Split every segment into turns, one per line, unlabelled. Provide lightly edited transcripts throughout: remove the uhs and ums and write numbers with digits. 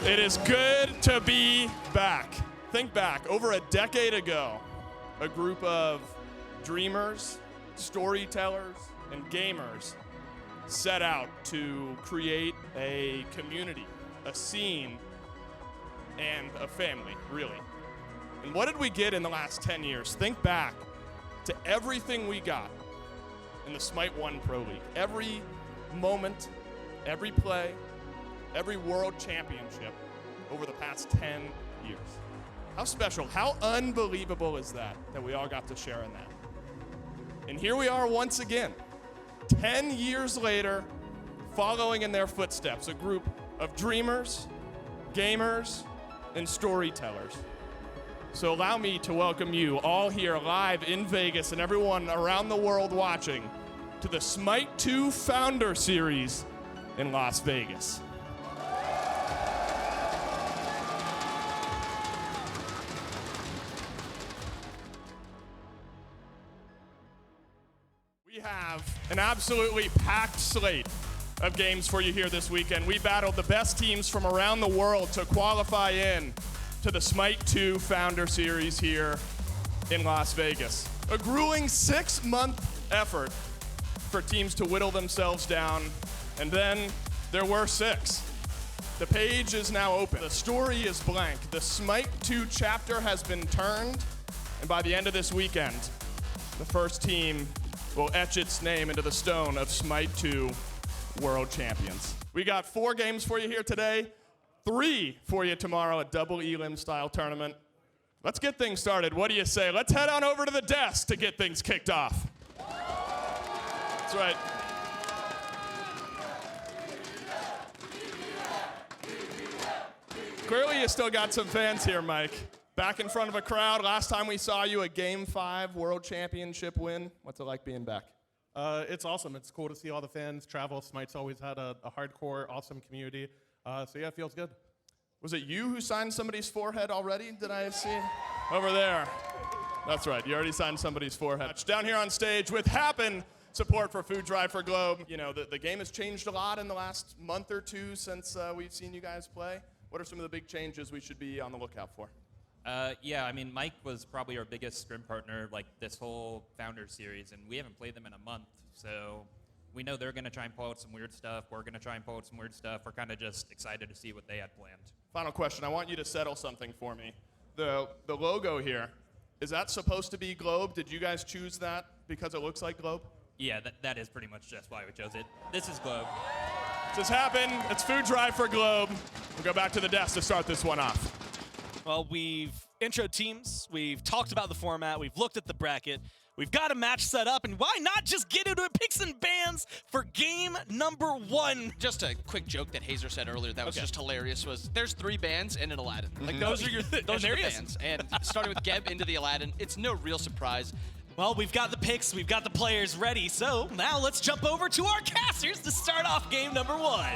It is good to be back. Think back, over a decade ago, a group of dreamers, storytellers, and gamers set out to create a community, a scene, and a family, really. And what did we get in the last 10 years? Think back to everything we got in the Smite 1 Pro League. Every moment, every play, every world championship over the past 10 years. How special, how unbelievable is that we all got to share in that? And here we are once again, 10 years later, following in their footsteps, a group of dreamers, gamers, and storytellers. So allow me to welcome you all here live in Vegas and everyone around the world watching to the Smite 2 Founder Series in Las Vegas. We have an absolutely packed slate of games for you here this weekend. We battled the best teams from around the world to qualify in to the Smite 2 Founder Series here in Las Vegas. A grueling 6-month effort for teams to whittle themselves down, and then there were 6. The page is now open. The story is blank. The Smite 2 chapter has been turned, and by the end of this weekend, the first team will etch its name into the stone of Smite 2 World Champions. We got 4 games for you here today, 3 for you tomorrow at double elim style tournament. Let's get things started. What do you say? Let's head on over to the desk to get things kicked off. That's right. Clearly you still got some fans here, Mike. Back in front of a crowd. Last time we saw you, a Game 5 World Championship win. What's it like being back?
It's awesome. It's cool to see all the fans travel. Smite's always had a hardcore, awesome community. So yeah, it feels good.
Was it you who signed somebody's forehead already? Did I see? Over there. That's right. You already signed somebody's forehead. Down here on stage with Happen, support for Food Drive for Globe. You know, the game has changed a lot in the last month or two since we've seen you guys play. What are some of the big changes we should be on the lookout for?
Yeah, I mean, Mike was probably our biggest scrim partner, like, this whole Founder Series, and we haven't played them in a month, so we know they're going to try and pull out some weird stuff. We're going to try and pull out some weird stuff. We're kind of just excited to see what they had planned.
Final question. I want you to settle something for me. The logo here, is that supposed to be Globe? Did you guys choose that because it looks like Globe?
Yeah, that is pretty much just why we chose it. This is Globe.
This Happen. It's Food Drive for Globe. We'll go back to the desk to start this one off.
Well, we've introed teams, we've talked about the format, we've looked at the bracket, we've got a match set up, and why not just get into picks and bans for game number 1?
Just a quick joke that Hazer said earlier that was just hilarious was there's 3 bands and an Aladdin. Like those are your those are the bands. And starting with Geb into the Aladdin, it's no real surprise.
Well, we've got the picks, we've got the players ready, so now let's jump over to our casters to start off game number 1.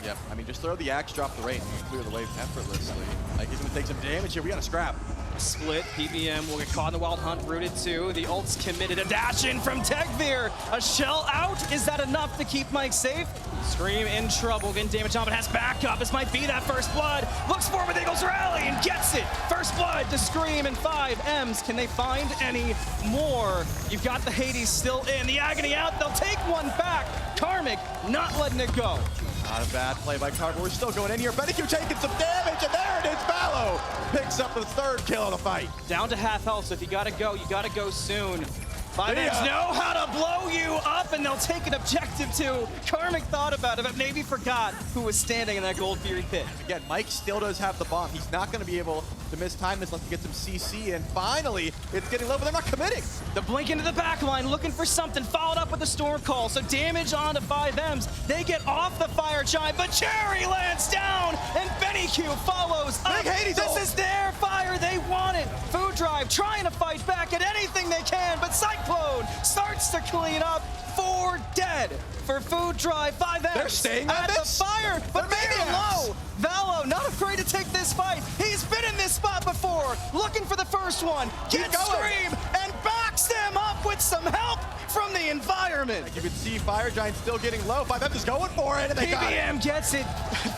Yep, I mean, just throw the axe, drop the rate, and clear the wave effortlessly. Like, he's gonna take some damage here. We got a scrap.
Split, PBM will get caught in the wild hunt, rooted too. The ult's committed, a dash in from Tegvir. A shell out, is that enough to keep Mike safe? Scream in trouble, getting damage on, but has backup. This might be that first blood. Looks for with Eagles Rally and gets it. First blood to Scream and 5 M's. Can they find any more? You've got the Hades still in, the Agony out, they'll take one back. Karmic not letting it go.
Not a bad play by Carver. We're still going in here. Benekue taking some damage, and there it is. Fallow picks up the 3rd kill of the fight.
Down to half health, so if you gotta go soon. 5 M's know how to blow you up, and they'll take an objective too. Karmic thought about it, but maybe forgot who was standing in that Gold Fury pit.
Again, Mike still does have the bomb. He's not going to be able to miss time this unless he gets some CC, and finally, it's getting low, but they're not committing.
The blink into the back line, looking for something, followed up with a storm call, so damage onto 5 M's. They get off the fire chime, but Cherry lands down, and Benekue follows up.
Big Hades
This is their fire, they want it. Food Drive trying to fight back at anything they can, but Cyclone starts to clean up. 4 dead for Food Drive. 5 M's
They're staying
at the
this?
fire, but
They're
very
maniacs.
low. Valo not afraid to take this fight. He's been in this spot before, looking for the first one. Gets
going.
Scream and backs them up with some help from the environment.
You can see Fire Giant still getting low. 5M is going for it, and they got it.
PBM gets it.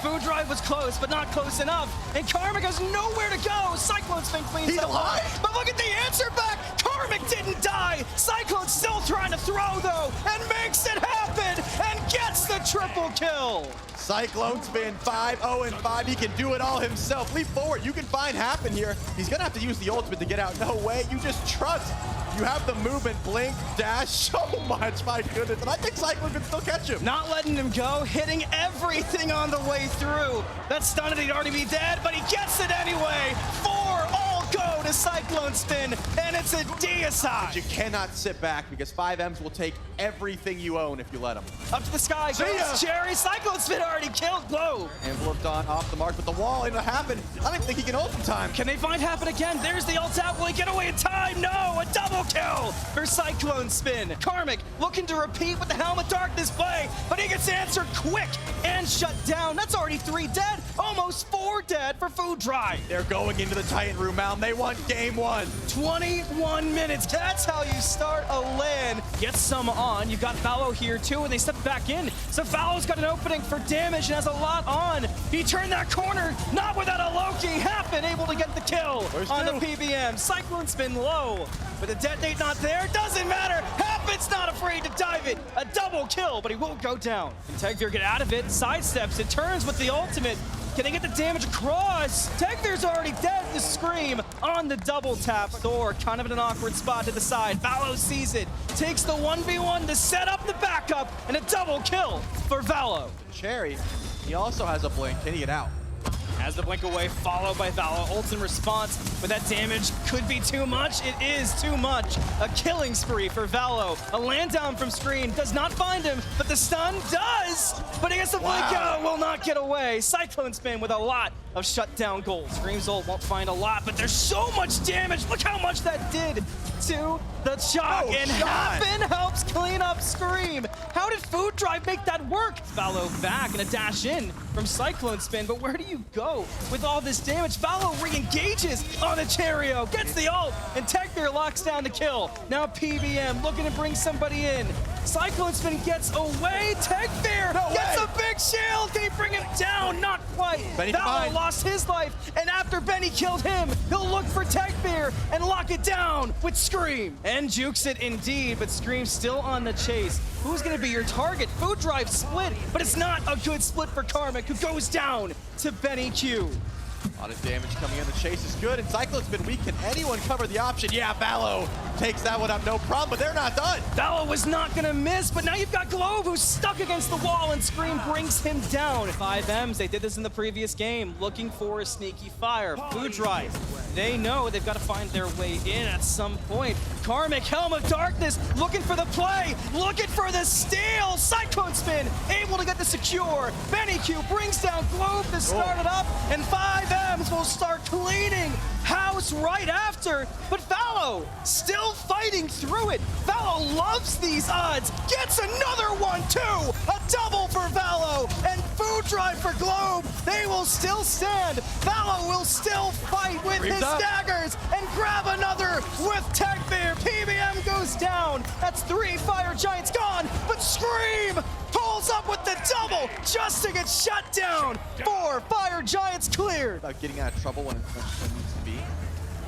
Food Drive was close, but not close enough. And Karmic has nowhere to go. Cyclone Spin cleans
He's
up.
alive.
But look at the answer back. Karmic didn't die. Cyclone's still trying to throw, though, and makes it happen and gets the triple kill.
Cyclone Spin 5-0-5. He can do it all himself. Leap forward. You can find Happen here. He's going to have to use the ultimate to get out. No way. You just trust. You have the movement, blink, dash so much. My goodness. And I think Cyclone can still catch him.
Not letting him go, hitting everything on the way through. That stunned, he'd already be dead, but he gets it anyway. 4 all go to Cyclone Spin, and it's a deicide.
You cannot sit back because 5Ms will take everything you own if you let them.
Up to the sky goes Cherry. Cyclone Spin already killed Globe.
Enveloped on off the mark, but the wall into Happen. I don't think he can ult in time.
Can they find Happen again? There's the ult out. Will he get away in time? No, a double kill for Cyclone Spin. Karmic looking to repeat with the Helmet Darkness play, but he gets answered quick and shut down. That's already 3 dead, almost 4 dead for Food Drive.
They're going into the Titan room, Malm. They want game 1.
21 minutes. That's how you start a LAN. Get some on. You've got Fallow here too, and they step back in. So Fallow's got an opening for damage and has a lot on. He turned that corner, not without a Loki. Happen able to get the kill on the PBM. Cyclone Spin low, but the detonate not there. Doesn't matter. Happen's not afraid to dive it. A double kill, but he won't go down. And Tegvir get out of it, sidesteps, it turns with the ultimate. Can they get the damage across? Tegvir's already dead. The scream on the double tap. Thor kind of in an awkward spot to the side. Valo sees it. Takes the 1v1 to set up the backup. And a double kill for Valo.
Cherry, he also has a blink. Can he get out?
Has the blink away, followed by Valo. Ults in response, but that damage could be too much. It is too much. A killing spree for Valo. A land down from screen does not find him, but the stun does. But he gets the blink out, will not get away. Cyclone Spin with a lot of shutdown gold. Scream's ult won't find a lot, but there's so much damage. Look how much that did to the Chalk. And Happen helps clean up Scream. How did Food Drive make that work? Valo back and a dash in from Cyclone Spin, but where do you go with all this damage? Valo re-engages on the Cherio, gets the ult, and Tegvir locks down the kill. Now PBM looking to bring somebody in. Cyclone Spin gets away. Tegvir gets a big shield. Can he bring him down? Not quite. Valo lost his life, and after Benny killed him, he'll look for Tegvir and lock it down with Scream. And jukes it indeed, but Scream's still on the chase. Who's gonna be your target? Food Drive split, but it's not a good split for Karmic, who goes down to Benny Q.
A lot of damage coming in. The chase is good, and Cyclone's been weak. Can anyone cover the option? Yeah, Valo takes that one up, no problem, but they're not done.
Valo was not gonna miss, but now you've got Globe, who's stuck against the wall, and Scream brings him down. 5Ms, they did this in the previous game, looking for a sneaky fire. Food Drive, they know they've got to find their way in at some point. Karmic, Helm of Darkness, looking for the play, looking for the steal. Cyclone Spin, able to get the secure. Benny Q brings down Globe to start it up, and 5Ms will start cleaning house right after, but Valo still fighting through it. Valo loves these odds, gets another one too. A double for Valo, and Food Drive for Globe. They will still stand. Valo will still fight with his daggers and grab another with Tegvir. PBM goes down. That's 3 Fire Giants gone, but Scream pulls up with the double just to get shut down. 4 Fire Giants cleared.
About getting out of trouble when it needs to be.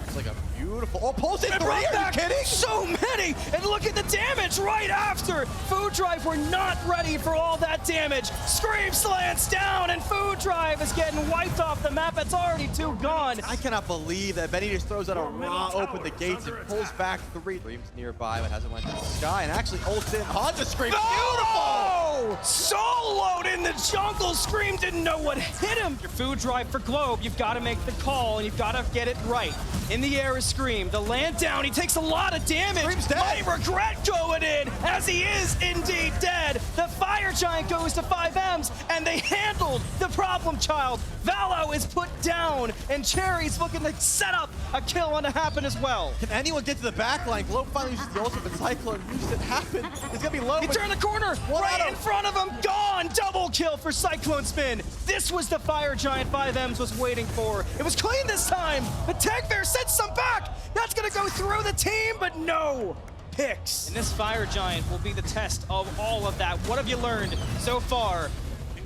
It's like a beautiful, oh, pulls in 3, are you kidding?
So many, and look at the damage right after. Food Drive were not ready for all that damage. Scream slants down, and Food Drive is getting wiped off the map. It's already 2 gone.
I cannot believe that Benny just throws out a raw, open the gates, and pulls back 3. Scream's nearby, but hasn't went to the sky, and actually ults in on the Scream. Beautiful!
Soloed in the jungle. Scream didn't know what hit him. Your Food Drive for Globe, you've got to make the call, and you've got to get it right. In the air is Scream. The land down, he takes a lot of damage.
Scream's dead.
Might regret going in, as he is indeed dead. The Fire Giant goes to 5Ms, and they handled the problem child. Valo is put down, and Cherry's looking to set up a kill on to Happen as well.
Can anyone get to the back line? Globe finally uses the ultimate, Cyclone used it. Happen. It's gonna be low.
He turned the corner, right in front of him, gone! Double kill for Cyclone Spin. This was the Fire Giant 5Ms was waiting for. It was clean this time, but Tegvir sends some back. That's gonna go through the team, but no. picks. And this Fire Giant will be the test of all of that. What have you learned so far?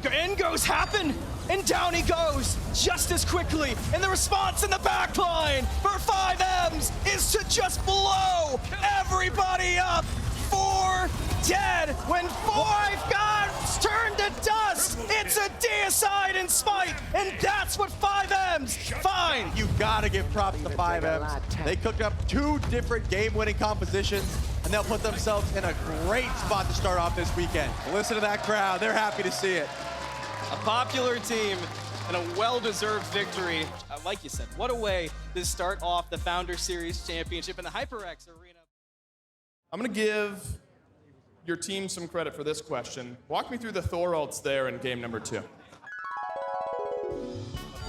In goes Happen, and down he goes just as quickly. And the response in the backline for 5Ms is to just blow everybody up. 4 dead when 5 guns turn to dust. It's a deicide in Smite, and that's what 5Ms find.
You gotta give props to 5Ms. They cooked up 2 different game-winning compositions, and they'll put themselves in a great spot to start off this weekend. Listen to that crowd. They're happy to see it.
A popular team and a well-deserved victory. Like you said, what a way to start off the Founder Series Championship in the HyperX Arena.
I'm going to give your team some credit for this question. Walk me through the Thor ults there in game number 2.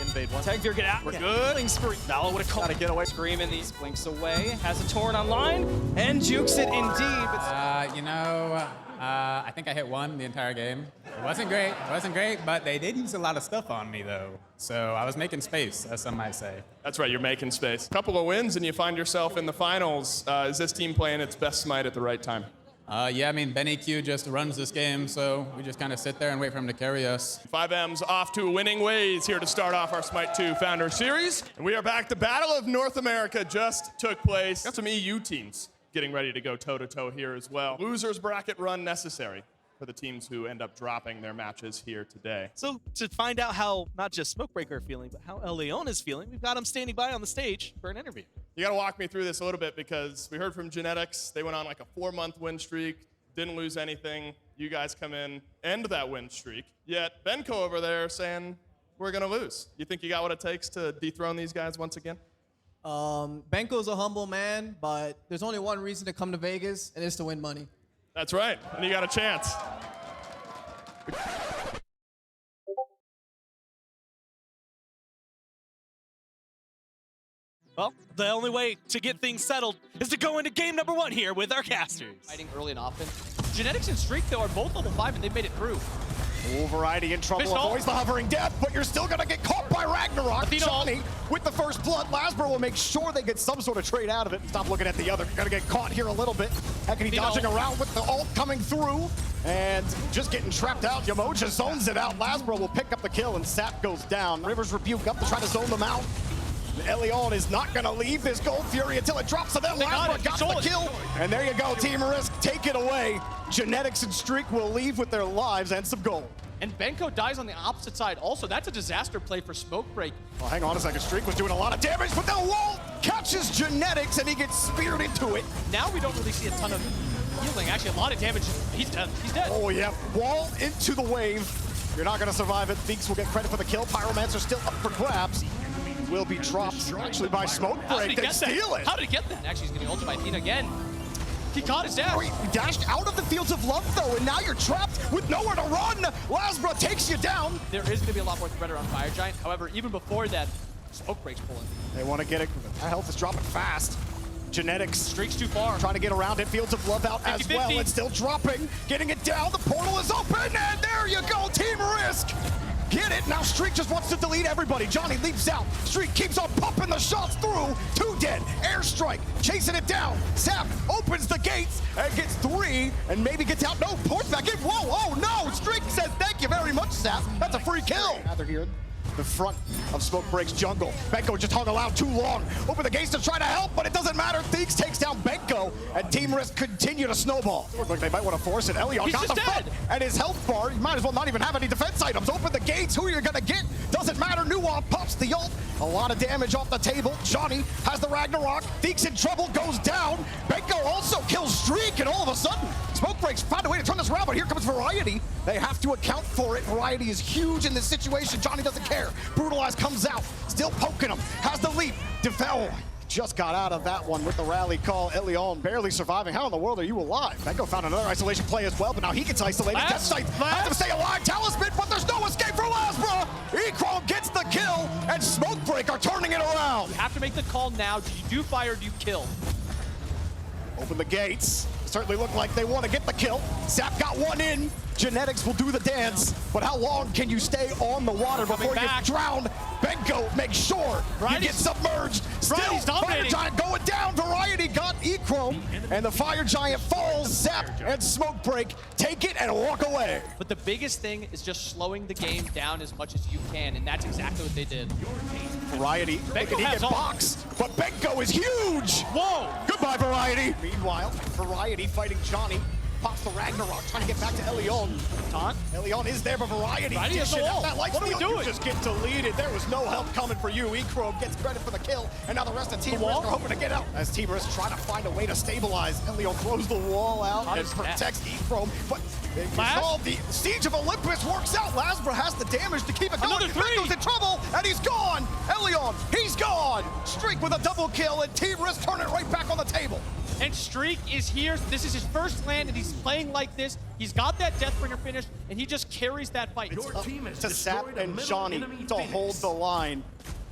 Invade one.
Tegvir get out. We're good. Spree. Valor would have caught.
Gotta get away.
Scream in these. Blinks away. Has a Torn online. And jukes it indeed. But
You know, I think I hit 1 the entire game. It wasn't great, but they did use a lot of stuff on me, though. So I was making space, as some might say.
That's right, you're making space. Couple of wins and you find yourself in the finals. Is this team playing its best Smite at the right time?
Yeah, I mean, Benny Q just runs this game, so we just kind of sit there and wait for him to carry us.
5M's off to winning ways here to start off our Smite 2 Founder Series. And we are back. The Battle of North America just took place. Got some EU teams getting ready to go toe-to-toe here as well. Losers bracket run necessary for the teams who end up dropping their matches here today.
So to find out how not just Smokebreaker are feeling, but how El Leon is feeling, we've got him standing by on the stage for an interview.
You gotta walk me through this a little bit because we heard from Genetics. They went on like a 4-month win streak, didn't lose anything. You guys come in, end that win streak. Yet Benko over there saying, we're gonna lose. You think you got what it takes to dethrone these guys once again?
Benko's a humble man, but there's only one reason to come to Vegas, and it's to win money.
That's right, and you got a chance.
Well, the only way to get things settled is to go into game number 1 here with our casters.
Fighting early and often. Genetics and Streak, though, are both level 5, and they've made it through.
Oh, Variety in trouble, avoids the hovering death, but you're still gonna get caught by Ragnarok. Johnny with the first blood. Lasbro will make sure they get some sort of trade out of it. Stop looking at the other. You're gonna get caught here a little bit. Hekany dodging around with the ult coming through. And just getting trapped out. Yamoja zones it out. Lasbro will pick up the kill, and Sap goes down. Rivers Rebuke up to try to zone them out. Elion is not going to leave this Gold Fury until it drops, and then Lasbro got the kill. And there you go, Team Risk, take it away. Genetics and Streak will leave with their lives and some gold.
And Benko dies on the opposite side also. That's a disaster play for Smokebreak.
Well, hang on a second. Streak was doing a lot of damage, but the wall catches Genetics, and he gets speared into it.
Now we don't really see a ton of healing. Actually, a lot of damage. He's dead. He's dead.
Oh, yeah. Wall into the wave. You're not going to survive it. Feeks will get credit for the kill. Pyromancer still up for grabs. Will be dropped actually by Smokebreak. They steal it.
How did he get that? Actually, he's getting ulted by Athena again. He caught his dash.
He dashed out of the Fields of Love, though, and now you're trapped with nowhere to run. Lasbro takes you down.
There is going to be a lot more threat around Fire Giant. However, even before that, Smokebreak's pulling.
They want to get it. That health is dropping fast. Genetics.
Streak's too far.
Trying to get around it. Fields of Love out 50, as well. It's still dropping. Getting it down. The portal is open, and there you go, Team Risk. Get it. Now Streak just wants to delete everybody. Johnny leaps out. Streak keeps on pumping the shots through. 2 dead. Airstrike. Chasing it down. Sap opens the gates and gets 3 and maybe gets out. No, ports back in. Whoa, oh no. Streak says thank you very much, Sap. That's a free kill. They're here. The front of Smokebreak's jungle. Benko just hung around too long. Open the gates to try to help, but it doesn't matter. Theeks takes down Benko, and Team Risk continue to snowball. Looks like they might want to force it. Elion got the front and his health bar. You might as well not even have any defense items. Open the gates. Who you're gonna get doesn't matter. Nuwa pops the ult. A lot of damage off the table. Johnny has the Ragnarok. Theeks in trouble, goes down. Benko also kills Streak, and all of a sudden, Smokebreak's found a way to turn this around, but here comes Variety. They have to account for it. Variety is huge in this situation. Johnny doesn't care. Brutalize comes out, still poking him, has the leap. Defel just got out of that one with the rally call. Elion barely surviving. How in the world are you alive? Benko found another isolation play as well, but now he gets isolated. Death Sight has to stay alive. Talisman, but there's no escape for Lasbro. Equal gets the kill, and Smokebreak are turning it around.
You have to make the call now. Do you do fire or do you kill?
Open the gates. Certainly look like they want to get the kill. Zap got one in. Genetics will do the dance, but how long can you stay on the water before you get drowned? Benko, make sure you get submerged. Still, Fire Giant going down. Variety got E-Chrome, and the Fire Giant falls. Zap and Smoke Break take it and walk away.
But the biggest thing is just slowing the game down as much as you can, and that's exactly what they did.
Variety, Benko he get boxed, but Benko is huge. Whoa! Goodbye, Variety. Meanwhile, Variety fighting Johnny. Pops the Ragnarok, trying to get back to Elion. Taunt. Elion is there, but Variety
has the wall.
What are we doing? You just get deleted. There was no help coming for you. E-Chrome gets credit for the kill, and now the rest of Team Risk are hoping to get out. As Team Risk try to find a way to stabilize, Elion throws the wall out and protects E-Chrome, but the Siege of Olympus works out. Lasbra has the damage to keep it going. Benko's in trouble, and he's gone. Elion, he's gone. Streak with a double kill, and Team Risk turn it right back on the table.
And Streak is here. This is his first land, and he's playing like this. He's got that Deathbringer finish, and he just carries that fight.
It's up to Sap and Johnny to hold the line.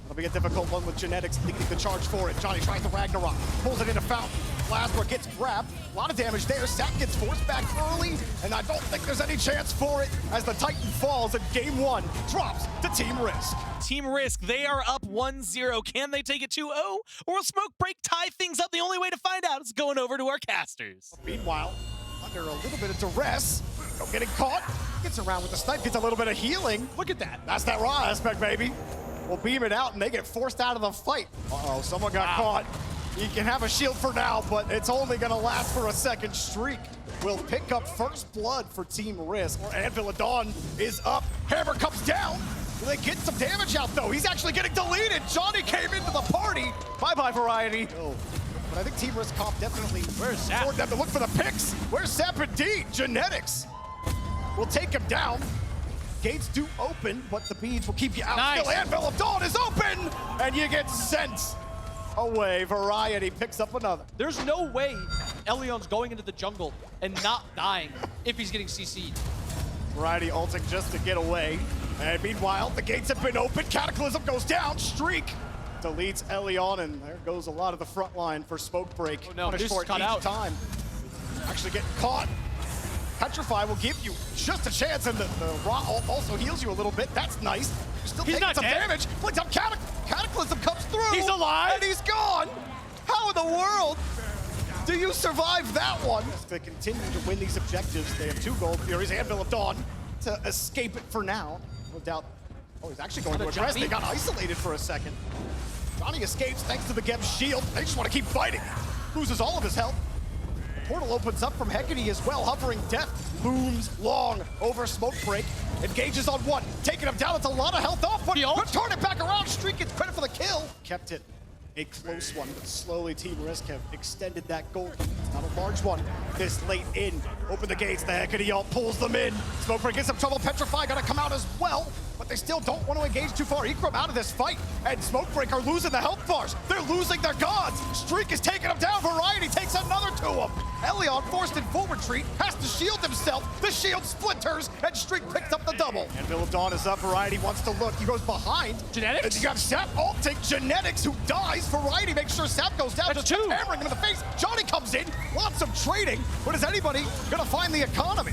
It'll be a difficult one with Genetics leading the charge for it. Johnny tries the Ragnarok, pulls it into Fountain. Lasbra gets grabbed. A lot of damage there. Sap gets forced back early, and I don't think there's any chance for it as the Titan falls and game one drops to Team Risk.
Team Risk, they are up 1-0. Can they take it 2-0? Or will Smoke Break tie things up? The only way to find out is going over to our casters.
Meanwhile, under a little bit of duress, getting caught, gets around with the snipe, gets a little bit of healing. Look at that. That's that raw aspect, baby. We'll beam it out, and they get forced out of the fight. Uh-oh, someone got caught. He can have a shield for now, but it's only going to last for a second. Streak will pick up first blood for Team Risk. Anvil of Dawn is up. Hammer comes down. They get some damage out, though. He's actually getting deleted. Johnny came into the party. Bye-bye, Variety. Oh. But I think Team Risk comp definitely
Where's Sap?
forced them to look for the picks. Where's Sap indeed? Genetics will take him down. Gates do open, but the beads will keep you out.
Nice.
Still, Anvil of Dawn is open, and you get sent away. Variety picks up another.
There's no way Elion's going into the jungle and not dying if he's getting CC'd.
Variety ulting just to get away. And meanwhile, the gates have been opened. Cataclysm goes down. Streak deletes Elion, and there goes a lot of the front line for Smoke Break.
Oh no,
Punished
this
for
is
it
cut
each
out.
time. Actually getting caught. Petrify will give you just a chance, and the Raw also heals you a little bit. That's nice. You're still
He's
taking
not
some
dead.
damage. Flicks up Cataclysm comes through.
He's alive.
And he's gone. How in the world do you survive that one? To continue to win these objectives, they have 2 Gold Furies, Anvil of Dawn to escape it for now. No doubt. Oh, he's actually going to address. They got isolated for a second. Johnny escapes thanks to the Geb's shield. They just want to keep fighting. Loses all of his health. Portal opens up from Hecate as well. Hovering Death looms long over Smoke Break. Engages on one. Taking him down. It's a lot of health off, but turn it back around. Streak gets credit for the kill. Kept it a close one, but slowly Team Risk have extended that goal. It's not a large one this late in. Open the gates. The Hecate ult pulls them in. Smoke Break gets some trouble. Petrify gonna come out as well, but they still don't want to engage too far. E-Chrome out of this fight, and Smoke Break are losing the health bars. They're losing their gods. Streak is taking them down. Variety takes another to him. Elion, forced in full retreat, has to shield himself. The shield splinters, and Streak picks up the double. Anvil of Dawn is up. Variety wants to look. He goes behind.
Genetics?
And you got Sap ulting Genetics, who dies. Variety makes sure Sap goes down.
That's
just
2.
hammering him in the face. Johnny comes in. Lots of trading. But is anybody going to find the economy?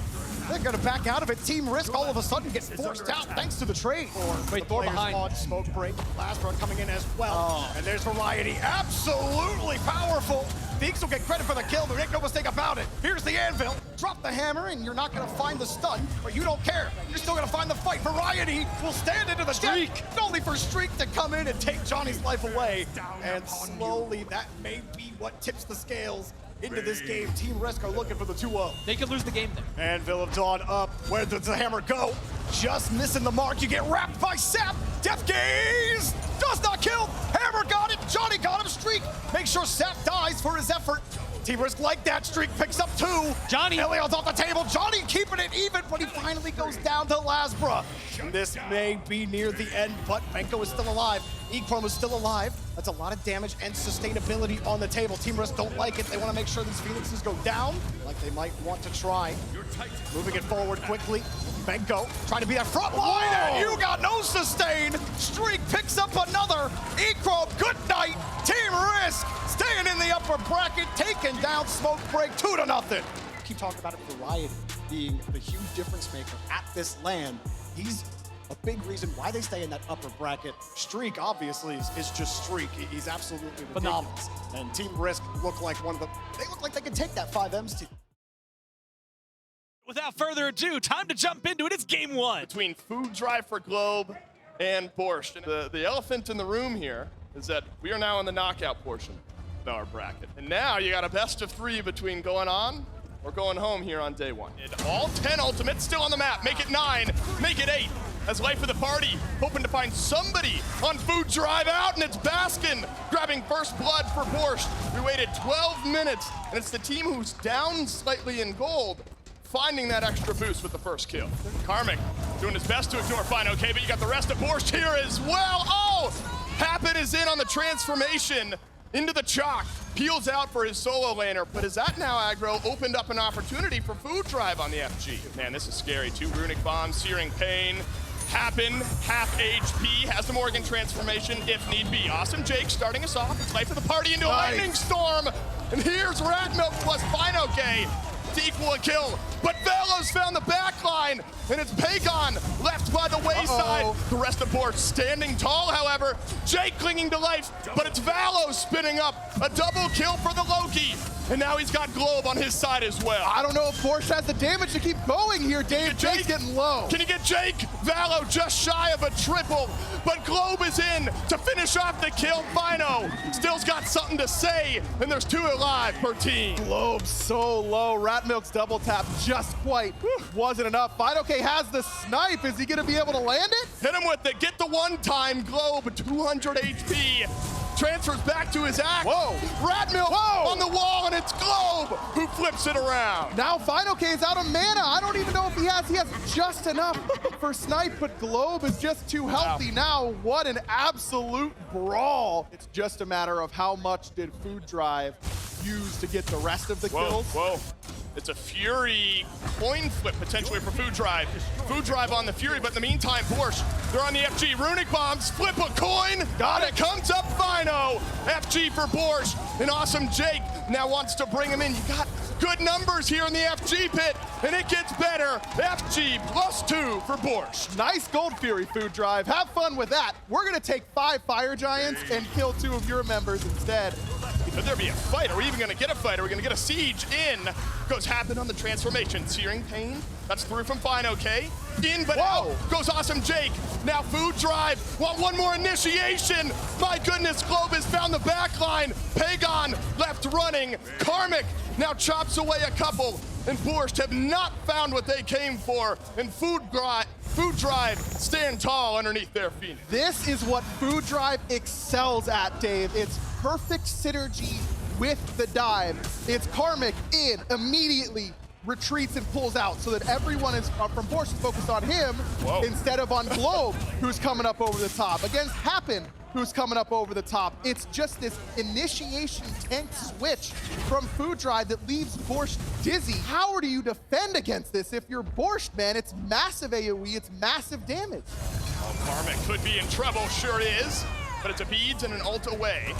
They're going to back out of it. Team Risk all of a sudden gets forced out thanks to the trade.
Wait,
the
Thor
players
behind.
on Smoke Break. Lasbra coming in as well. And there's Variety. Absolutely powerful. Deeks will get credit for the kill. There ain't no mistake about it. Here's the Anvil. Drop the hammer, and you're not going to find the stun, but you don't care. You're still going to find the fight. Variety will stand into the Streak. Only for Streak to come in and take Johnny's life away. And slowly, that may be what tips the scales into this game. Team Risk are looking for the 2-0.
They could lose the game there.
Anvil of Dawn up. Where does the hammer go? Just missing the mark. You get wrapped by Sap. Death Gaze does not kill. Hammer got it. Johnny got him. Streak. Make sure Sap dies for his effort. Team Risk like that. Streak picks up 2.
Johnny.
Elion's off the table. Johnny keeping it even, but he finally goes down to Lasbra. And this may be near the end, but Benko is still alive. E-Chrome is still alive. That's a lot of damage and sustainability on the table. Team Risk don't like it. They want to make sure these Phoenixes go down like they might want to try. Moving it forward quickly. Benko trying to be that front line, and you got no sustain. Streak picks up another. E-Chrome, good night. Team Risk staying in the upper bracket, taking down Smoke Break 2-0. Keep talking about it, Variety. being the huge difference maker at this LAN. He's a big reason why they stay in that upper bracket. Streak, obviously, is just Streak. He's absolutely ridiculous. And Team Risk look like they look like they could take that 5Ms team.
Without further ado, time to jump into it. It's game one.
Between Food Drive for Globe and Borscht. The elephant in the room here is that we are now in the knockout portion of our bracket. And now you got a best of 3 between going on or going home here on day 1. And all 10 ultimates still on the map. Make it 9, make it 8. As life of the party, hoping to find somebody on Food Drive out, and it's Baskin grabbing first blood for Borscht. We waited 12 minutes, and it's the team who's down slightly in gold finding that extra boost with the first kill. Karmic doing his best to ignore Fine OK, but you got the rest of Borscht here as well. Oh! Happen is in on the transformation into the chalk. Peels out for his solo laner, but is that now aggro opened up an opportunity for Food Drive on the FG? Man, this is scary. 2 runic bombs, Searing Pain. Happen, half HP, has the Morgan transformation if need be. Awesome Jake starting us off. It's life of the party into a lightning storm. And here's Ratmilk plus Fine OK to equal a kill. But Velo's found the back line, and it's Pagon left by the wayside. The rest of Borscht standing tall, however. Jake clinging to life, but it's Valo spinning up. A double kill for the Loki. And now he's got Globe on his side as well.
I don't know if Borscht has the damage to keep going here, Dave. Jake's getting low.
Can you get Jake? Valo just shy of a triple, but Globe is in to finish off the kill. Fino still's got something to say, and there's 2 alive per team.
Globe so low. Ratmilk's double tap just quite wasn't enough. Fine OK has the snipe. Is he going to be able to land it?
Hit him with it. Get the one-time Globe, 200 HP. Transfers back to his axe.
Whoa.
Ratmilk on the wall, and it's Globe who flips it around.
Now Fine OK is out of mana. I don't even know if he has just enough for snipe, but Globe is just too healthy now. What an absolute brawl. It's just a matter of how much did Food Drive use to get the rest of the kills.
Whoa. It's a Fury coin flip potentially for Food Drive. Food Drive on the Fury, but in the meantime, Borscht, they're on the FG. Runic bombs, flip a coin. Got it. Comes up Fino. FG for Borscht. And Awesome Jake now wants to bring him in. You got good numbers here in the FG pit, and it gets better. FG +2 for Borscht.
Nice Gold Fury, Food Drive. Have fun with that. We're going to take 5 Fire Giants and kill 2 of your members instead.
Could there be a fight? Are we even going to get a fight? Are we going to get a siege? In goes Happen on the transformation. Searing Pain. That's through from Fine OK. In, but out goes Awesome Jake. Now Food Drive want one more initiation. My goodness, Globe has found the back line. Pagon left running. Karmic now chops away a couple. And Borscht have not found what they came for. And Food Drive stand tall underneath their Phoenix.
This is what Food Drive excels at, Dave. It's perfect synergy with the dive. It's Karmic in, immediately retreats and pulls out so that everyone is from Borscht is focused on him instead of on Globe, who's coming up over the top. Against Happen, who's coming up over the top. It's just this initiation tank switch from Food Drive that leaves Borscht dizzy. How do you defend against this if you're Borscht, man? It's massive AoE, it's massive damage.
Karmic could be in trouble, sure is, but it's a beads and an ult away.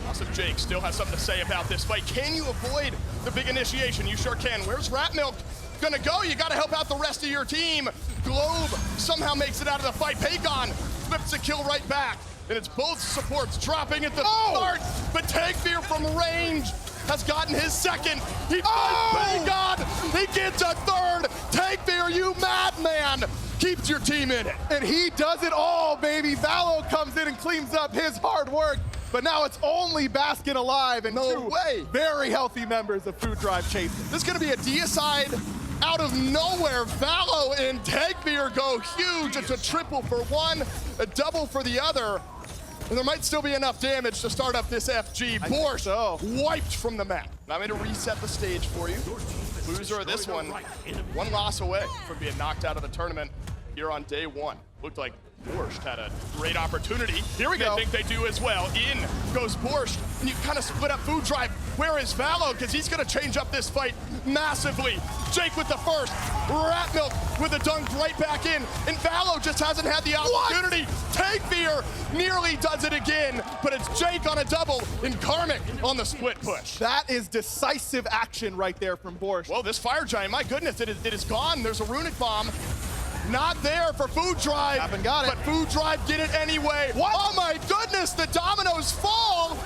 Awesome Jake still has something to say about this fight. Can you avoid the big initiation? You sure can. Where's Ratmilk gonna go? You gotta help out the rest of your team. Globe somehow makes it out of the fight. Pagon flips a kill right back. And it's both supports dropping at the start, but Tagfear from range has gotten his second. He finds Pagon, he gets a third. Tagfear, you madman, keeps your team in it.
And he does it all, baby. Valo comes in and cleans up his hard work. But now it's only Baskin alive and 2 very healthy members of Food Drive chasing.
This is gonna be a deicide out of nowhere. Valo and Tagfear go huge. It's a triple for one, a double for the other. And there might still be enough damage to start up this FG. Borscht wiped from the map. Now I'm gonna reset the stage for you. Loser of this one loss away from being knocked out of the tournament here on day 1. Looked like Borscht had a great opportunity.
Here we go.
I think they do as well. In goes Borscht, and you kind of split up Food Drive. Where is Valo? Because he's going to change up this fight massively. Jake with the first, Ratmilk with a dunk right back in, and Valo just hasn't had the opportunity. Tagbeer nearly does it again, but it's Jake on a double, and Karmic on the split push.
That is decisive action right there from Borscht.
Well, this Fire Giant, my goodness, it is gone. There's a Runic Bomb. Not there for Food Drive.
Haven't got it.
But Food Drive did it anyway.
What?
Oh my goodness, the dominoes fall.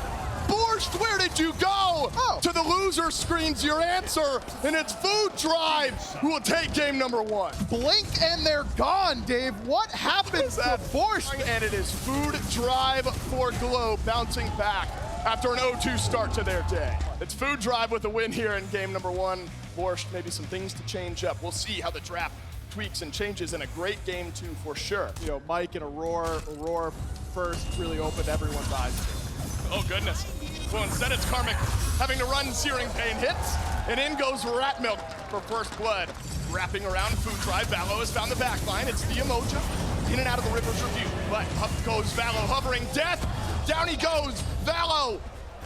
Borscht, where did you go?
Oh.
To the loser screens your answer, and it's Food Drive who will take game number 1.
Blink and they're gone, Dave. What happens to Borscht?
And it is Food Drive for Globe bouncing back after an 0-2 start to their day. It's Food Drive with a win here in game number 1. Borscht, maybe some things to change up. We'll see how the draft tweaks and changes in a great game 2 for sure.
You know, Mike and Aurora first really opened everyone's eyes.
Oh goodness. Well, instead it's Karmic having to run. Searing Pain hits, and in goes Ratmilk for first blood. Wrapping around Food Drive, Valo has found the back line. It's the Emoja in and out of the River's Review, but up goes Valo hovering death. Down he goes. Valo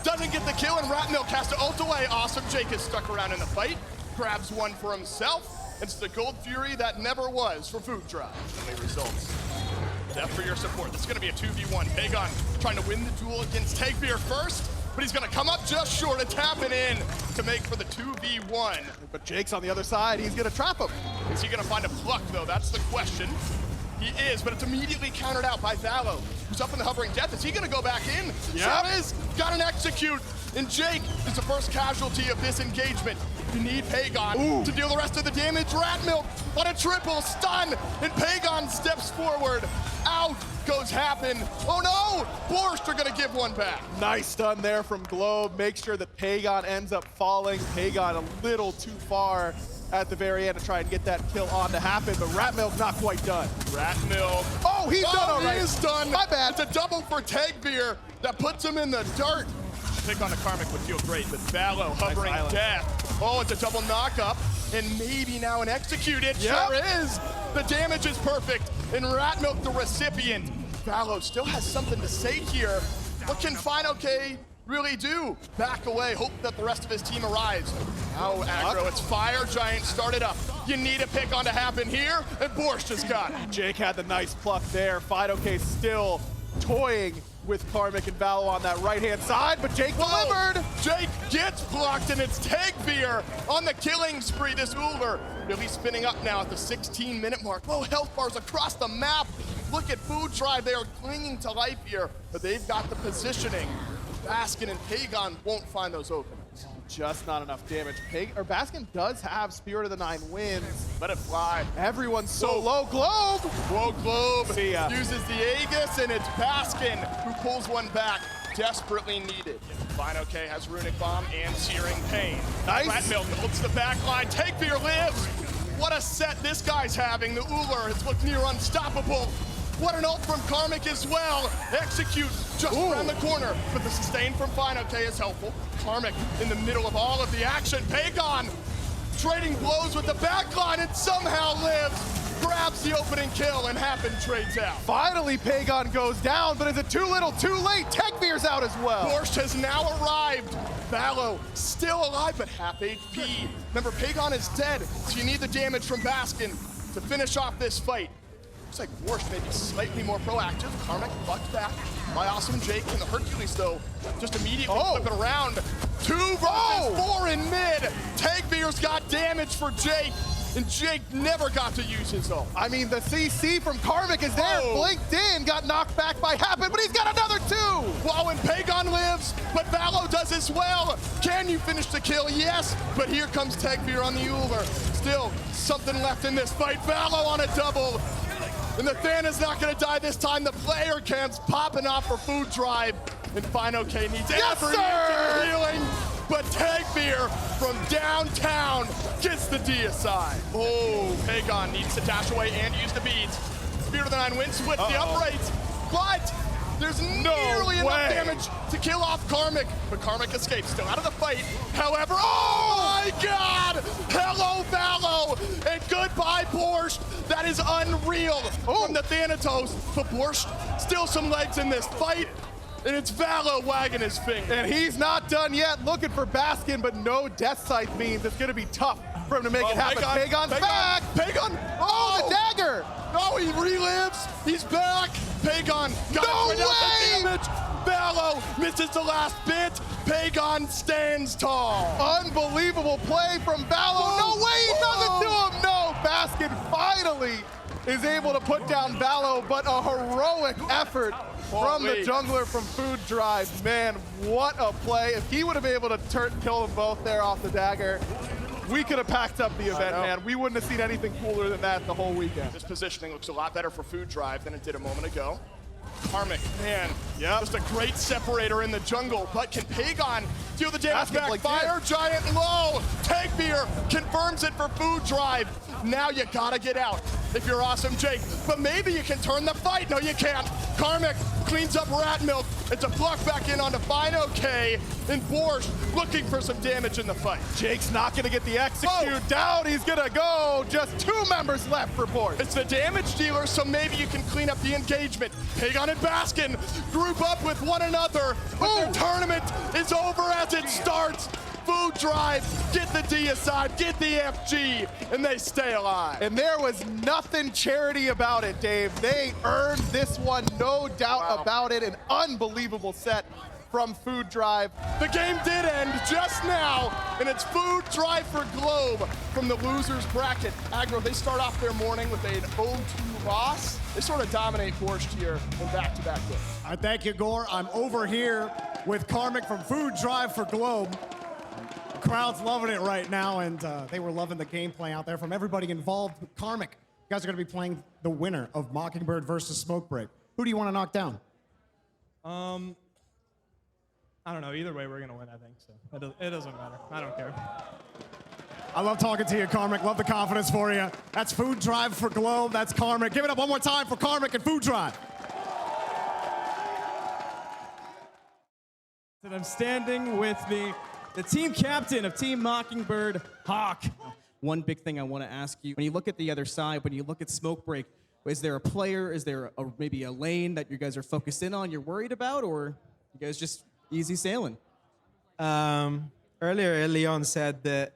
doesn't get the kill, and Ratmilk has to ult away. Awesome Jake is stuck around in the fight. Grabs one for himself. It's the Gold Fury that never was for Food Drive. Only results. Death for your support. This is going to be a 2v1. Pagon trying to win the duel against Tagbeer first, but he's going to come up just short of tapping in to make for the 2v1.
But Jake's on the other side. He's going to trap him.
Is he going to find a pluck, though? That's the question. He is, but it's immediately countered out by Valo, who's up in the hovering death. Is he going to go back in?
Yep.
Sure is. Got an execute. And Jake is the first casualty of this engagement. You need Pagon to deal the rest of the damage. Ratmilk on a triple stun, and Pagon steps forward. Out goes Happen. Oh no! Borscht are gonna give one back.
Nice stun there from Globe. Make sure that Pagon ends up falling. Pagon a little too far at the very end to try and get that kill on to Happen, but Ratmilk not quite done.
Ratmilk.
Oh, he's done all right.
He is done.
My bad.
It's a double for Tagbeer that puts him in the dirt. Pick on the Karmic would feel great, but Valo hovering death. Oh, it's a double knock-up, and maybe now an execute. It sure is. The damage is perfect, and Ratmilk the recipient. Valo still has something to say here. What can FineOK really do? Back away, hope that the rest of his team arrives. Now aggro, it's Fire Giant started up. You need a pick on to happen here, and Borscht has got it.
Jake had the nice pluck there. FineOK still toying with Karmic and Valo on that right-hand side, but Jake delivered!
Jake gets blocked, and it's Tagbeer on the killing spree. This Uller really spinning up now at the 16-minute mark. Low health bars across the map. Look at Food Drive. They are clinging to life here, but they've got the positioning. Baskin and Pagon won't find those openings.
Just not enough damage. Baskin does have Spirit of the Nine wins.
Let it fly.
Everyone's so low. Globe!
Whoa, Globe
See ya.
uses the Aegis, and it's Baskin who pulls one back. Desperately needed. FineOK has Runic Bomb and Searing Pain.
Nice.
Ratmilk holds the back line. Tagbeer lives. What a set this guy's having. The Uller has looked near unstoppable. What an ult from Karmic as well. Execute just around the corner, but the sustain from FineOK is helpful. Karmic in the middle of all of the action. Pagon trading blows with the backline and somehow lives. Grabs the opening kill and Happen trades out.
Finally, Pagon goes down, but is it too little, too late? Tagbeer's out as well.
Borscht has now arrived. Valo still alive, but half HP. Remember, Pagon is dead, so you need the damage from Baskin to finish off this fight. Looks like Borscht may be slightly more proactive. Karmic bucked back by Awesome Jake, and the Hercules, though, just immediately flip it around. 2 versus 4 in mid. Tagbeer's got damage for Jake, and Jake never got to use his ult.
I mean, the CC from Karmic is there. Blinked in, got knocked back by Happen, but he's got another 2.
Wow, and Pagon lives, but Valo does as well. Can you finish the kill? Yes, but here comes Tagbeer on the Uller. Still something left in this fight. Valo on a double. And the fan is not going to die this time. The player cam's popping off for Food Drive. And FineOK needs every healing. But Tagbeer from downtown gets the deicide. Oh, Pagon needs to dash away and use the beads. Spirit of the Nine wins with the uprights. But there's nearly enough damage to kill off Karmic. But Karmic escapes, still out of the fight. However, oh my God! Hello, Valo! And goodbye, Borscht! Borscht. That is unreal from the Thanatos. But Borscht, still some legs in this fight. And it's Valo wagging his finger.
And he's not done yet, looking for Baskin, but no death sight means it's gonna be tough for him to make it happen. Pagon's back!
Pagon!
Oh, the dagger!
Oh, he relives. He's back. Pagon got
No
it without
way!
the damage. Valo misses the last bit. Pagon stands tall.
Unbelievable play from Valo. No way, he does it to him. No, Baskin finally is able to put down Valo, but a heroic effort from the jungler from Food Drive. Man, what a play. If he would have been able to kill them both there off the dagger, we could have packed up the event, man. We wouldn't have seen anything cooler than that the whole weekend.
This positioning looks a lot better for Food Drive than it did a moment ago. Karmic, man, just a great separator in the jungle, but can Pagon deal the damage back? Fire Giant low. Tagbeer confirms it for Food Drive. Now you gotta get out if you're Awesome Jake, but maybe you can turn the fight. No, you can't. Karmic cleans up Rat Milk. It's a block back in onto Fino K, and Borscht looking for some damage in the fight.
Jake's not gonna get the execute down. He's gonna go. Just 2 members left for Borscht.
It's the damage dealer, so maybe you can clean up the engagement. Pagon and Baskin group up with one another, but the tournament is over as it starts. Food Drive, get the D aside, get the FG, and they stay alive.
And there was nothing charity about it, Dave. They earned this one, no doubt about it. An unbelievable set from Food Drive.
The game did end just now, and it's Food Drive for Globe from the losers bracket. Aggro, they start off their morning with an 0-2 loss. They sort of dominate Borscht here in back-to-back games.
Thank you, Gore. I'm over here with Karmic from Food Drive for Globe. The crowd's loving it right now, and they were loving the gameplay out there from everybody involved. Karmic, you guys are going to be playing the winner of Mockingbird versus Smokebreak. Who do you want to knock down?
I don't know. Either way, we're going to win, I think. So it doesn't matter. I don't care.
I love talking to you, Karmic. Love the confidence for you. That's Food Drive for Globe. That's Karmic. Give it up one more time for Karmic and Food Drive.
And I'm standing with the team captain of Team Mockingbird, Hawk. One big thing I want to ask you, when you look at the other side, when you look at Smokebreak, is there a player, is there maybe a lane that you guys are focused in on, you're worried about, or you guys just easy sailing?
Earlier, Leon said that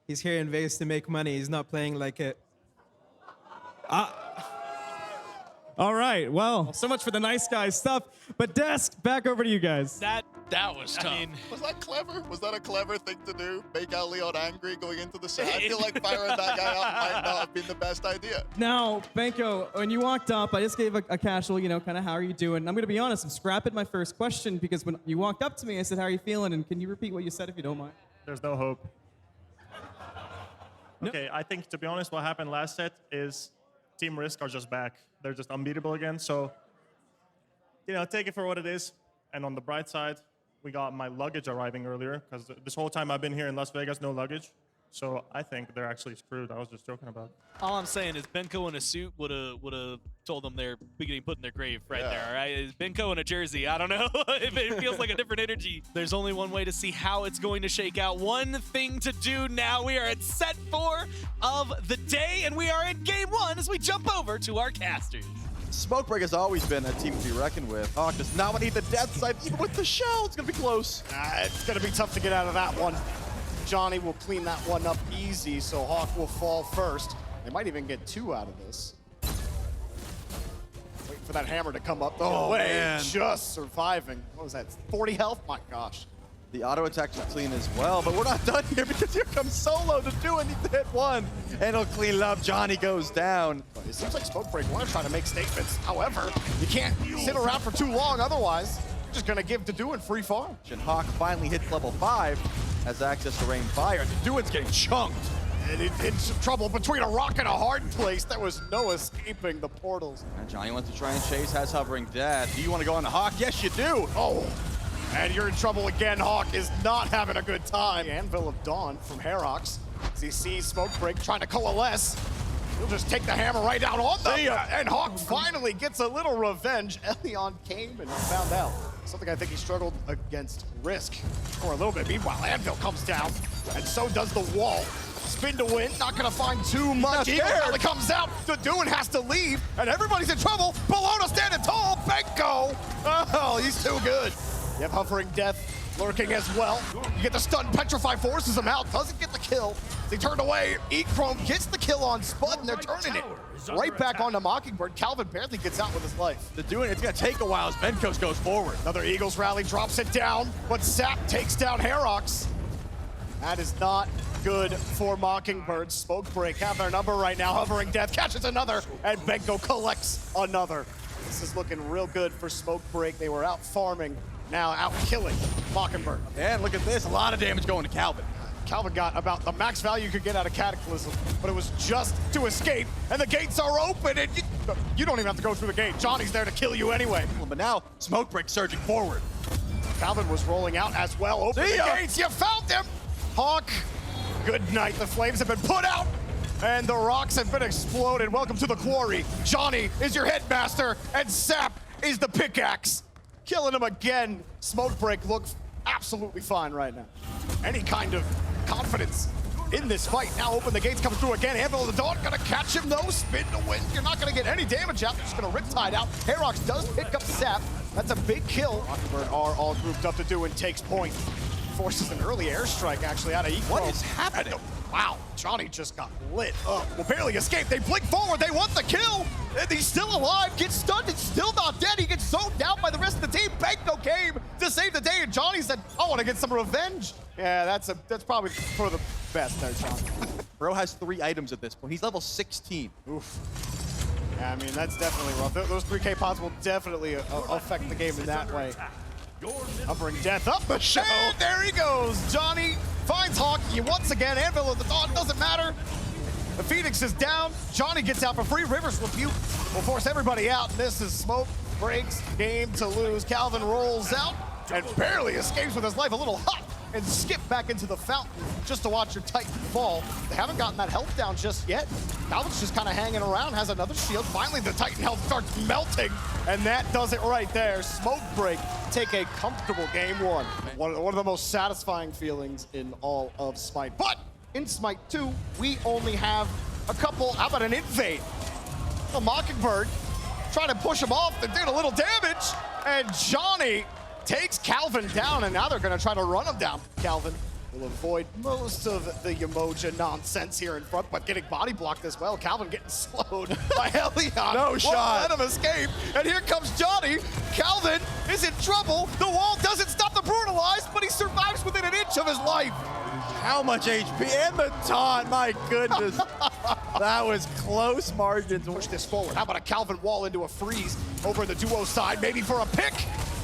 he's here in Vegas to make money. He's not playing like it.
All right, well, so much for the nice guy stuff. But Desk, back over to you guys.
That was tough.
Was that clever? Was that a clever thing to do? Make out Leon angry going into the set? I feel like firing that guy up might not have been the best idea.
Now, Benko, when you walked up, I just gave a casual, kind of how are you doing? I'm going to be honest, I'm scrapping my first question because when you walked up to me, I said, how are you feeling? And can you repeat what you said if you don't mind?
There's no hope. Okay, I think, to be honest, what happened last set is Team Risk are just back. They're just unbeatable again. So, take it for what it is. And on the bright side, we got my luggage arriving earlier, because this whole time I've been here in Las Vegas, no luggage. So I think they're actually screwed. I was just joking about it.
All I'm saying is Benko in a suit would have told them they're getting put in their grave right there. Right? Is Benko in a jersey? I don't know. It feels like a different energy. There's only one way to see how it's going to shake out. One thing to do now. We are at set 4 of the day, and we are in game 1 as we jump over to our casters.
Smokebreak has always been a team to be reckoned with. Hawk does not want to eat the death side, even with the shell. It's going to be close.
It's going to be tough to get out of that one. Johnny will clean that one up easy, so Hawk will fall first. They might even get 2 out of this. Waiting for that hammer to come up. Oh, man. Just surviving. What was that, 40 health? My gosh.
The auto attack is clean as well, but we're not done here because here comes Solo to do it. He hit one, and he'll clean it up. Johnny goes down.
It seems like Smokebreak want to try to make statements. However, you can't sit around for too long. Otherwise, you're just going to give Deduin free farm.
And Hawk finally hits level 5, has access to rain fire. Deduin's getting chunked.
And in some trouble between a rock and a hard place. There was no escaping the portals.
And Johnny wants to try and chase, has hovering death. Do you want to go on the Hawk? Yes, you do.
Oh. And you're in trouble again. Hawk is not having a good time. Anvil of Dawn from Herox. As he sees Smokebreak trying to coalesce, he'll just take the hammer right out on them. And Hawk finally gets a little revenge. Elion came and found out. Something I think he struggled against Risk for a little bit. Meanwhile, Anvil comes down, and so does the wall. spin to win, not gonna find too much. Eagle Rally comes out, the Doan has to leave, and everybody's in trouble. Bologna standing tall, Benko. Oh, he's too good. You have Hovering Death lurking as well. You get the stun, Petrify forces him out, doesn't get the kill. They turned away, Chrome gets the kill on Spud, and they're turning it right back onto Mockingbird. Calvin barely gets out with his life.
They're doing it. It's gonna take a while as Benkos goes forward.
Another Eagles rally drops it down, but Sap takes down Herox. That is not good for Mockingbird. Smoke Break have their number right now. Hovering Death catches another, and Benko collects another. This is looking real good for Smoke Break. They were out farming, now out killing Mockingbird.
And look at this, a lot of damage going to Calvin.
Calvin got about the max value you could get out of Cataclysm, but it was just to escape, and the gates are open, and you don't even have to go through the gate. Johnny's there to kill you anyway.
But now, Smoke Break surging forward.
Calvin was rolling out as well. Open the gates, you found him! Hawk, good night. The flames have been put out, and the rocks have been exploded. Welcome to the quarry. Johnny is your headmaster, and Sap is the pickaxe. Killing him again. Smoke Break looks absolutely fine right now. Any kind of confidence in this fight. Now open the gates, comes through again. Anvil of the Dawn gonna catch him though. Spin to win. You're not gonna get any damage out. They're just gonna Riptide out. Herox does pick up Sap. That's a big kill. Mockingbird are all grouped up to do and takes point. Forces an early airstrike actually out of Eco.
What is happening?
Wow, Johnny just got lit up. Will barely escape. They blink forward. They want the kill. And he's still alive. Gets stunned and still not dead. He gets zoned down by the rest of the team. Benko came to save the day, and Johnny said, I want to get some revenge. Yeah, that's probably for the best there, Johnny.
Bro has 3 items at this point. He's level 16.
Oof. Yeah, I mean, that's definitely rough. Those 3K pods will definitely affect the game in that way. Hovering Death up the show. And there he goes. Johnny finds Hawk once again. Anvil of the Dawn doesn't matter. The Phoenix is down. Johnny gets out for free. Rivers Rebuke will force everybody out. And this is Smoke Break's game to lose. Calvin rolls out and barely escapes with his life. A little hot and skip back into the fountain just to watch your Titan fall. They haven't gotten that health down just yet. Calvin's just kind of hanging around, has another shield. Finally, the Titan health starts melting, and that does it right there. Smoke Break take a comfortable game one. One of the most satisfying feelings in all of Smite. But in Smite 2, we only have a couple, how about an invade? The Mockingbird trying to push him off, they're doing a little damage, and Johnny takes Calvin down, and now they're gonna try to run him down. Calvin will avoid most of the Yemoja nonsense here in front, but getting body blocked as well. Calvin getting slowed by Helion. No shot. Let him escape, and here comes Johnny. Calvin is in trouble. The wall doesn't stop the brutalized, but he survives within an inch of his life.
How much HP and the taunt, my goodness. That was close margins.
Push this forward. How about a Calvin wall into a freeze over the duo side, maybe for a pick,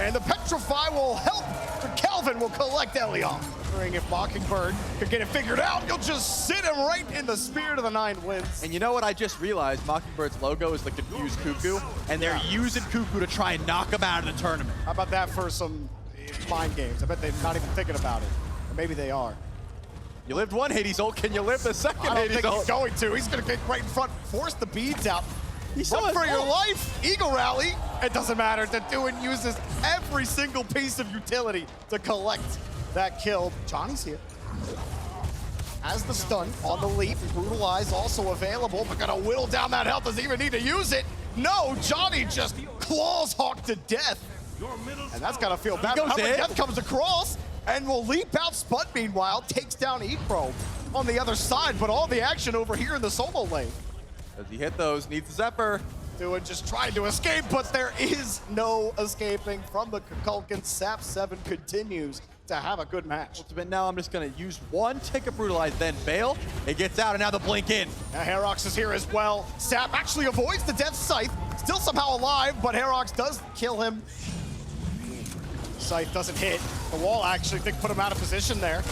and the Petrify will help, but Calvin will collect Elion. Wondering if Mockingbird could get it figured out. You'll just sit him right in the Spirit of the 9 Winds.
And you know what I just realized? Mockingbird's logo is the confused Cuckoo, and they're using Cuckoo to try and knock him out of the tournament.
How about that for some mind games? I bet they're not even thinking about it. Or maybe they are.
You lived one Hades ult, can you live the second
I don't
Hades
think
ult?
he's going to. He's going to get right in front, force the beads out.
He's
Run for your life. Eagle Rally. It doesn't matter. The Duan uses every single piece of utility to collect that kill. Johnny's here. As the stun on the leap. Brutalize also available, but gonna whittle down that health. Doesn't even need to use it. No, Johnny just claws Hawk to death. And that's gotta feel bad. Death comes across and will leap out. Spud, meanwhile, takes down Epro on the other side, but all the action over here in the solo lane.
Does he hit those? Needs the Zephyr.
Duan just trying to escape, but there is no escaping from the Kukulkan. Sap 7 continues to have a good match.
Ultimate now, I'm just gonna use one, take a Brutalize, then bail. It gets out, and now the blink in.
Now Herox is here as well. Sap actually avoids the Death Scythe. Still somehow alive, but Herox does kill him. Scythe doesn't hit. The wall actually, I think, put him out of position there.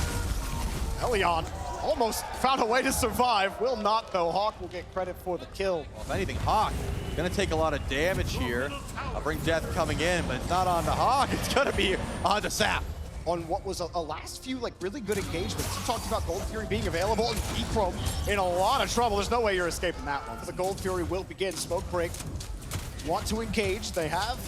Helion almost found a way to survive. Will not, though. Hawk will get credit for the kill.
Well, if anything, Hawk gonna take a lot of damage here. I'll bring Death coming in, but it's not on the Hawk. It's gonna be on the Sap.
On what was a last few really good engagements. You talked about Gold Fury being available, and Echrome in a lot of trouble. There's no way you're escaping that one. The Gold Fury will begin. Smoke Break want to engage. They have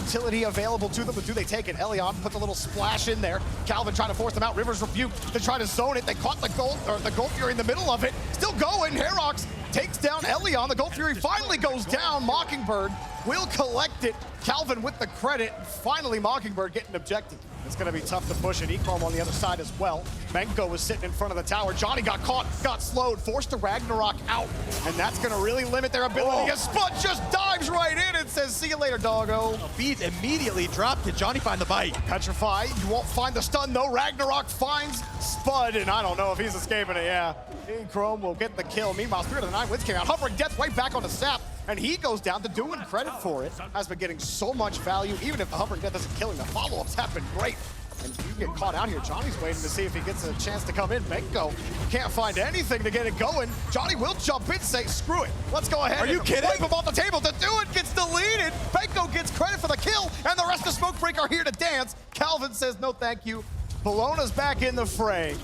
utility available to them, but do they take it? Elion puts a little splash in there. Calvin trying to force them out. Rivers rebuke. They try to zone it. They caught the Gold Fury in the middle of it. Still going. Herox takes down Elion. The Gold Fury finally goes down. Mockingbird will collect it. Calvin with the credit. Finally, Mockingbird getting objective. It's going to be tough to push it. Echrome on the other side as well. Benko was sitting in front of the tower. Johnny got caught, got slowed, forced to Ragnarok out, and that's going to really limit their ability. As Spud just dives right in and says, see you later, doggo.
Beads immediately dropped. Did Johnny find the bite?
Petrify, you won't find the stun though. Ragnarok finds Spud, and I don't know if he's escaping it, yeah. Echrome will get the kill. Meanwhile, Spirit of the Nine Winds came out. Hovering Death right back onto Sap, and he goes down to doing credit for it. Has been getting so much value. Even if the Hovering Death isn't killing, the follow-ups have been great. And you get caught out here. Johnny's waiting to see if he gets a chance to come in. Benko can't find anything to get it going. Johnny will jump in, say, screw it. Let's go ahead.
Are you kidding?
Wipe him off the table. To do it gets deleted. Benko gets credit for the kill, and the rest of Smokebreak are here to dance. Calvin says, no thank you. Bologna's back in the fray.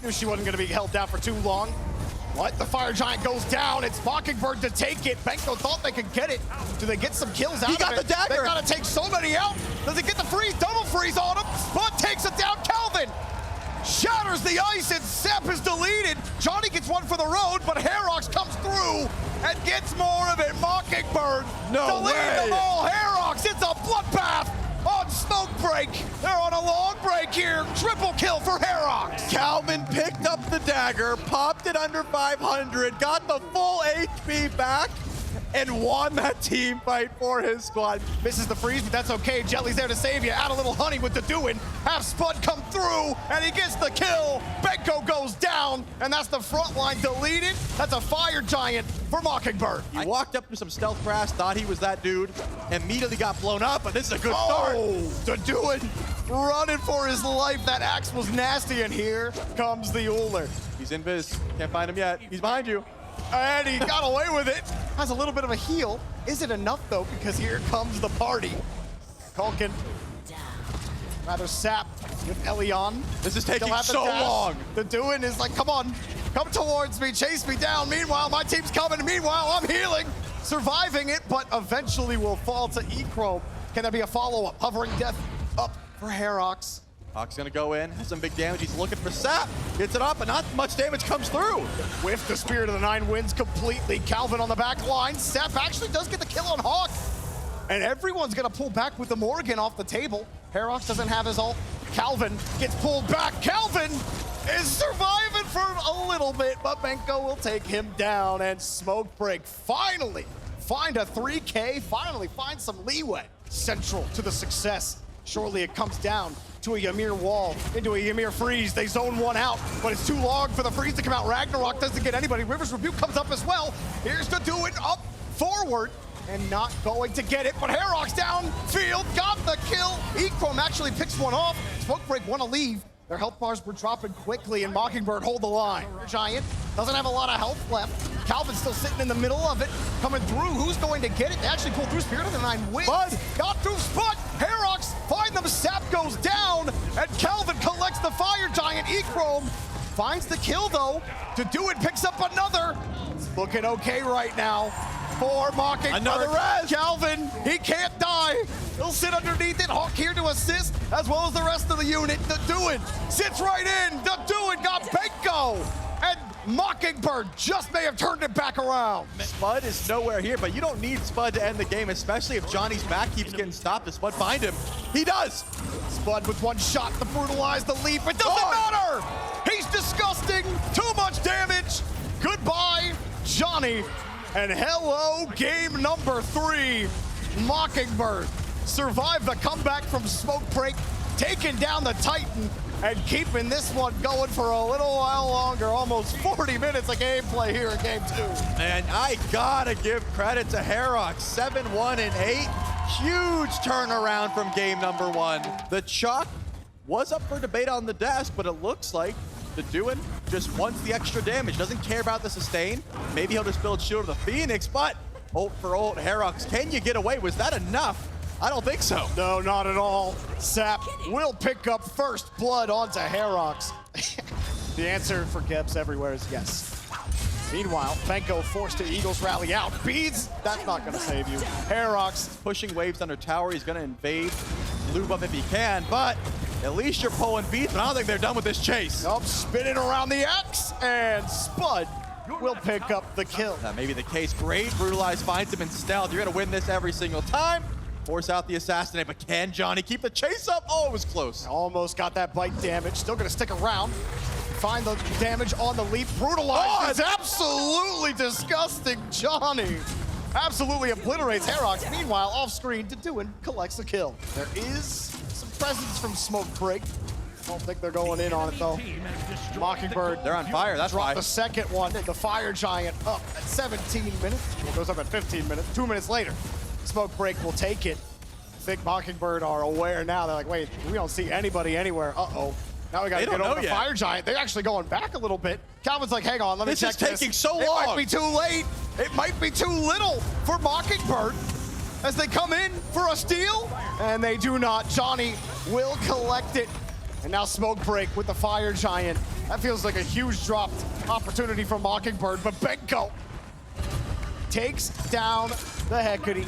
Knew she wasn't going to be held down for too long. What? The Fire Giant goes down. It's Mockingbird to take it. Benko thought they could get it. Do they get some kills out of it?
He got the dagger.
They got to take so many out. Does it get the freeze? Double freeze on him. Spud takes it down. Calvin shatters the ice, and Sep is deleted. Johnny gets one for the road, but Herox comes through and gets more of it. Mockingbird deleting them all. Herox, it's a bloodbath on Smokebreak. They're on a long break here. Triple kill for Herox.
Calvin picked up the dagger, popped it under 500, got the full HP back, and won that team fight for his squad.
Misses the freeze, but that's okay. Jelly's there to save you. Add a little honey with the doing. Have Spud come through, and he gets the kill. Benko goes down, and that's the front line deleted. That's a Fire Giant for Mockingbird.
He walked up to some stealth grass, thought he was that dude, immediately got blown up, but this is a good start.
The doing, running for his life. That axe was nasty, and here comes the Uller.
He's in Viz. Can't find him yet. He's behind you.
And he got away with it. Has a little bit of a heal. Is it enough, though? Because here comes the party. Culkin. Rather Sap with Elion.
This is taking so long.
The doing is like, come on. Come towards me. Chase me down. Meanwhile, my team's coming. Meanwhile, I'm healing. Surviving it, but eventually will fall to Echrome. Can there be a follow-up? Hovering Death up for Herox.
Hawk's gonna go in, has some big damage. He's looking for Sap. Gets it up, but not much damage comes through.
With the Spirit of the Nine Winds completely. Calvin on the back line. Sap actually does get the kill on Hawk. And everyone's gonna pull back with the Morgan off the table. Herox doesn't have his ult. Calvin gets pulled back. Calvin is surviving for a little bit, but Benko will take him down. And Smokebreak finally find a 3K, finally find some leeway. Central to the success. Surely it comes down to a Ymir wall, into a Ymir freeze. They zone one out, but it's too long for the freeze to come out. Ragnarok doesn't get anybody. Rivers Rebuke comes up as well. Here's to do it up forward and not going to get it, but Herox downfield got the kill. Echrome actually picks one off. Smokebreak want to leave. Their health bars were dropping quickly, and Mockingbird hold the line. Giant doesn't have a lot of health left. Calvin's still sitting in the middle of it, coming through. Who's going to get it? They actually pulled through. Spirit of the Nine Winds. Got through Spud. Herox find them. Sap goes down, and Calvin collects the Fire Giant. Echrome finds the kill, though. To do it, picks up another. It's looking okay right now for Mockingbird.
Another res.
Calvin, he can't die. He'll sit underneath it. Hawk here to assist, as well as the rest of the unit. The Doin sits right in. The Doin got Benko. And Mockingbird just may have turned it back around.
Spud is nowhere here, but you don't need Spud to end the game, especially if Johnny's back keeps getting stopped. Does Spud find him? He does.
Spud with one shot to brutalize the leap. It doesn't matter. He's disgusting. Too much damage. Goodbye, Johnny. And hello, game number 3. Mockingbird survived the comeback from Smokebreak, taking down the Titan, and keeping this one going for a little while longer. Almost 40 minutes of gameplay here in game 2.
And I gotta give credit to Herox, 7-1 and 8. Huge turnaround from game number 1. The chalk was up for debate on the desk, but it looks like the Doin just wants the extra damage, doesn't care about the sustain. Maybe he'll just build Shield of the Phoenix, but ult for ult, Herox, can you get away? Was that enough? I don't think so.
No, not at all. Sap will pick up first blood onto Herox. The answer for Gebs everywhere is yes. Meanwhile, Benko forced to Eagles rally out. Beads, that's not gonna save you. Herox
pushing waves under tower. He's gonna invade, lube up if he can, but at least you're pulling Beads, but I don't think they're done with this chase.
Nope, spinning around the X, and Spud will pick up the kill.
That may be the case. Great, Brutalize finds him in stealth. You're gonna win this every single time. Force out the assassinate, but can Johnny keep the chase up? Oh, it was close.
Almost got that bite damage. Still gonna stick around. Find the damage on the leap. Brutalize is absolutely disgusting. Johnny absolutely obliterates Herox. Meanwhile, off screen, Deduin collects the kill. There is some presence from Smoke Break. Don't think they're going in on it though. Mockingbird,
they're on fire, that's why.
The second one, the Fire Giant up at 17 minutes. Well, goes up at 15 minutes, 2 minutes later. Smoke Break will take it. I think Mockingbird are aware now. They're like, wait, we don't see anybody anywhere. Uh-oh. Now we got to get over the Fire Giant. They're actually going back a little bit. Calvin's like, hang on, let me check this.
This is taking so long.
It might be too late. It might be too little for Mockingbird as they come in for a steal, and they do not. Johnny will collect it. And now Smoke Break with the Fire Giant. That feels like a huge dropped opportunity for Mockingbird, but Benko takes down the Hecate.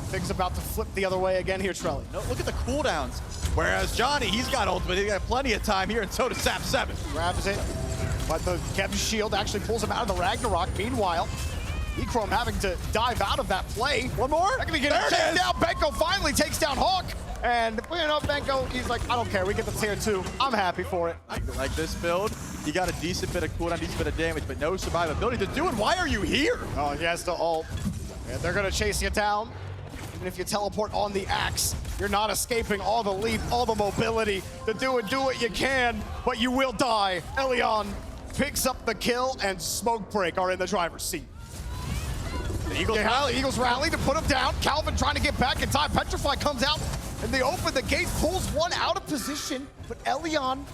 Things about to flip the other way again here, Trelly.
No, look at the cooldowns. Whereas Johnny, he's got ultimate. He's got plenty of time here, and so does Sap 7.
Grabs it, but the Kev's shield actually pulls him out of the Ragnarok. Meanwhile, Echrome having to dive out of that play. One more? Not gonna get it taken down. Benko finally takes down Hawk. And you know, Benko, he's like, I don't care. We get the tier 2. I'm happy for it.
Like this build, you got a decent bit of cooldown, decent bit of damage, but no survivability. To do it, why are you here?
Oh, he has to ult. And they're gonna chase you down. Even if you teleport on the axe, you're not escaping all the leap, all the mobility. To do what you can, but you will die. Elion picks up the kill, and Smoke Break are in the driver's seat. The Eagles rally to put him down. Calvin trying to get back in time. Petrify comes out, and they open the gate, pulls one out of position, but Elion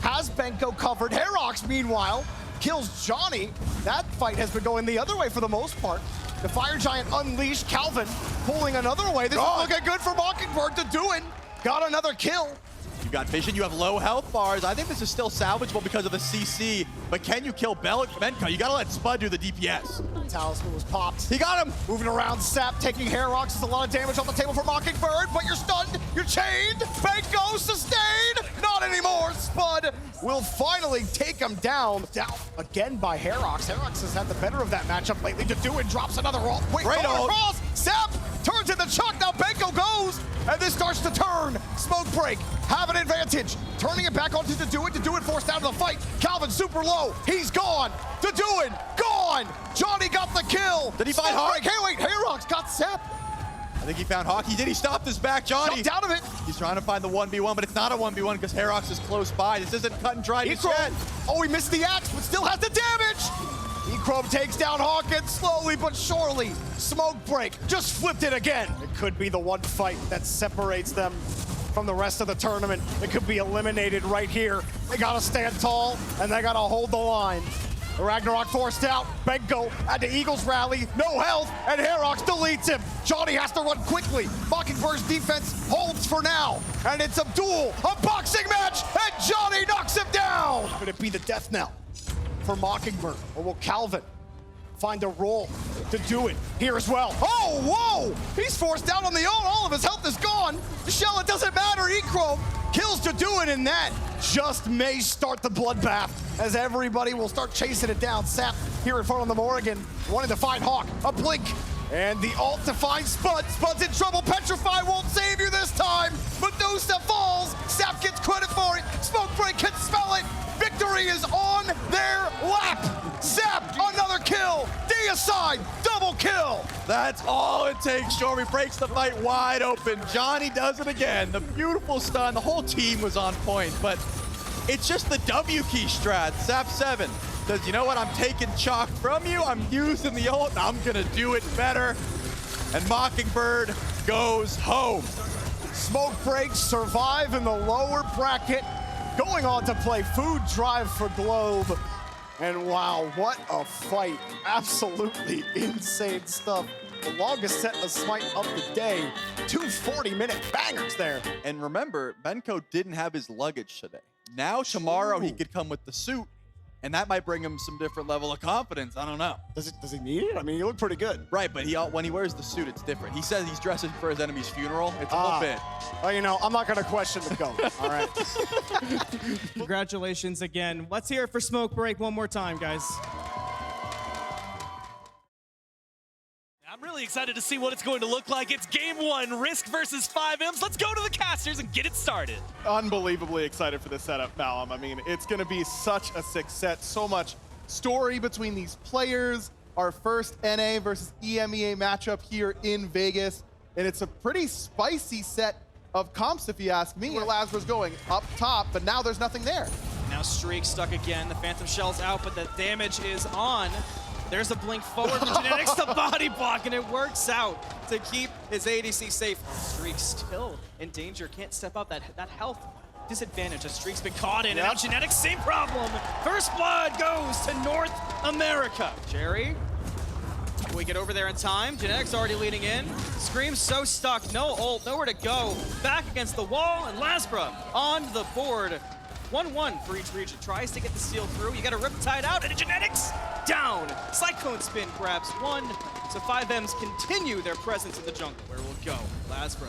has Benko covered. Herox, meanwhile, kills Johnny. That fight has been going the other way for the most part. The Fire Giant unleashed. Calvin pulling another way. This is looking good for Mockingbird. Deduin got another kill.
You got vision, you have low health bars. I think this is still salvageable because of the CC, but can you kill Benko? You gotta let Spud do the DPS.
Talisman was popped.
He got him!
Moving around, Sap taking Herox. There's a lot of damage on the table for Mockingbird, but you're stunned, you're chained. Benko sustained! Not anymore! Spud will finally take him down. Down again by Herox. Herox has had the better of that matchup lately. Deduin drops another ult. Wait,
great ult.
Across. Sap turns in the chuck. Now Benko goes, and this starts to turn. Smoke Break have an advantage. Turning it back onto Deduin. Deduin forced out of the fight. Calvin super low. He's gone. Deduin gone. Johnny got the kill.
Did he find Hawk?
Hey, wait, Herox got Sap.
I think he found Hawk. He did. He stopped his back, Johnny.
Jumped out of it.
He's trying to find the 1v1, but it's not a 1v1 because Herox is close by. This isn't cut and dry yet.
Oh, he missed the axe, but still has the damage. Echrome takes down Hawkins slowly but surely. Smoke Break just flipped it again. It could be the one fight that separates them from the rest of the tournament. It could be eliminated right here. They gotta stand tall, and they gotta hold the line. The Ragnarok forced out. Benko at the Eagles rally. No health, and Herox deletes him. Johnny has to run quickly. Mockingbird's defense holds for now. And it's a duel, a boxing match, and Johnny knocks him down. Could it be the death knell for Mockingbird? Or will Calvin find a role to do it here as well? Oh, whoa! He's forced down on the ult. All of his health is gone. Michelle, it doesn't matter. Echrome kills to do it, and that just may start the bloodbath as everybody will start chasing it down. Sap here in front of the Morrigan, wanting to find Hawk. A blink, and the ult to find Spud. Spud's in trouble. Petrify won't save you this time. Medusa falls. Sap gets credit for it. Smoke Break can smell it. Victory is on their lap. Sap, another kill. Deicide, double kill.
That's all it takes. Stormy breaks the fight wide open. Johnny does it again. The beautiful stun. The whole team was on point, but it's just the W key strat. Sap 7 says, you know what? I'm taking chalk from you. I'm using the ult. I'm gonna do it better. And Mockingbird goes home.
Smoke Break survive in the lower bracket, going on to play Food Drive for Globe. And wow, what a fight. Absolutely insane stuff. The longest set of Smite of the day. 2 40-minute bangers there.
And remember, Benko didn't have his luggage today. Now, tomorrow, he could come with the suit And that might bring him some different level of confidence. I don't know.
Does he need it? I mean, he looked pretty good.
Right, but when he wears the suit, it's different. He says he's dressing for his enemy's funeral. It's a little bit.
Well, you know, I'm not going to question the GOAT, all right?
Congratulations again. Let's hear it for Smoke Break one more time, guys.
I'm really excited to see what it's going to look like. It's game one, Risk versus 5Ms. Let's go to the casters and get it started.
Unbelievably excited for this setup, Malum. I mean, it's going to be such a sick set. So much story between these players. Our first NA versus EMEA matchup here in Vegas. And it's a pretty spicy set of comps, if you ask me. Where Lazarus going up top, but now there's nothing there.
Now Streak stuck again. The Phantom Shell's out, but the damage is on. There's a blink forward for Genetics, the body block, and it works out to keep his ADC safe. Streak still in danger, can't step up. That health disadvantage that Streak's been caught in. And now Genetics, same problem. First blood goes to North America. Jerry, will we get over there in time? Genetics already leading in. Scream's so stuck, no ult, nowhere to go. Back against the wall, and Lasbra on the board. 1-1 for each region. Tries to get the steal through. You got a Riptide out, and a Genetics down. Cyclone Spin grabs one. So 5Ms continue their presence in the jungle. Where will it go? Lasbra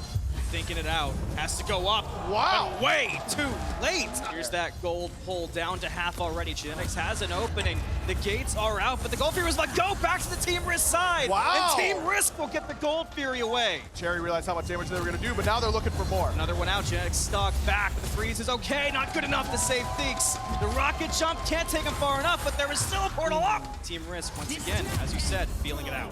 thinking it out. Has to go up.
Wow.
But way too late. Here's that gold pull down to half already. Genetics has an opening. The gates are out, but the Gold Fury was let go back to the Team Risk side.
Wow.
And Team Risk will get the Gold Fury away.
Cherry realized how much damage they were going to do, but now they're looking for more.
Another one out. Genetics stuck back. The freeze is okay. Not good enough to save Theeks. The rocket jump can't take him far enough, but there is still a portal up. Team Risk, once again, as you said, feeling it out.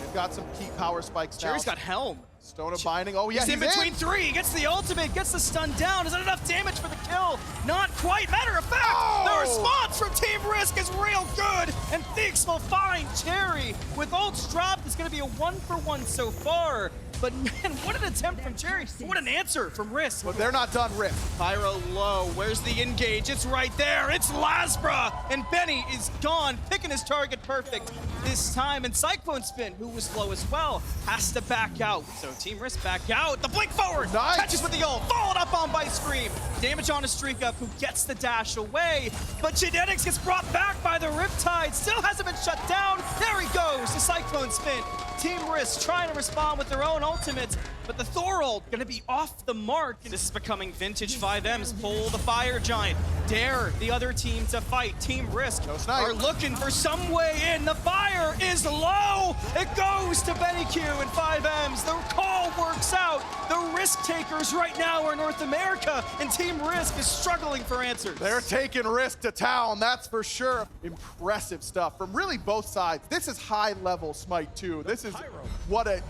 They've got some key power spikes now.
Cherry's got Helm.
Stone of Binding. Oh, yeah,
he's in between three. He gets the ultimate, gets the stun down. Is that enough damage for the kill? Not quite. Matter of fact, the response from Team Risk is real good, and Theeks will find Cherry. With ults dropped, it's going to be a 1-for-1 so far. But man, what an attempt from Cherry. What an answer from Risk.
But they're not done, Risk.
Pyro low. Where's the engage? It's right there. It's Lasbra. And Benny is gone, picking his target perfect this time. And Cyclone Spin, who was low as well, has to back out. So Team Risk back out. The blink forward.
Nice.
Catches with the ult. Followed up on by Scream. Damage on a Streak Up, who gets the dash away. But Genetics gets brought back by the Riptide. Still hasn't been shut down. There he goes. The Cyclone Spin. Team Risk trying to respond with their own ultimates, but the Thor ult gonna be off the mark. This is becoming vintage 5Ms. Pull the Fire Giant. Dare the other team to fight. Team Risk are looking for some way in. The fire is low. It goes to Benny Q and 5Ms. The call works out. The risk takers right now are North America, and Team Risk is struggling for answers.
They're taking Risk to town, that's for sure. Impressive stuff from really both sides. This is high-level Smite 2. This is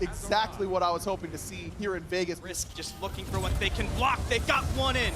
exactly what I was hoping to see here in Vegas.
Risk just looking for what they can block. They've got one in.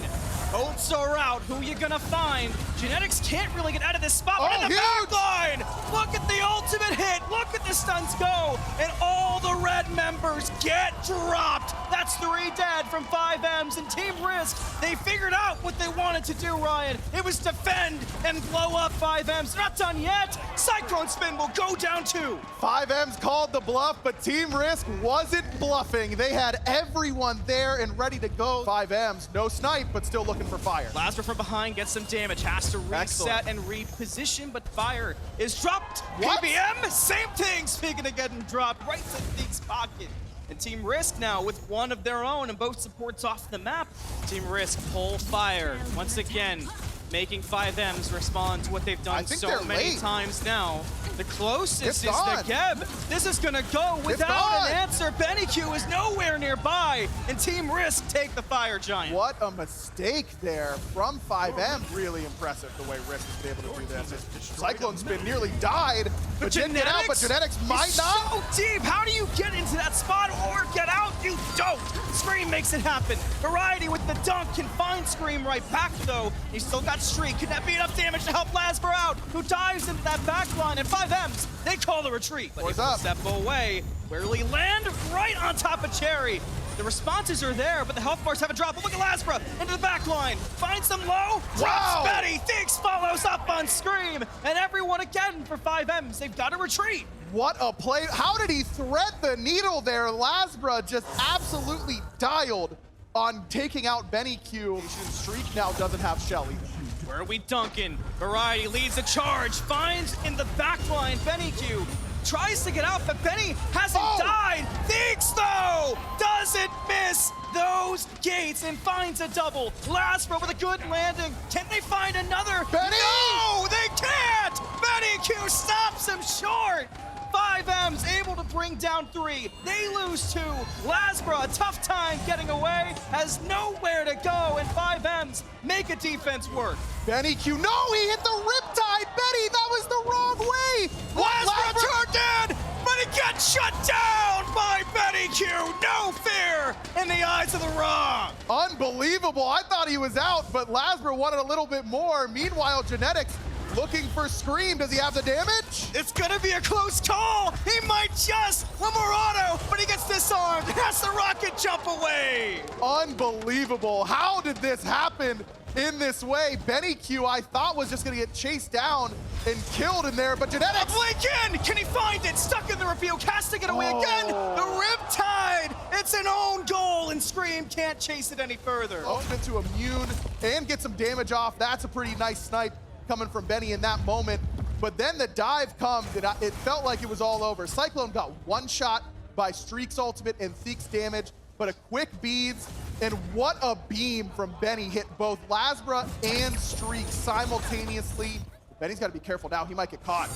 Ults are out. Who you gonna find? Genetics can't really get out of this spot, but in the back line! Look at the ultimate hit. Look at the stuns go. And all the red members get dropped. That's 3 dead from 5Ms and Team Risk. They figured out what they wanted to do, Ryan. It was defend and blow up 5Ms. They're not done yet. Cyclone Spin will go down 2.
5Ms called the bluff, but Team Risk wasn't bluffing. They had everyone there and ready to go. 5Ms, no snipe, but still looking for fire.
Lasbra from behind gets some damage, has to reset and reposition, but fire is dropped.
What?
PBM, same thing, speaking of getting dropped, right to Theek's pocket. And Team Risk now with one of their own and both supports off the map. Team Risk pull fire once again, making 5Ms respond to what they've done so many times now. The closest is the Geb. This is gonna go without an answer. Benny Q is nowhere nearby, and Team Risk take the Fire Giant.
What a mistake there from 5M. Really impressive the way Risk is able to do this. Cyclone Spin nearly died, but didn't get out, but Genetics might not.
So deep, how do you get into that spot or get out? You don't. Scream makes it happen. Variety with the dunk can find Scream right back though. He's still got Streak. Can that be enough damage to help Lasbra out, who dives into that back line? And 5Ms, they call the retreat. But he will step away. Where will he land? Right on top of Cherry. The responses are there, but the health bars haven't dropped. But look at Lasbra into the back line. Finds them low. Drops Betty. Theeks follows up on Scream. And everyone again for 5Ms. They've got to retreat.
What a play. How did he thread the needle there? Lasbra just absolutely dialed on taking out Benny Q. Streak now doesn't have Shell either.
Where are we dunking? Variety leads the charge, finds in the back line Benny Q. Tries to get out, but Benny hasn't died. Thinks though, doesn't miss those gates and finds a double. Lasbro with a good landing. Can they find another?
Benny!
No, they can't! Benny Q stops him short. 5M's able to bring down 3. They lose 2. Lasbro, a tough time getting away, has nowhere to go, and 5M's make a defense work.
Benny Q, no, he hit the riptide. Benny, that was the wrong way.
Lasbro turned in, but he gets shut down by Benny Q. No fear in the eyes of the wrong.
Unbelievable. I thought he was out, but Lasbro wanted a little bit more. Meanwhile, Genetics looking for Scream. Does he have the damage?
It's gonna be a close call. He might just Lamorado, but he gets disarmed. Has the rocket jump away.
Unbelievable. How did this happen in this way? Benny Q, I thought, was just gonna get chased down and killed in there, but Genetics.
A blink in. Can he find it? Stuck in the rebuke. Has to get away again. The riptide. It's an own goal, and Scream can't chase it any further.
Ultimate to immune and get some damage off. That's a pretty nice snipe coming from Benny in that moment. But then the dive comes, and it felt like it was all over. Cyclone got one shot by Streak's ultimate and Theek's damage, but a quick beads, and what a beam from Benny hit both Lasbra and Streak simultaneously. Benny's got to be careful now. He might get caught.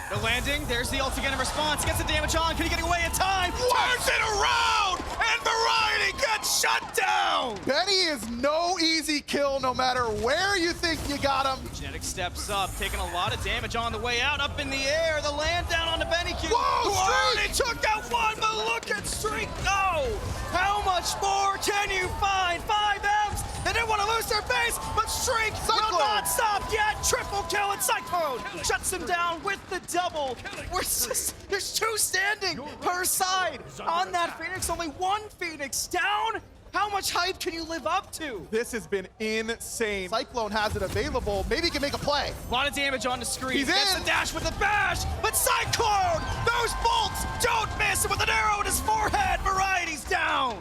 The landing, there's the ult again in response. Gets the damage on. Can he get away in time? Turns it around, and Variety gets shut down.
Benny is no easy kill no matter where you think you got him.
Genetic steps up, taking a lot of damage on the way out. Up in the air, the land down onto Benny Q.
Whoa,
who already took out one, but look at Streak. Oh, how much more can you find? 5M's. They didn't want to lose their base, but Streak will not stop yet. Triple kill, and Cyclone shuts him down with the double. There's 2 standing per side on that Phoenix. Only 1 Phoenix down. How much hype can you live up to?
This has been insane. Cyclone has it available. Maybe he can make a play.
A lot of damage on the screen.
He's
Gets
in.
the dash with the bash, but Cyclone, those bolts don't miss. With an arrow in his forehead, Variety's down.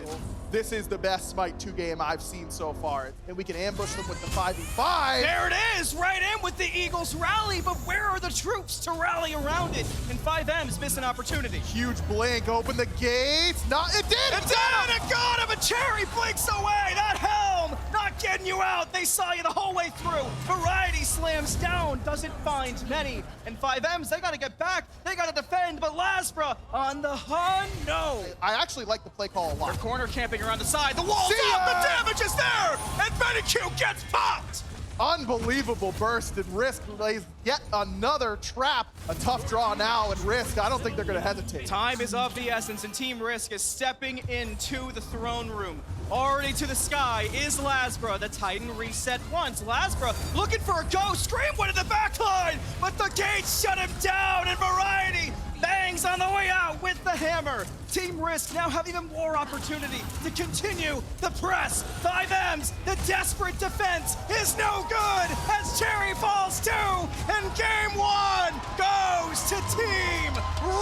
This is the best Smite 2 game I've seen so far. And we can ambush them with the 5v5.
There it is, right in with the Eagles rally, but where are the troops to rally around it? And 5M's miss an opportunity.
Huge blink, open the gates. It did!
It got him! A cherry blinks away! That helm not getting you out! They saw you the whole way through. Variety slams down, doesn't find many. And 5M's, they gotta get back, they gotta defend, but Lasbra on the hun, no!
I actually like the play call a lot.
They're corner camping around the side, the wall's up, the damage is there! And Benny Q gets popped!
Unbelievable burst, and Risk lays yet another trap. A tough draw now, and Risk, I don't think they're gonna hesitate.
Time is of the essence, and Team Risk is stepping into the throne room. Already to the sky is Lasbra. The Titan reset once. Lasbra looking for a go. Scream went in the backline, but the gates shut him down, and Variety bangs on the way out with the hammer. Team Risk now have even more opportunity to continue the press. 5M's, the desperate defense is no good as Cherry falls 2, and game 1 goes to Team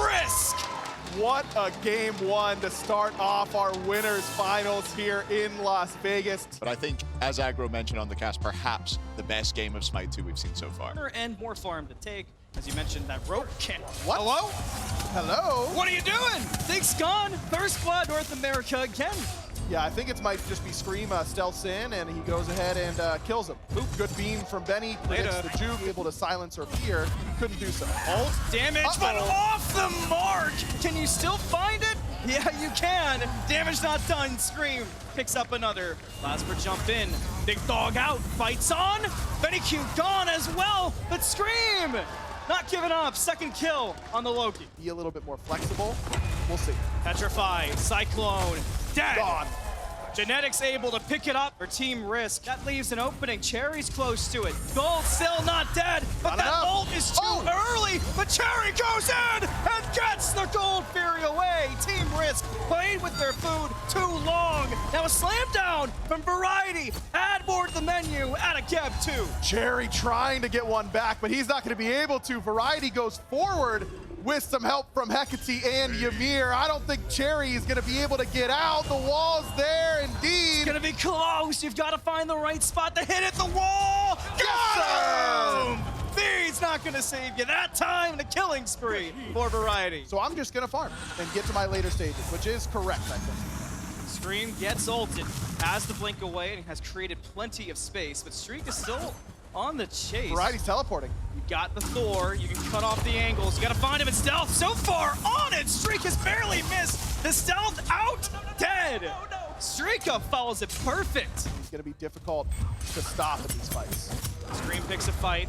Risk.
What a game 1 to start off our winners finals here in Las Vegas.
But I think, as Aggro mentioned on the cast, perhaps the best game of Smite 2 we've seen so far.
And more farm to take. As you mentioned, that rope kick.
What?
Hello?
Hello?
What are you doing? Think's gone. First Blood North America again.
Yeah, I think it might just be Scream stealths in, and he goes ahead and kills him. Oop, good beam from Benny. Predicts the juke, able to silence her fear. Couldn't do so.
Ult damage, but off the mark. Can you still find it? Yeah, you can. Damage not done. Scream picks up another. Lasbra jump in. Big dog out. Fights on. Benny Q gone as well, but Scream not giving up. Second kill on the Loki.
Be a little bit more flexible. We'll see.
Petrify. Cyclone. Dead.
Gone.
Genetics able to pick it up for Team Risk. That leaves an opening. Cherry's close to it. Gold still not dead, but that ult is too early. But Cherry goes in and gets the Gold Fury away. Team Risk played with their food too long. Now a slam down from Variety. Add more to the menu. Add a Geb too.
Cherry trying to get one back, but he's not going to be able to. Variety goes forward with some help from Hecate and Ymir. I don't think Cherry is going to be able to get out. The wall's there indeed.
It's going to be close. Ghost, you've got to find the right spot to hit it. The wall! Got him! V's not going to save you that time. The killing spree for Variety.
So I'm just going to farm and get to my later stages, which is correct, I think.
Scream gets ulted, has the blink away, and has created plenty of space, but Streak is still on the chase.
Variety's teleporting.
You got the Thor, you can cut off the angles, you got to find him in stealth. So far on it, Streak has barely missed. The stealth out, dead. Streaka follows it perfect.
It's going to be difficult to stop in these fights.
Scream picks a fight.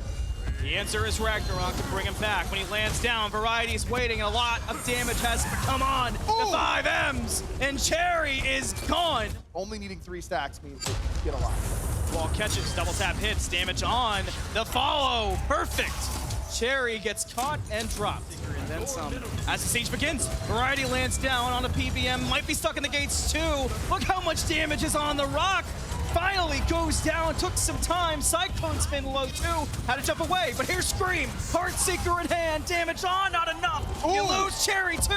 The answer is Ragnarok to bring him back. When he lands down, Variety's waiting, and a lot of damage has come on. The 5Ms, and Cherry is gone.
Only needing 3 stacks means that you get a lot.
Wall catches, double tap hits, damage on. The follow, perfect. Cherry gets caught and dropped. And then some. As the siege begins, Variety lands down on a PBM, might be stuck in the gates too. Look how much damage is on the rock. Finally goes down, took some time. Cyclone's been low too, had to jump away, but here's Scream. Heartseeker in hand, damage on, not enough.
Ooh.
You lose Cherry too.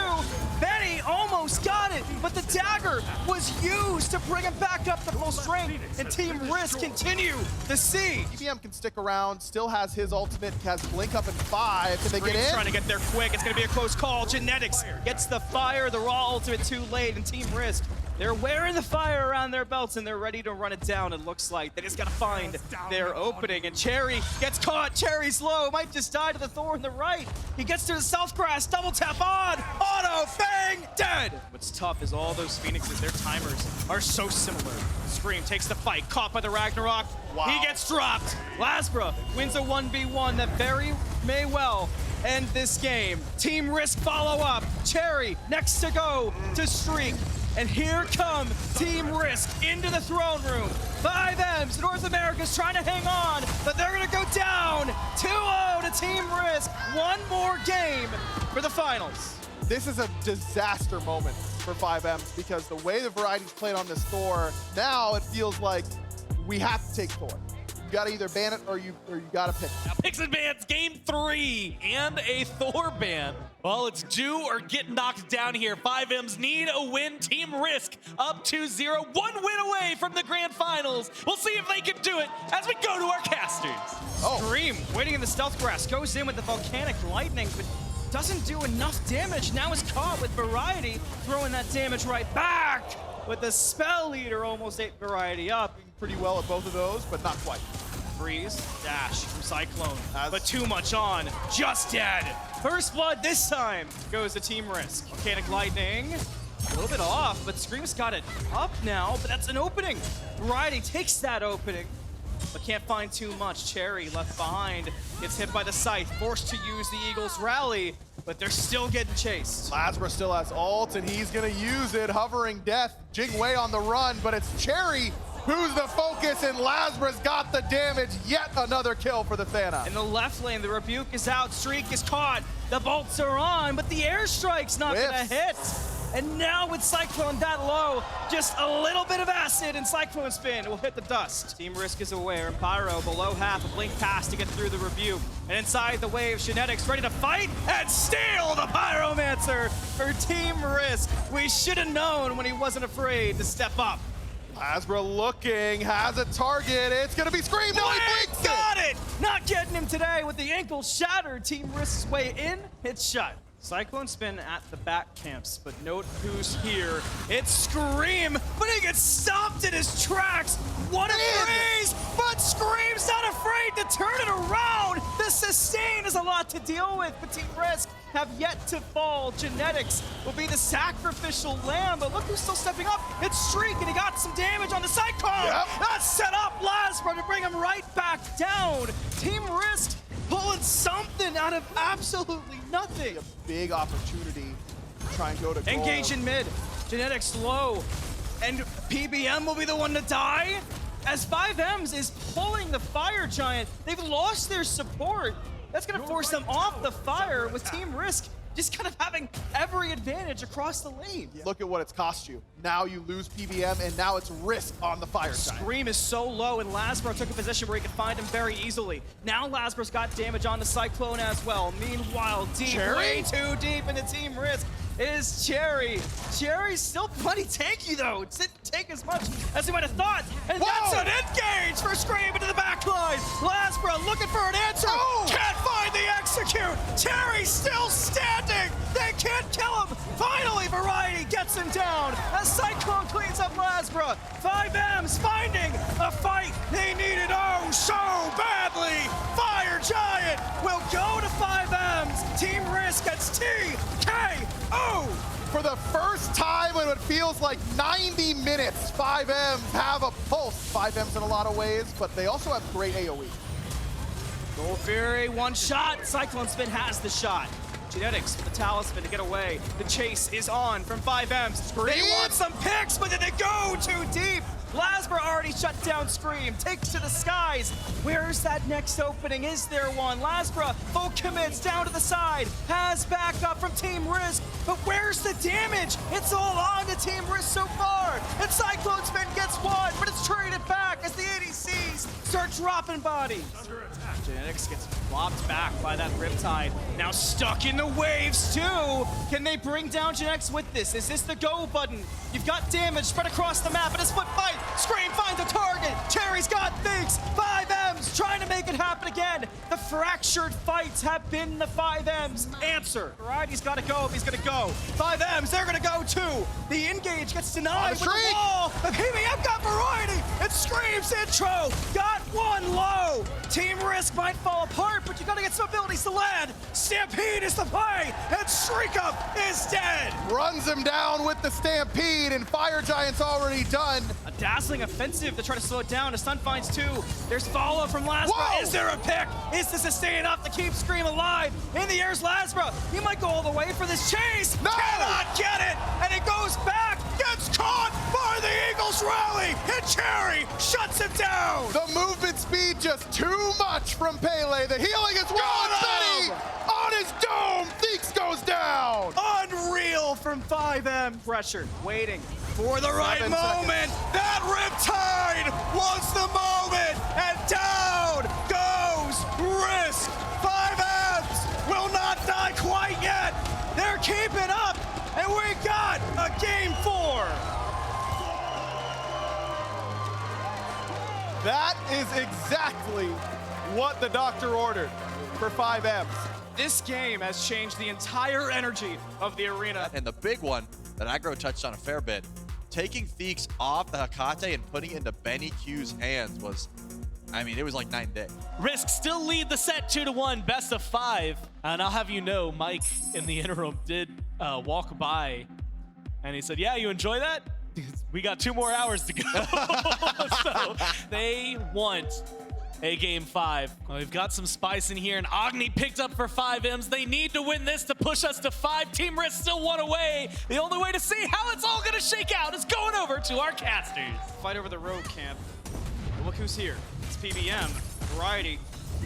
Benny almost got it, but the dagger was used to bring him back up to full strength, and Team Risk continue the siege.
PBM can stick around, still has his ultimate, has blink up in 5. Can they get in?
Trying to get there quick, it's gonna be a close call. Genetics gets the fire, the raw ultimate too late, and Team Risk, they're wearing the fire around their belts and they're ready to run it down. It looks like they just gotta find their opening, and Cherry gets caught. Cherry's low, might just die to the Thor on the right. He gets to the south grass, double tap on, auto, bang, dead. What's tough is all those Phoenixes, their timers are so similar. Scream takes the fight, caught by the Ragnarok.
Wow.
He gets dropped. Lasbra wins a 1v1 that very may well end this game. Team Risk follow up. Cherry next to go to Streak. And here come Team Risk into the throne room. 5Ms, North America's trying to hang on, but they're gonna go down 2-0 to Team Risk. One more game for the finals.
This is a disaster moment for 5Ms because the way the Variety's played on this Thor, now it feels like we have to take Thor. You gotta either ban it or you gotta pick it.
Now picks and bans, game 3, and a Thor ban. Well, it's do or get knocked down here. 5Ms need a win. Team Risk up 2-0. One win away from the grand finals. We'll see if they can do it as we go to our casters.
Scream waiting in the stealth grass, goes in with the volcanic lightning, but doesn't do enough damage. Now is caught with Variety, throwing that damage right back. With the Spell Leader almost ate Variety up.
Pretty well at both of those, but not quite.
Freeze, dash from Cyclone, but too much on, just dead. First blood this time goes to Team Risk. Volcanic Lightning, a little bit off, but Scream's got it up now, but that's an opening. Variety takes that opening, but can't find too much. Cherry left behind, gets hit by the Scythe, forced to use the Eagles rally, but they're still getting chased.
Lasbra still has ult, and he's gonna use it. Hovering Death, Jingwei on the run, but it's Cherry who's the focus, and Lasbra's got the damage. Yet another kill for the Thana.
In the left lane, the Rebuke is out, Streak is caught, the bolts are on, but the airstrike's not gonna hit. And now with Cyclone that low, just a little bit of acid and Cyclone Spin will hit the dust. Team Risk is aware, Pyro below half, a blink pass to get through the Rebuke. And inside the wave, Genetics ready to fight and steal the Pyromancer for Team Risk. We should have known when he wasn't afraid to step up.
Lasbra looking, has a target, it's gonna be Scream, no, he blinks
got it! Not getting him today with the ankle shattered. Team Risk's way in, it's shut. Cyclone Spin at the back camps, but note who's here. It's Scream, but he gets stopped in his tracks. What a freeze! But Scream's not afraid to turn it around. The sustain is a lot to deal with, but Team Risk have yet to fall. Genetics will be the sacrificial lamb, but look who's still stepping up. It's Streak, and he got some damage on the Cyclone. That's set up Lasbra to bring him right back down. Team Risk pulling something out of absolutely nothing.
A big opportunity to try and go to goal.
Engage in mid. Genetics low. And PBM will be the one to die? As 5Ms is pulling the Fire Giant, they've lost their support. That's gonna force them off the fire with Team Risk just kind of having every advantage across the lane.
Look at what it's cost you. Now you lose PBM, and now it's Risk on the Fire Giant.
Scream is so low, and Lasbra took a position where he could find him very easily. Now Lasbra's got damage on the Cyclone as well. Meanwhile, deep, way too deep into Team Risk. is Cherry. Cherry's still plenty tanky though. Didn't take as much as he might have thought. And that's an engage for Scream into the backline. Lasbra looking for an answer. Can't find the execute. Cherry still standing. They can't kill him. Finally, Variety gets him down as Cyclone cleans up Lasbra. 5M's finding a fight they needed so badly. Fire Giant will go to 5M's. Team Risk gets TKO.
For the first time in what feels like 90 minutes, 5M's have a pulse. 5M's in a lot of ways, but they also have great AoE.
Gold Fury, one shot. Cyclone Spin has the shot. Genetics with the Talisman to get away. The chase is on from 5M's. They want some picks, but did they go too deep? Lasbra already shut down Scream, takes to the skies. Where's that next opening? Is there one? Lasbra full commits down to the side, has backup from Team Risk, but where's the damage? It's all on to Team Risk so far. And Cyclone Spin gets one, but it's traded back as the ADCs start dropping bodies. Genetics gets flopped back by that Riptide. Now stuck in the waves too. Can they bring down Genetics with this? Is this the go button? You've got damage spread across the map, and a split fight. Scream finds a target. Cherry's got things. 5M's trying to make it happen again. The fractured fights have been the 5M's answer. Variety's got to go if he's going to go. 5M's, they're going to go too. The engage gets denied with the wall. The PBM got Variety. It Scream's intro. Got one low. Team Risk might fall apart, but you got to get some abilities to land. Stampede is the play, and Shriek Up is dead.
Runs him down with the Stampede, and Fire Giant's already done.
A dazzling offensive to try to slow it down. A stun finds two. There's follow from Lasbra. Is there a pick? Is the sustain enough to keep Scream alive? In the air's Lasbra. He might go all the way for this chase.
No!
Cannot get it. And it goes back. Gets caught by the Eagles rally. And Cherry shuts him down.
The movement speed just too much from Pele. The healing is one. On his dome. Theeks goes down.
Unreal from 5M. Pressure. Waiting for the right moment. That Riptide was the moment, and down goes Risk. 5M's will not die quite yet. They're keeping up, and we got a game 4.
That is exactly what the doctor ordered for 5M's.
This game has changed the entire energy of the arena.
And the big one that Aggro touched on a fair bit, taking Theeks off the Hecate and putting it into Benny Q's hands was, I mean, it was like night and day.
Risk still lead the set 2-1, best of 5. And I'll have you know, Mike in the interim did walk by and he said, yeah, you enjoy that? We got 2 more hours to go. So they want a game 5. Well, we've got some spice in here, and Agni picked up for 5M's. They need to win this to push us to 5. Team Risk still 1 away. The only way to see how it's all gonna shake out is going over to our casters.
Fight over the road camp. But look who's here. It's PBM. Variety.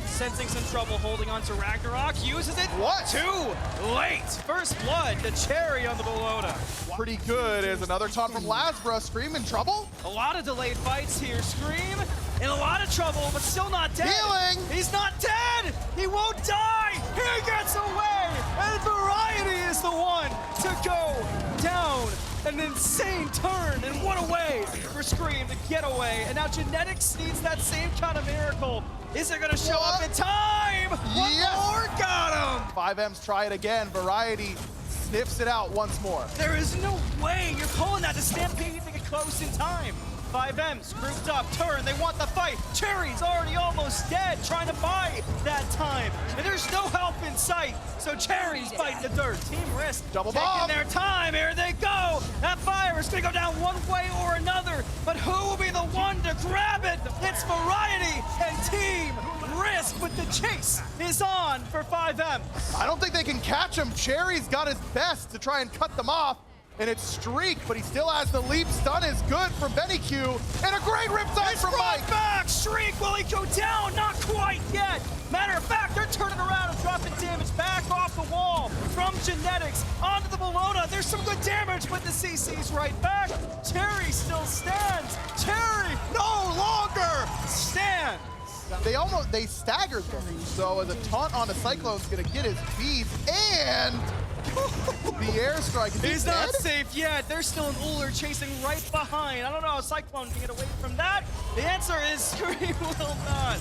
Sensing some trouble holding on to Ragnarok. Uses it.
What?
Too late. First blood to Cherry on the Bologna.
Pretty good as another taunt from Lasbra. Scream in trouble.
A lot of delayed fights here. Scream in a lot of trouble, but still not dead.
Healing.
He's not dead. He won't die. He gets away. And Variety is the one to go down. An insane turn, and what a way for Scream to get away. And now Genetics needs that same kind of miracle. Is it gonna show up in time? One more, got him!
5M's try it again. Variety sniffs it out once more.
There is no way you're calling that a Stampede to get close in time. 5M's grouped up, turn, they want the fight. Cherry's already almost dead, trying to buy that time. And there's no help in sight, so Cherry's biting the dirt. Team Risk
Double
taking
bomb.
their time, here they go. That fire is gonna go down one way or another, but who will be the one to grab it? It's Variety and Team Risk, but the chase is on for 5M.
I don't think they can catch him. Cherry's got his best to try and cut them off. And it's Streak, but he still has the leap. Stun is good from Benny Q. And a great riptide from Mike.
Back. Streak, will he go down? Not quite yet. Matter of fact, they're turning around and dropping damage back off the wall from Genetics onto the Bologna. There's some good damage, but the CC's right back. Cherry still stands. Cherry no longer stands.
They staggered them. So as a taunt on the Cyclone's gonna get his beast, and The airstrike.
He's not safe yet. There's still an Uller chasing right behind. I don't know how Cyclone can get away from that. The answer is Scream will not.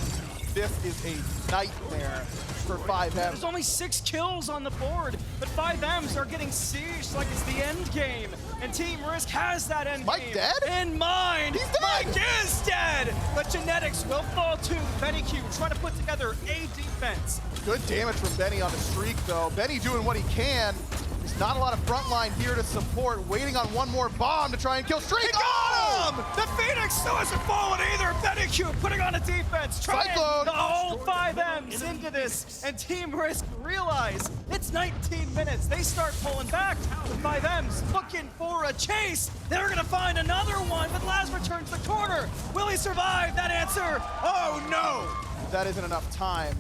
This is a nightmare for 5M.
There's only 6 kills on the board, but 5Ms are getting sieged like it's the end game. And Team Risk has that end
Mike
game
dead?
in mind.
He's dead.
Mike is dead, but Genetics will fall to Benny Q, trying to put together a defense.
Good damage from Benny on the streak, though. Benny doing what he can. There's not a lot of front line here to support, waiting on one more bomb to try and kill Streak.
He got him! The Phoenix still hasn't fallen either. Benny Q putting on a defense, trying
Cyclone.
to hold 5Ms into this, and Team Risk realize it's 19 minutes. They start pulling back. The 5Ms looking for a chase. They're gonna find another one, but Lazarus turns the corner. Will he survive? That answer, oh no!
That isn't enough time.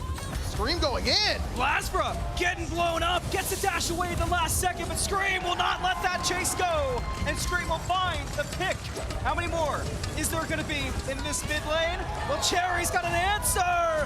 Scream going in.
Lasbra getting blown up, gets a dash away at the last second, but Scream will not let that chase go. And Scream will find the pick. How many more is there gonna be in this mid lane? Well, Cherry's got an answer.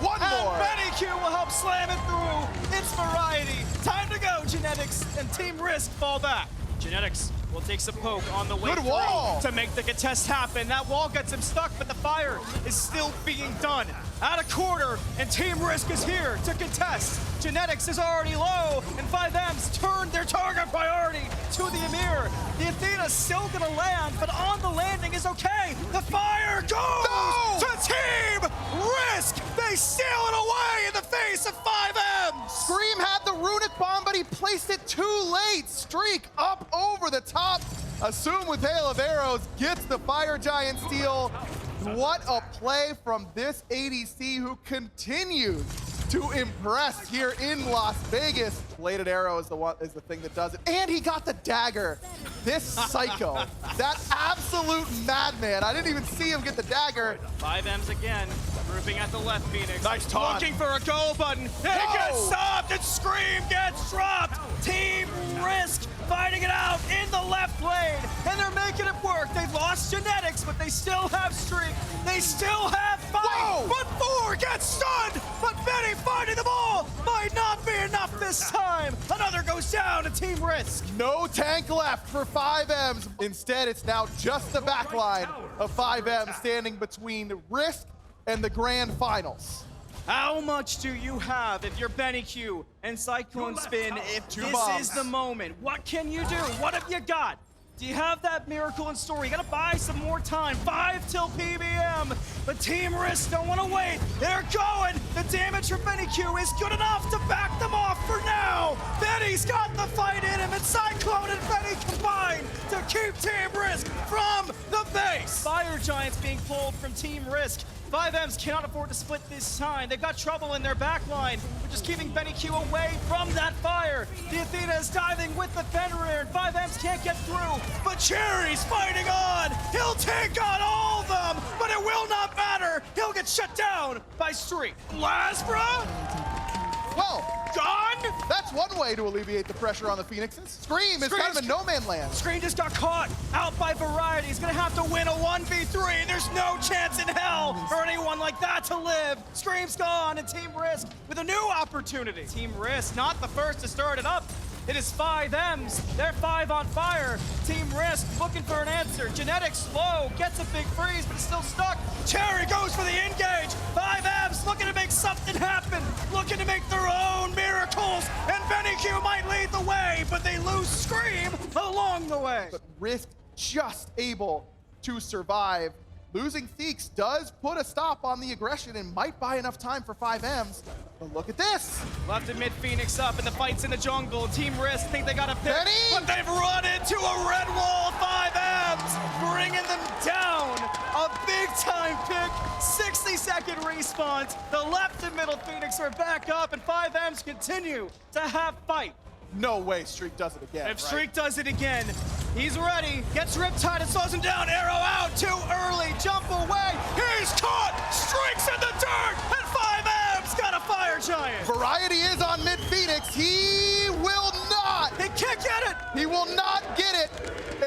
One more.
And Benny Q will help slam it through. It's Variety. Time to go, Genetics and Team Risk fall back. Genetics will take some poke on the way
Good wall.
to make the contest happen. That wall gets him stuck, but the fire is still being done. Out of quarter, and Team Risk is here to contest. Genetics is already low, and 5Ms turned their target priority to the Amir. The Athena's still gonna land, but on the landing is okay. The fire goes to Team Risk. They steal it away in the face of 5Ms.
Scream had the runic bomb, but he placed it too late. Streak up over the top. Assume with Hail of Arrows gets the Fire Giant steal. What a play from this ADC who continues to impress here in Las Vegas. Bladed Arrow is the thing that does it. And he got the dagger. This psycho, that absolute madman. I didn't even see him get the dagger.
5Ms again, grouping at the left, Phoenix.
Nice taunt.
Looking for a go button. It gets stopped, and Scream gets dropped. Team Risk fighting it out in the left lane, and they're making it work. They lost Genetics, but they still have Streak. They still have fight.
Whoa.
But 4 gets stunned, but Benny finding the ball might not be enough this time. Another goes down to Team Risk.
No tank left for 5Ms. Instead, it's now just the backline of 5Ms standing between Risk and the grand finals.
How much do you have if you're Benny Q and Cyclone Spin? If this is the moment, what can you do? What have you got? Do you have that miracle in store? You gotta buy some more time. 5 till PBM. But Team Risk don't wanna wait. They're going. The damage from Benny Q is good enough to back them off for now. Benny's got the fight in him, and Cyclone and Benny combine to keep Team Risk from the base. Fire Giants being pulled from Team Risk. 5Ms cannot afford to split this time. They've got trouble in their backline. We're just keeping Benny Q away from that fire. The Athena is diving with the Fenrir, and 5Ms can't get through. But Cherry's fighting on. He'll take on all of them, but it will not matter. He'll get shut down by Streak. Lasbra?
Well,
gone?
That's one way to alleviate the pressure on the Phoenixes. Scream is kind of a no-man land.
Scream just got caught out by Variety. He's gonna have to win a 1v3. There's no chance in hell for anyone like that to live. Scream's gone, and Team Risk with a new opportunity. Team Risk not the first to start it up. It is 5Ms. They're 5 on fire. Team Risk looking for an answer. Genetics low, gets a big freeze, but it's still stuck. Cherry goes for the engage. 5Ms looking to make something happen, looking to make their own miracles. And Benny Q might lead the way, but they lose Scream along the way.
But Risk just able to survive. Losing Theeks does put a stop on the aggression and might buy enough time for 5Ms. But look at this.
Left and mid Phoenix up, and the fight's in the jungle. Team Risk think they got a pick,
Benny!
but they've run into a red wall. 5Ms bringing them down. A big-time pick. 60-second respawn. The left and middle Phoenix are back up, and 5Ms continue to have fight.
No way Streak does it again.
If Streak does it again, he's ready. Gets Riptide and slows him down. Arrow out too early. Jump away. He's caught. Streak's in the dirt. And 5Ms got a Fire Giant.
Variety is on mid Phoenix. He will not.
He can't get it.
He will not get it.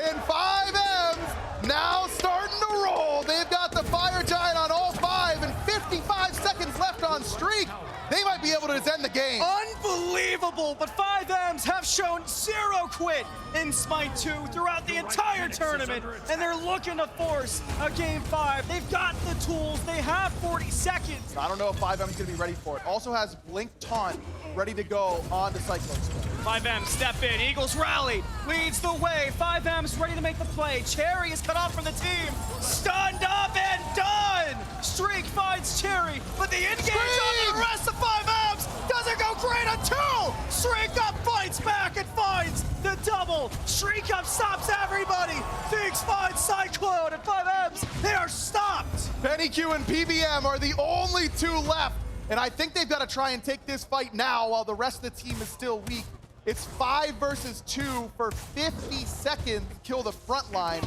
And 5Ms now starting to roll. They've got the Fire Giant on all 5 and 55 seconds left on Streak. They he might be able to end the game.
Unbelievable, but 5Ms have shown zero quit in Smite 2 throughout the entire tournament, and they're looking to force a Game 5. They've got the tools, they have 40 seconds.
I don't know if 5M's gonna be ready for it. Also has Blink Taunt ready to go on the Cyclone Storm.
5Ms step in, Eagles rally, leads the way, 5Ms ready to make the play. Cherry is cut off from the team, stunned up and done! Streak finds Cherry, but the engage on the rest of 5Ms doesn't go great until Streak up fights back and finds the double. Streak up stops everybody. Things finds Cyclone and 5Ms, they are stopped.
Benny Q and PBM are the only two left, and I think they've got to try and take this fight now while the rest of the team is still weak. It's 5 versus 2 for 50 seconds to kill the front line.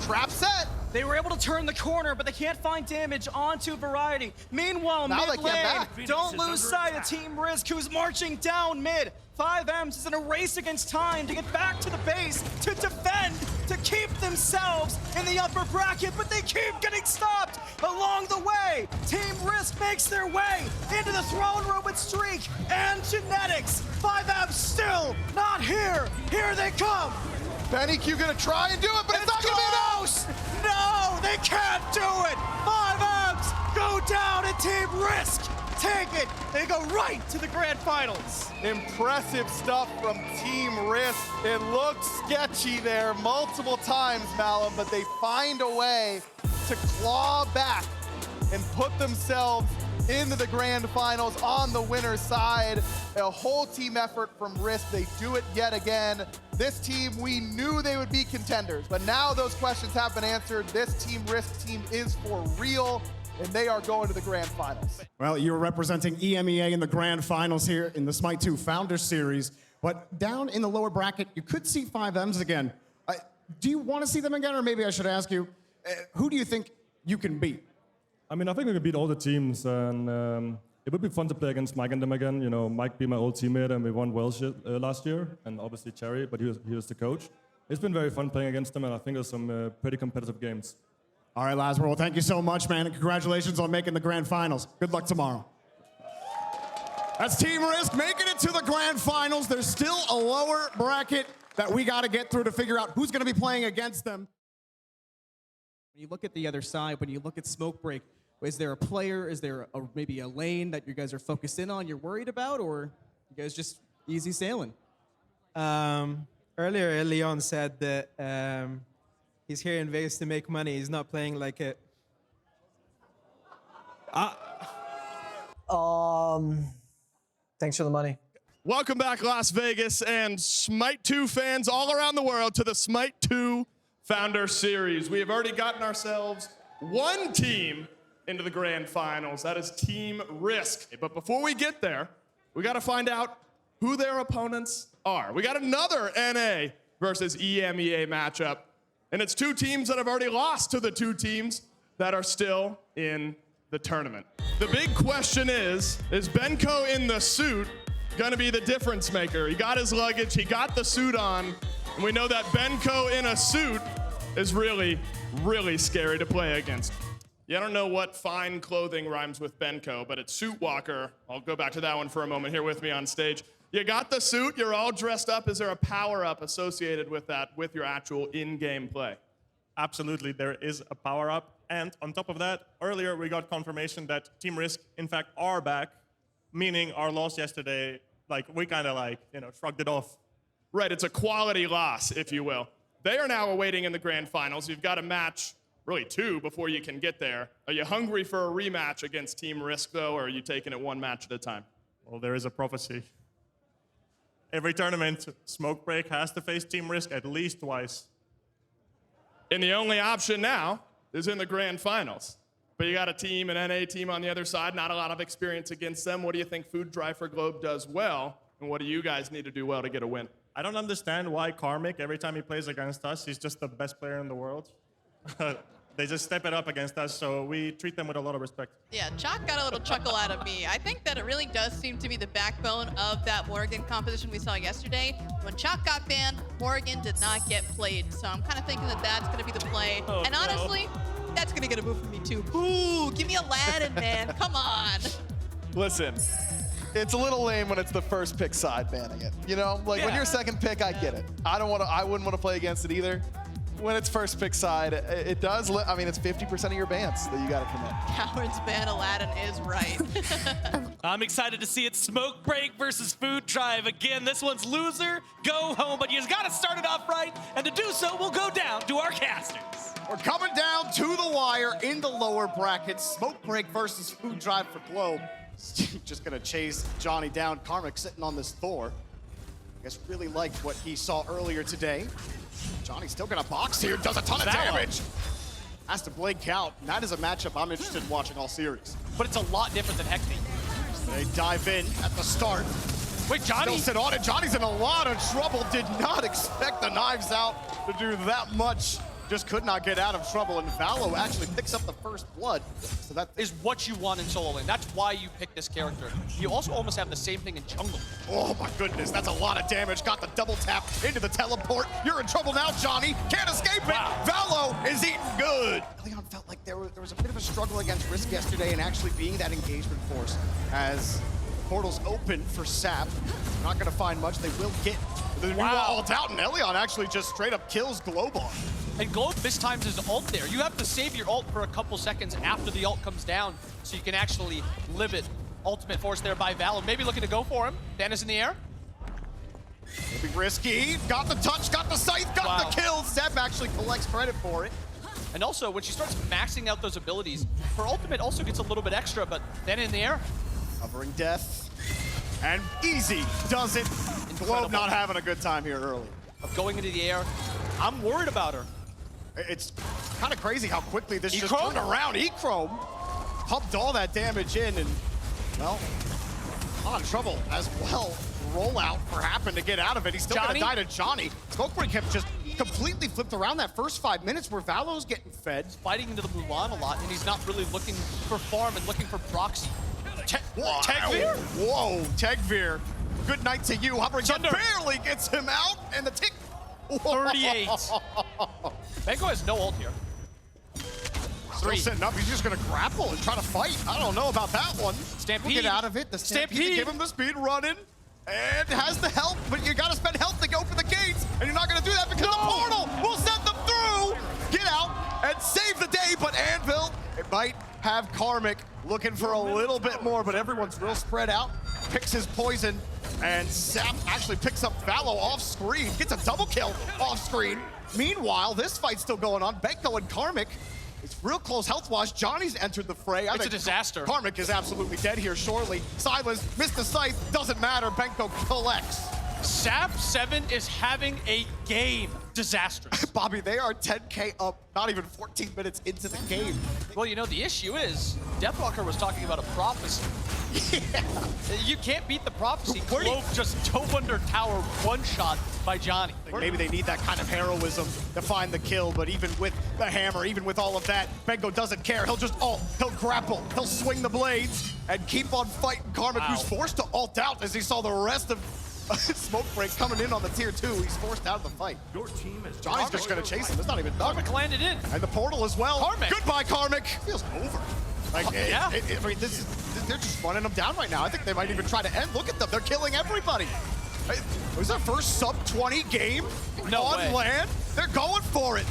Trap set.
They were able to turn the corner, but they can't find damage onto Variety. Meanwhile,
Now
mid
they
lane,
can't back.
don't lose sight of Team Risk, who's marching down mid. 5Ms is in a race against time to get back to the base, to defend, to keep themselves in the upper bracket, but they keep getting stopped along the way. Team Risk makes their way into the throne room with Streak and Genetics. 5Ms still not here. Here they come.
Benny Q gonna try and do it, but it's not gonna be enough.
No, they can't do it. 5Ms go down and Team Risk take it. They go right to the grand finals.
Impressive stuff from Team Risk. It looked sketchy there multiple times, Malum, but they find a way to claw back and put themselves into the grand finals on the winner's side. A whole team effort from Risk. They do it yet again. This team, we knew they would be contenders, but now those questions have been answered. This Team Risk team is for real, and they are going to the grand finals.
Well, you're representing EMEA in the grand finals here in the Smite 2 Founders Series, but down in the lower bracket, you could see 5Ms again. Do you want to see them again, or maybe I should ask you, who do you think you can beat?
I mean, I think we can beat all the teams, and it would be fun to play against Mike and them again. You know, Mike being my old teammate, and we won Welsh last year, and obviously Cherry, but he was the coach. It's been very fun playing against them, and I think there's some pretty competitive games.
All right, Laszlo, well, thank you so much, man, and congratulations on making the grand finals. Good luck tomorrow. That's Team Risk making it to the grand finals. There's still a lower bracket that we got to get through to figure out who's going to be playing against them.
When you look at the other side, when you look at Smoke Break, is there a player, is there maybe a lane that you guys are focused in on, you're worried about, or you guys just easy sailing?
Earlier, Leon said that he's here in Vegas to make money. He's not playing like it.
Thanks for the money.
Welcome back, Las Vegas and Smite 2 fans all around the world to the Smite 2 Founder Series. We have already gotten ourselves one team into the grand finals. That is Team Risk. But before we get there, we got to find out who their opponents are. We got another NA versus EMEA matchup. And it's two teams that have already lost to the two teams that are still in the tournament. The big question is Benko in the suit gonna be the difference maker? He got his luggage, he got the suit on, and we know that Benko in a suit is really, really scary to play against. Yeah, I don't know what fine clothing rhymes with Benko, but it's Suit Walker. I'll go back to that one for a moment here with me on stage. You got the suit, you're all dressed up. Is there a power-up associated with that, with your actual in-game play?
Absolutely, there is a power-up. And on top of that, earlier we got confirmation that Team Risk, in fact, are back, meaning our loss yesterday, we kind of shrugged it off.
Right, it's a quality loss, if you will. They are now awaiting in the grand finals. You've got a match, really two, before you can get there. Are you hungry for a rematch against Team Risk, though, or are you taking it one match at a time?
Well, there is a prophecy. Every tournament, Smoke Break has to face Team Risk at least twice.
And the only option now is in the grand finals. But you got a team, an NA team on the other side, not a lot of experience against them. What do you think Food Drive for Globe does well, and what do you guys need to do well to get a win?
I don't understand why Karmic, every time he plays against us, he's just the best player in the world. They just step it up against us, so we treat them with a lot of respect.
Yeah, Chalk got a little chuckle out of me. I think that it really does seem to be the backbone of that Morgan composition we saw yesterday. When Chalk got banned, Morgan did not get played, so I'm kind of thinking that that's going to be the play.
Oh,
and honestly, that's going to get a move from me too. Ooh, give me Aladdin, man. Come on.
Listen, It's a little lame when it's the first pick side banning it. You know, like when
Yeah.
you're second pick, I get it. I wouldn't want to play against it either. When it's first pick side, it does. I mean, it's 50% of your bans that you got to commit.
Cowards ban Aladdin is right.
I'm excited to see it. Smoke Break versus Food Drive. Again, this one's loser, go home, but you just got to start it off right, and to do so, we'll go down to our casters.
We're coming down to the wire in the lower brackets. Smoke Break versus Food Drive for Globe. Just gonna chase Johnny down. Karmic sitting on this Thor. I guess really liked what he saw earlier today. Johnny's still gonna box here, does a ton of damage. Has to blink out, and that is a matchup I'm interested in watching all series.
But it's a lot different than Hector.
They dive in at the start.
Wait, Johnny?
Still sit on it. Johnny's in a lot of trouble. Did not expect the knives out to do that much. Just could not get out of trouble, and Valo actually picks up the first blood. So that
is what you want in solo lane. That's why you pick this character. You also almost have the same thing in jungle.
Oh my goodness, that's a lot of damage. Got the double tap into the teleport. You're in trouble now, Johnny. Can't escape it. Valo is eating good. Leon felt like there was a bit of a struggle against Risk yesterday and actually being that engagement force as portals open for Sap. Not going to find much. They will get the new ult out, and Elion actually just straight up kills Globon.
And Globe mistimes his ult there. You have to save your ult for a couple seconds after the ult comes down so you can actually limit ultimate force there by Valo. Maybe looking to go for him. Dana's in the air.
It'll be risky. Got the touch, got the scythe, got the kill. Sep actually collects credit for it.
And also, when she starts maxing out those abilities, her ultimate also gets a little bit extra, but then in the air.
Covering death. And easy does it. Globe not having a good time here early.
Of going into the air. I'm worried about her.
It's kind of crazy how quickly this just turned around. Echrome pumped all that damage in, and, well, on trouble as well. Rollout for Happen to get out of it. He's still going to die to Johnny. Smokebreak kept just completely flipped around that first 5 minutes where Valo's getting fed.
Fighting into the Mulan a lot, and he's not really looking for farm and looking for proxy.
Tegvir? Whoa, Tegvir. Good night to you. Hovering barely gets him out, and the tick.
38. Benko has no ult here.
Still sitting up. He's just going to grapple and try to fight. I don't know about that one.
Stampede.
We'll get out of it. The Stampede give him the speed running. And has the help, but you got to spend health to open the gates. And you're not going to do that because the portal will send them through. Get out and save the day. But Anvil, it might have Karmic looking for a little bit more, but everyone's real spread out. Picks his poison. And Sap actually picks up Valo off screen, gets a double kill off screen. Meanwhile, this fight's still going on. Benko and Karmic, it's real close health-wise. Johnny's entered the fray.
It's a disaster.
Karmic is absolutely dead here shortly. Silence, missed the scythe, doesn't matter. Benko collects.
Sap 7 is having a game. Disastrous.
Bobby, they are 10K up, not even 14 minutes into the game.
Well, you know, the issue is, Deathwalker was talking about a prophecy. Yeah. You can't beat the prophecy. Globe just dove under tower, one shot by Johnny.
Maybe they need that kind of heroism to find the kill, but even with the hammer, even with all of that, Benko doesn't care. He'll just ult, he'll grapple, he'll swing the blades, and keep on fighting Karmic, who's forced to ult out as he saw the rest of Smoke Break coming in on the tier 2. He's forced out of the fight. Your team is Johnny's just going to chase him. It's not even done.
Karmic landed in.
And the portal as well.
Karmic.
Goodbye, Karmic. Feels over. Like,
yeah.
I mean, they're just running them down right now. I think they might even try to end. Look at them. They're killing everybody. Was their first sub-20 game on land? They're going for it.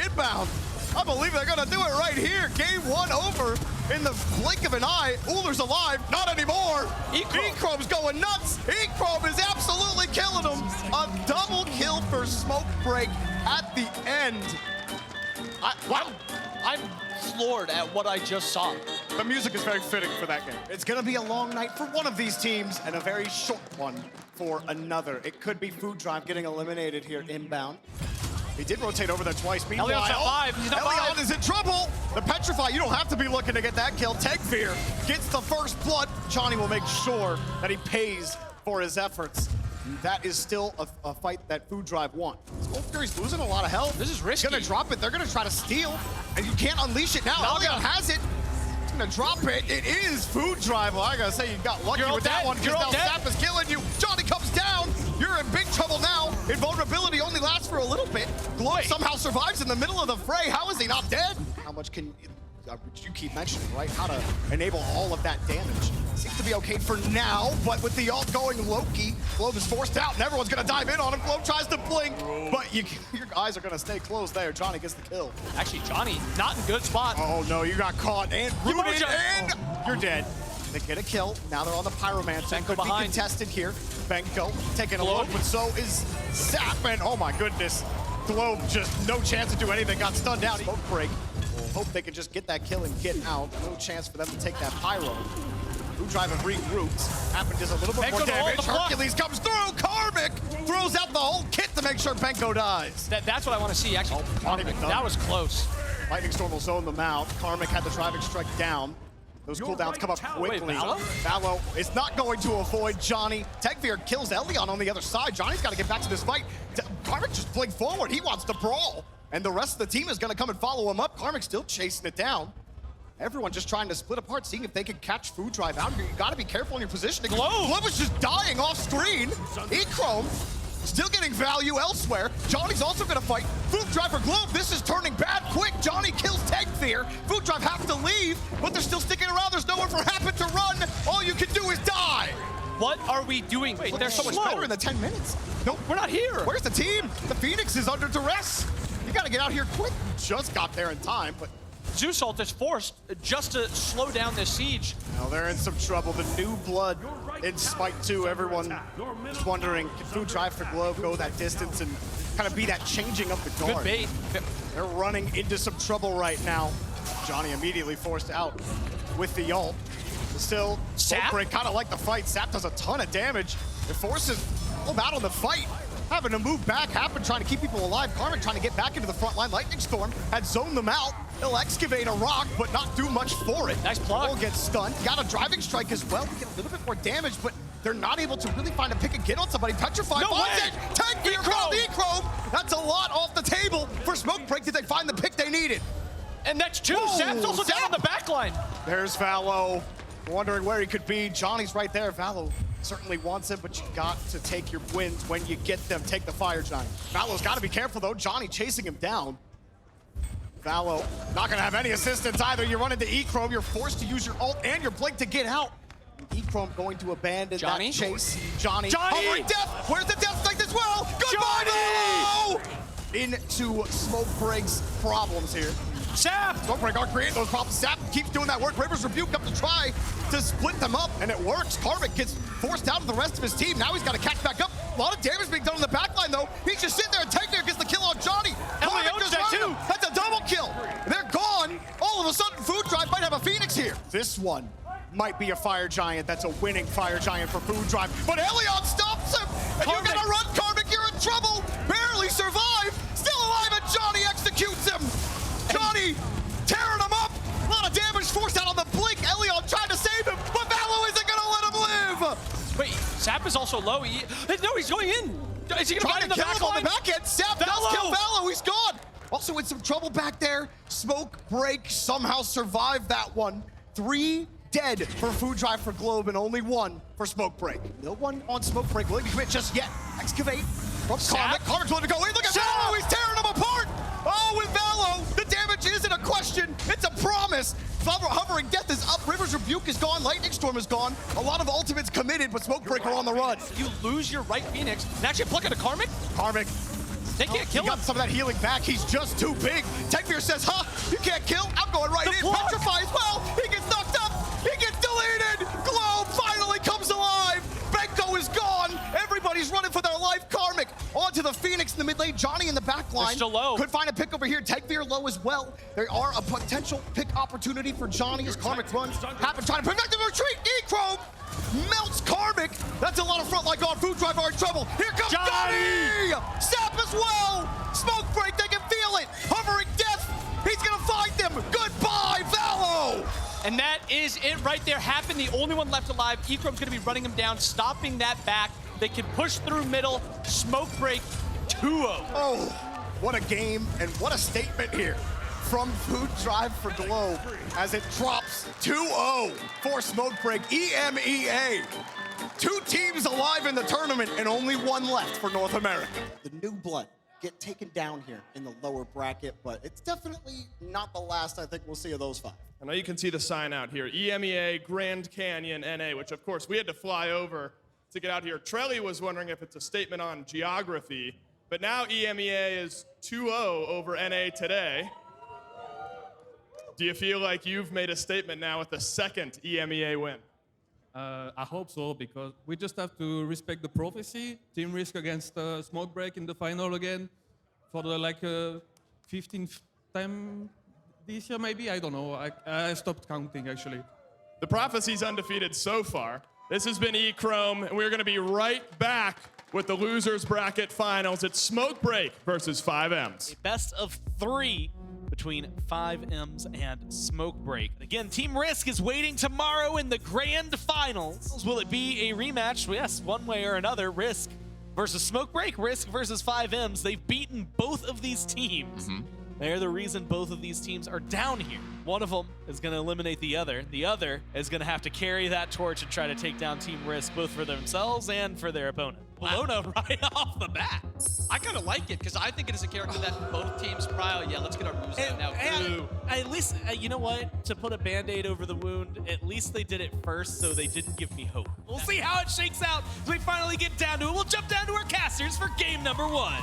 Inbound. I believe they're going to do it right here. Game 1 over in the blink of an eye. Ullr's alive. Not anymore. Echrome's going nuts. Echrome is absolutely killing him. A double kill for Smoke Break at the end.
I'm floored at what I just saw.
The music is very fitting for that game. It's going to be a long night for one of these teams and a very short one for another. It could be Food Drive getting eliminated here inbound. He did rotate over there twice. Meanwhile,
Elion's at 5. He's not
Elion
5.
is in trouble. The Petrify, you don't have to be looking to get that kill. Tegvir gets the first blood. Johnny will make sure that he pays for his efforts. That is still a fight that Food Drive won. Smoke Fury's losing a lot of health.
This is risky.
He's gonna drop it. They're gonna try to steal, and you can't unleash it now. Elion has it. He's gonna drop it. It is Food Drive. Well, I gotta say, you got lucky with that one because now Sap is killing you. Johnny comes down. You're in big trouble now. Invulnerability only lasts for a little bit. Globe somehow survives in the middle of the fray. How is he not dead? How much can
you keep mentioning, right? How to enable all of that damage. Seems to be okay for now, but with the ult going Loki, Globe is forced out, and everyone's gonna dive in on him. Globe tries to blink, but your eyes are gonna stay closed there. Johnny gets the kill.
Actually, Johnny, not in good spot.
Oh no, you got caught and rooted, and you're dead. They get a kill. Now they're on the Pyromancer.
Benko
Could
behind.
be contested here. Benko taking a look, but so is Zap, and oh my goodness. Globe just no chance to do anything. Got stunned out. Smoke break. We'll hope they can just get that kill and get out. No chance for them to take that Pyro. Food Drive and regroups. Happen does a little bit more damage. Hercules comes through. Karmic throws out the whole kit to make sure Benko dies.
That's what I want to see, actually.
Not even done.
That was close.
Lightning Storm will zone them out. Karmic had the driving strike down. Those cooldowns come up quickly.
Wait,
Vallo is not going to avoid Johnny. Tegveer kills Elion on the other side. Johnny's got to get back to this fight. Karmic just blinked forward. He wants to brawl. And the rest of the team is going to come and follow him up. Karmic's still chasing it down. Everyone just trying to split apart, seeing if they can catch Food Drive out here. You got to be careful in your positioning. Globe is just dying off screen. Echrome still getting value elsewhere. Johnny's also going to fight. Food Drive for Globe. This is turning bad quick. Johnny kills Tegveer. Food Drive have to leave, but they're still sticking around. There's nowhere for Happen to run. All you can do is die.
What are we doing?
Wait, they're so much better in the 10 minutes.
Nope, we're not here.
Where's the team? The Phoenix is under duress. You got to get out here quick. Just got there in time, but
Zeus ult is forced just to slow down this siege.
now they're in some trouble. The new blood in Smite 2. Everyone is wondering, can Food Drive for Globe go that distance and kind of be that changing of the guard?
Good bait.
They're running into some trouble right now. Johnny immediately forced out with the ult. Still,
Sap?
Break kind of like the fight. Sap does a ton of damage. It forces Globe out of the fight. Having to move back, Happen trying to keep people alive. Karmic trying to get back into the front line. Lightning Storm had zoned them out. He'll excavate a rock, but not do much for it.
Nice plug.
Will get stunned. Got a driving strike as well. Get a little bit more damage, but they're not able to really find a pick and get on somebody. Petrified finds it. Tank for your Echrome. That's a lot off the table for Smoke Break. Did they find the pick they needed?
And that's two. Sap's also down on the back line.
There's Vallo. Wondering where he could be. Johnny's right there. Vallo certainly wants it, but you got to take your wins when you get them. Take the fire, Johnny. Vallo's got to be careful, though. Johnny chasing him down. Vallo not going to have any assistance either. You run into Echrome. You're forced to use your ult and your blink to get out. Echrome going to abandon that chase. Johnny. Hovering death. Where's the death strike as well? Goodbye, Vallo! Into Smoke Break's problems here.
Sap!
Smoke Break aren't creating those problems. Sap keeps doing that work. River's Rebuke up to try to split them up, and it works. Karmic gets forced out of the rest of his team. Now he's got to catch back up. A lot of damage being done on the backline, though. He's just sitting there, and Tegveer gets the kill on Johnny. Karmic just running him. That's a double kill. They're gone. All of a sudden, Food Drive might have a Phoenix here. This one might be a Fire Giant. That's a winning Fire Giant for Food Drive. But Elion stops him, and you gotta run, Karmic. You're in trouble. Barely survive. Still alive, and Johnny executes him. Johnny tearing him up. A lot of damage forced out on the blink. Elion trying to save him, but Vallo isn't gonna let him live.
Wait, Sap is also low. No, he's going in. Is he gonna find
Trying to kill him on the back end. Sap does kill Vallo. He's gone. Also in some trouble back there. Smoke Break somehow survived that one. 3 dead for Food Drive for Globe and only 1 for Smoke Break. No one on Smoke Break willing to commit just yet. Excavate from Karmic. Karmic's willing to go in. Look at Vallo. He's tearing him apart. Oh, with Vallo, the damage isn't a question. It's a promise. Hovering Death is up. River's Rebuke is gone. Lightning Storm is gone. A lot of ultimates committed, but Smoke Break are on the run.
You lose your right Phoenix and actually pluck into Karmic?
Karmic.
They can't kill
him. He got some of that healing back. He's just too big. Tegveer says, huh, you can't kill? I'm going right in. Petrify as well. He gets knocked up. He gets deleted. Globe finally comes alive. Benko is gone. Everybody's running for their life. Karmic onto the Phoenix in the mid lane. Johnny in the back line.
Still low.
Could find a pick over here. Tegveer low as well. There are a potential pick opportunity for Johnny as Karmic runs. Happen trying to prevent the retreat. Echrome melts Karmic. That's a lot of frontline gone. Food Drive are in trouble. Here comes Johnny! Sap as well. Smoke Break, they can feel it. Hovering Death. He's gonna find them. Goodbye, Vallo.
And that is it right there. Happen, the only one left alive. Echrome's gonna be running him down, stopping that back. They can push through middle. Smoke Break 2-0.
Oh, what a game and what a statement here from Food Drive for Globe as it drops 2-0 for Smoke Break. EMEA. 2 teams alive in the tournament and only 1 left for North America. The new blood
get taken down here in the lower bracket, but it's definitely not the last I think we'll see of those 5.
I know you can see the sign out here. EMEA, Grand Canyon, NA, which of course we had to fly over to get out here. Trelly was wondering if it's a statement on geography, but now EMEA is 2-0 over NA today. Do you feel like you've made a statement now with the second EMEA win?
I hope so, because we just have to respect the prophecy. Team Risk against Smoke Break in the final again for the 15th time this year, maybe? I don't know. I stopped counting, actually.
The prophecy's undefeated so far. This has been E-Chrome, and we're going to be right back with the losers bracket finals. It's Smoke Break versus 5Ms.
A best of 3 between 5Ms and Smoke Break. Again, Team Risk is waiting tomorrow in the grand finals. Will it be a rematch? Yes, one way or another. Risk versus Smoke Break, Risk versus 5Ms. They've beaten both of these teams. They're the reason both of these teams are down here. One of them is going to eliminate the other. The other is going to have to carry that torch and try to take down Team Risk, both for themselves and for their opponent. Bologna right off the bat.
I kind of like it because I think it is a character that both teams probably, yeah, let's get our moves out now.
At least, you know what? To put a Band-Aid over the wound, at least they did it first, so they didn't give me hope. We'll see how it shakes out as we finally get down to it. We'll jump down to our casters for game number 1.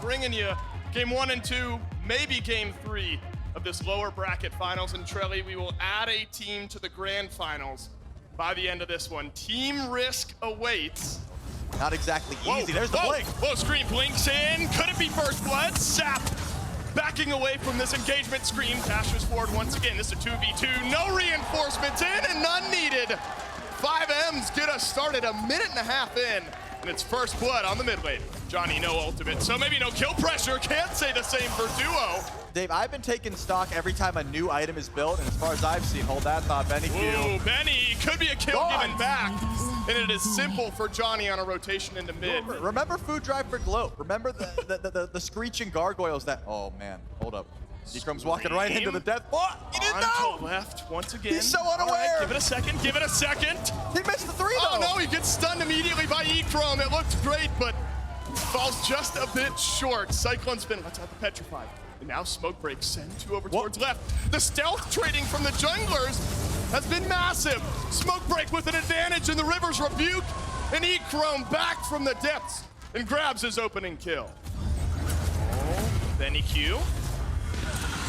Bringing you game 1 and 2, maybe game 3 of this lower bracket finals. And Trelly, we will add a team to the grand finals by the end of this one. Team Risk awaits.
Not exactly easy. There's the blink.
Whoa, Scream blinks in. Could it be first blood? Sap backing away from this engagement. Scream dashes forward once again. This is a 2v2. No reinforcements in and none needed. 5Ms get us started a minute and a half in. And it's first blood on the mid lane. Johnny, no ultimate, so maybe no kill pressure. Can't say the same for Duo.
Dave, I've been taking stock every time a new item is built, and as far as I've seen, hold that thought, Benny Q.
Ooh, Benny, could be a kill given back. And it is simple for Johnny on a rotation into mid.
Remember Food Drive for Glow. Remember the screeching gargoyles that, oh man, hold up. Decrum's walking right into the death. Oh, he didn't know!
To left once again.
He's so unaware.
Right, give it a second, give it a second.
He missed the 3 though.
Oh no, he gets stunned immediately by E-Chrome. It looked great, but falls just a bit short. Cyclone Spin lets out the Petrify. And now Smoke Break send 2 over towards left. The stealth trading from the junglers has been massive. Smoke Break with an advantage in the River's Rebuke. And E-Chrome back from the depths and grabs his opening kill. Benny Q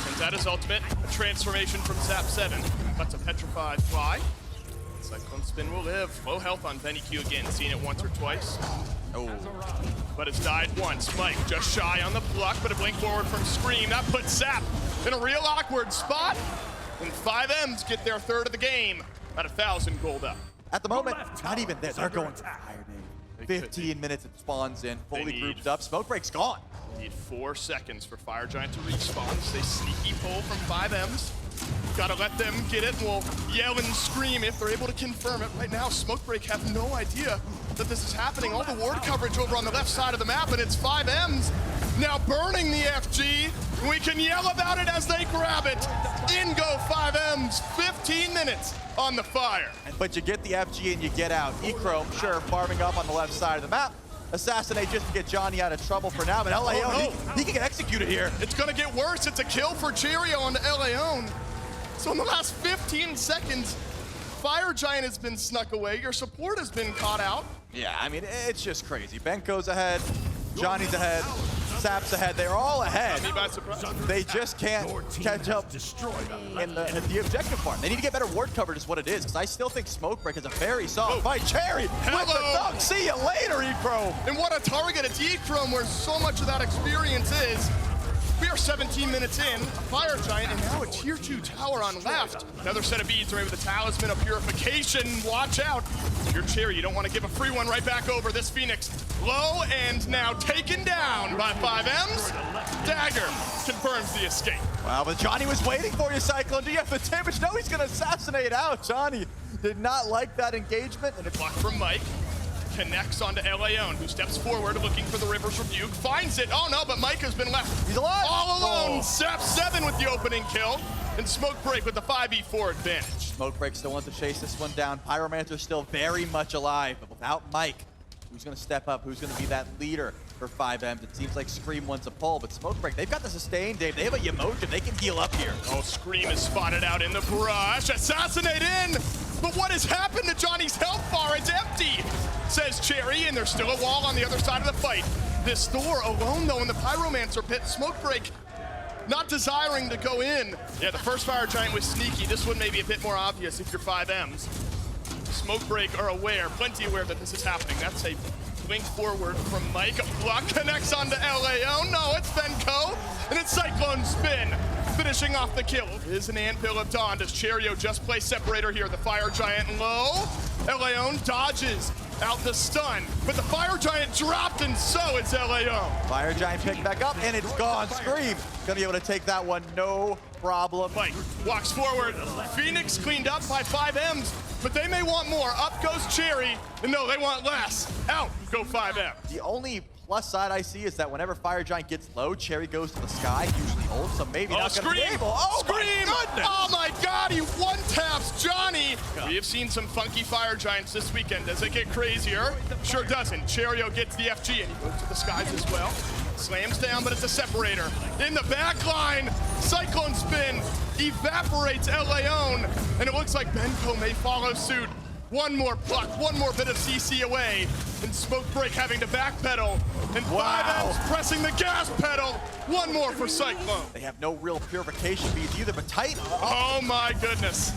sends out his ultimate. A transformation from Zap 7. Lets a Petrified fly. Cyclone Spin will live. Low health on Benny Q again. Seen it once or twice. Oh. But it's died once. Mike just shy on the block, but a blink forward from Scream. That puts Zap in a real awkward spot. And 5Ms get their third of the game at 1,000 gold up.
At the moment, not even there. They're going to fire, Dave. 15 minutes it spawns in, fully grouped up. Smoke Break's gone.
Need 4 seconds for Fire Giant to respawn. Stay sneaky pull from 5Ms. Gotta let them get it, and we'll yell and scream if they're able to confirm it. Right now, Smoke Break have no idea that this is happening. All the ward coverage over on the left side of the map, and it's 5Ms now burning the FG. We can yell about it as they grab it. In go 5Ms, 15 minutes on the fire.
But you get the FG and you get out. E-Chrome, sure, farming up on the left side of the map. Assassinate just to get Johnny out of trouble for now, but LAO, he can get executed here.
It's gonna get worse. It's a kill for Cheerio on LAO. So in the last 15 seconds, Fire Giant has been snuck away. Your support has been caught out.
Yeah, I mean, it's just crazy. Benko's ahead, Johnny's ahead, Sap's ahead. They're all ahead.
Me by surprise.
They just can't catch up in the objective part. They need to get better ward coverage is what it is, because I still think Smoke Break is a very solid fight. Cherry with the dunk. See you later, E-Chrome.
And what a target. It's E-Chrome where so much of that experience is. We are 17 minutes in, Fire Giant, and now a tier 2 tower on left. Another set of beads, right with the Talisman of Purification. Watch out. Your Cherry, you don't want to give a free one right back over. This Phoenix low and now taken down by 5Ms. Dagger confirms the escape.
Wow, but Johnny was waiting for you, Cyclone. Do you have the damage? No, he's going to assassinate out. Johnny did not like that engagement.
And a block from Mike. Connects onto LAO, who steps forward looking for the River's Rebuke. Finds it. Oh no, but Mike has been left.
He's alive.
All alone. Zap 7 with the opening kill. And Smoke Break with the 5v4 advantage.
Smoke Break still wants to chase this one down. Pyromancer's still very much alive, but without Mike, who's going to step up? Who's going to be that leader? for 5Ms. It seems like Scream wants a pull, but Smoke Break, they've got the sustain, Dave. They have a Yamoja. They can heal up here.
Oh, Scream is spotted out in the brush. Assassinate in! But what has happened to Johnny's health bar? It's empty, says Cherry, and there's still a wall on the other side of the fight. This Thor alone, though, in the Pyromancer pit. Smoke Break not desiring to go in. Yeah, the first Fire Giant was sneaky. This one may be a bit more obvious if you're 5Ms. Smoke Break are aware, plenty aware that this is happening. That's a blink forward from Mike. A block connects onto LAO. No, it's Benko, and it's Cyclone Spin. Finishing off the kill is an Anvil of Dawn. Does Cherio just play Separator here? The Fire Giant low. Leon dodges out the stun, but the Fire Giant dropped, and so it's Leon.
Fire Giant picked back up, and it's gone. Scream gonna be able to take that one, no problem.
Mike walks forward. Phoenix cleaned up by 5Ms, but they may want more. Up goes Cherry, and no, they want less. Out go 5M.
The only plus side I see is that whenever Fire Giant gets low, Cherry goes to the sky, usually ult, so maybe not gonna be able. Oh,
Scream!
my goodness!
Oh my god, he one-taps Johnny! We have seen some funky Fire Giants this weekend. Does it get crazier? Sure doesn't. Cherio gets the FG, and he goes to the skies as well. Slams down, but it's a separator. In the back line, Cyclone Spin evaporates Leon, and it looks like Benko may follow suit. One more pluck, one more bit of CC away, and Smoke Break having to backpedal, and 5Ms pressing the gas pedal. One more for Cyclone.
They have no real purification beads either, but Titan.
Oh my goodness.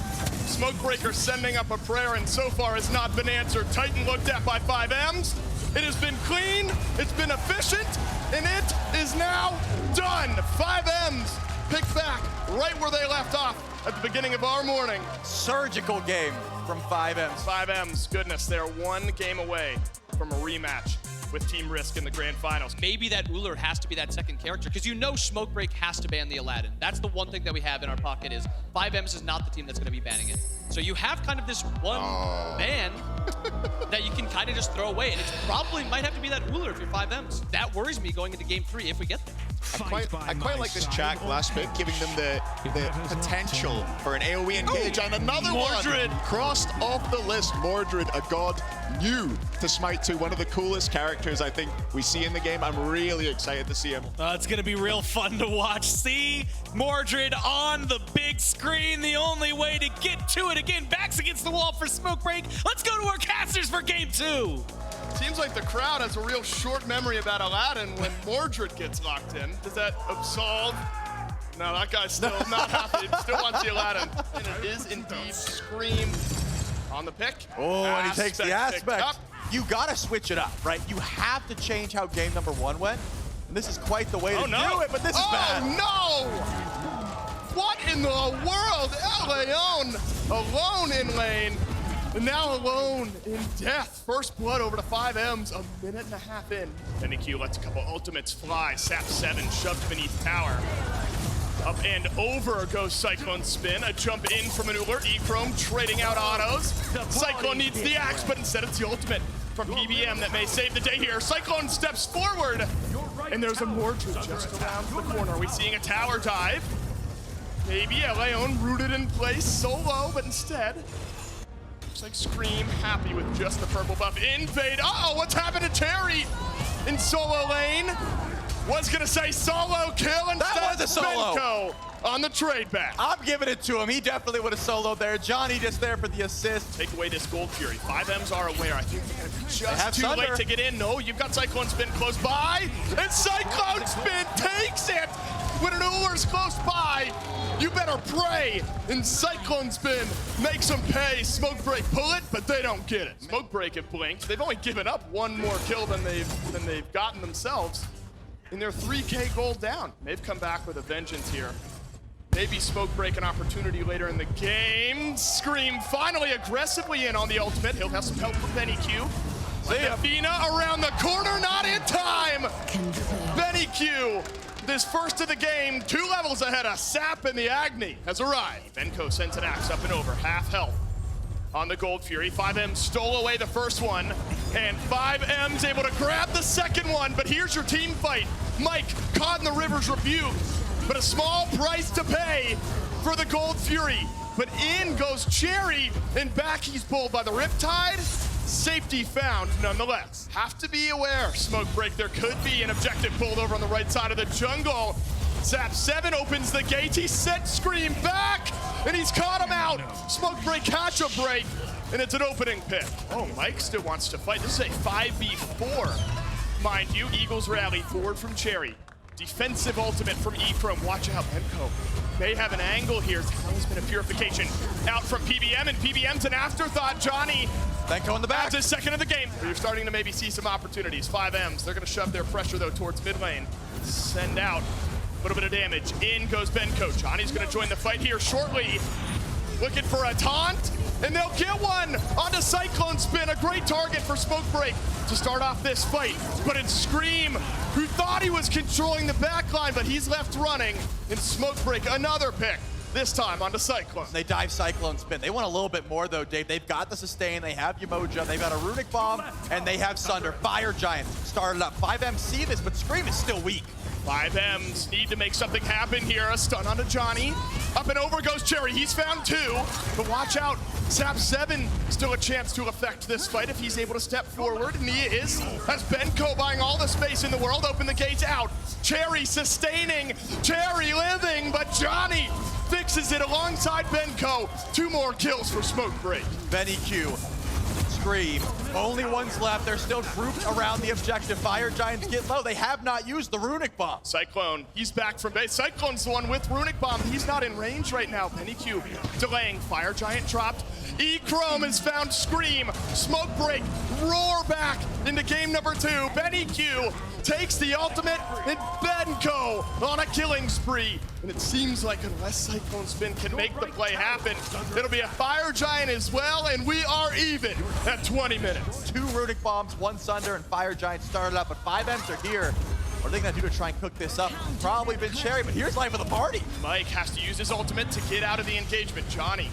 Smoke Breaker sending up a prayer, and so far has not been answered. Titan looked at by 5Ms. It has been clean, it's been efficient, and it is now done. 5Ms pick back right where they left off at the beginning of our morning.
Surgical game from 5Ms.
5Ms, goodness, they're one game away from a rematch with Team Risk in the grand finals.
Maybe that Ullr has to be that second character, because you know Smoke Break has to ban the Aladdin. That's the one thing that we have in our pocket is 5Ms is not the team that's going to be banning it. So you have kind of this one ban that you can kind of just throw away, and it probably might have to be that Ullr if you're 5Ms. That worries me going into game 3 if we get there.
I quite like this Jack last pick, giving them the potential for an AoE engage, and another
Mordred
one crossed off the list. Mordred, a god new to Smite 2, one of the coolest characters I think we see in the game. I'm really excited to see him.
It's gonna be real fun to watch. See Mordred on the big screen. The only way to get to it again. Backs against the wall for Smoke Break. Let's go to our casters for game 2.
Seems like the crowd has a real short memory about Aladdin when Mordred gets locked in. Does that absolve? No, that guy's still not happy. Still wants the Aladdin. And it is indeed Scream on the pick.
Oh, and he takes the aspect. You gotta switch it up, right? You have to change how game number 1 went. And this is quite the way to do it, but this is bad.
Oh, no! What in the world? Leon alone in lane. And now alone in death. First blood over to 5Ms, a minute and a half in. NEQ lets a couple ultimates fly. Sap 7 shoved beneath tower. Up and over goes Cyclone Spin. A jump in from an Ullr. E-Chrome trading out autos. Cyclone needs the axe, but instead it's the ultimate from PBM that may save the day here. Cyclone steps forward, and there's a Mordred just around the corner. Are we seeing a tower dive? Maybe Leon rooted in place solo, but instead, looks like Scream happy with just the purple buff. Invade. Uh-oh, what's happened to Cherry in solo lane? Was gonna say solo kill, and
that was a solo.
Benko on the trade back.
I'm giving it to him. He definitely would have soloed there. Johnny just there for the assist.
Take away this Gold Fury. 5Ms are aware. I think they're gonna be just too late to get in. No, you've got Cyclone Spin close by, and Cyclone Spin takes it. When an Ullr's close by, you better pray. And Cyclone Spin makes them pay. Smoke Break pull it, but they don't get it. Smoke Break have blinked. They've only given up one more kill than they've gotten themselves. And they're 3K gold down. They've come back with a vengeance here. Maybe Smoke Break an opportunity later in the game. Scream finally aggressively in on the ultimate. He'll have some help from BennyQ. Athena around the corner, not in time. BennyQ, this first of the game, 2 levels ahead of Sap, and the Agni has arrived. Benko sends an axe up and over, half health on the Gold Fury. 5Ms stole away the first one, and 5Ms able to grab the second one, but here's your team fight. Mike caught in the River's rebuke, but a small price to pay for the Gold Fury. But in goes Cherry, and back he's pulled by the Riptide, Safety found nonetheless. Have to be aware, Smoke Break, there could be an objective pulled over on the right side of the jungle. Zap 7 opens the gate, he sent Scream back, and he's caught him out. Smoke Break catch a break, and it's an opening pick. Oh, Mike still wants to fight. This is a 5v4, mind you. Eagles rally forward from Cherry. Defensive ultimate from E-Chrome. Watch out, Benko may have an angle here. There's been a purification out from PBM, and PBM's an afterthought. Johnny,
Benko in the back.
That's his second of the game. You're starting to maybe see some opportunities. 5Ms, they're gonna shove their pressure though towards mid lane. Send out a little bit of damage. In goes Benko. Johnny's gonna join the fight here shortly. Looking for a taunt, and they'll get one onto Cyclone Spin. A great target for Smoke Break to start off this fight. But it's Scream, who thought he was controlling the backline, but he's left running. And Smoke Break, another pick, this time onto Cyclone.
They dive Cyclone Spin. They want a little bit more though, Dave. They've got the sustain, they have Umoja, they've got a Runic Bomb, and they have Sunder. Fire Giant started up. 5M see this, but Scream is still weak.
5Ms need to make something happen here. A stun onto Johnny. Up and over goes Cherry. He's found 2. But watch out. Zap 7 still a chance to affect this fight if he's able to step forward. And he is. Has Benko buying all the space in the world. Open the gates out. Cherry sustaining. Cherry living. But Johnny fixes it alongside Benko. 2 more kills for Smoke Break.
Benny Q. Scream. Only ones left. They're still grouped around the objective. Fire Giants get low. They have not used the Runic Bomb.
Cyclone, he's back from base. Cyclone's the one with Runic Bomb. He's not in range right now. Penny Q delaying. Fire Giant dropped. E-Chrome has found Scream. Smoke Break, roar back into game number 2. Benny Q takes the ultimate, and Benko on a killing spree. And it seems like unless Cyclone Spin can make the play happen, it'll be a Fire Giant as well, and we are even at 20 minutes.
2 Runic Bombs, 1 Sunder, and Fire Giant started up, but 5Ms are here. What are they gonna do to try and cook this up? Probably been Cherry, but here's life of the party.
Mike has to use his ultimate to get out of the engagement. Johnny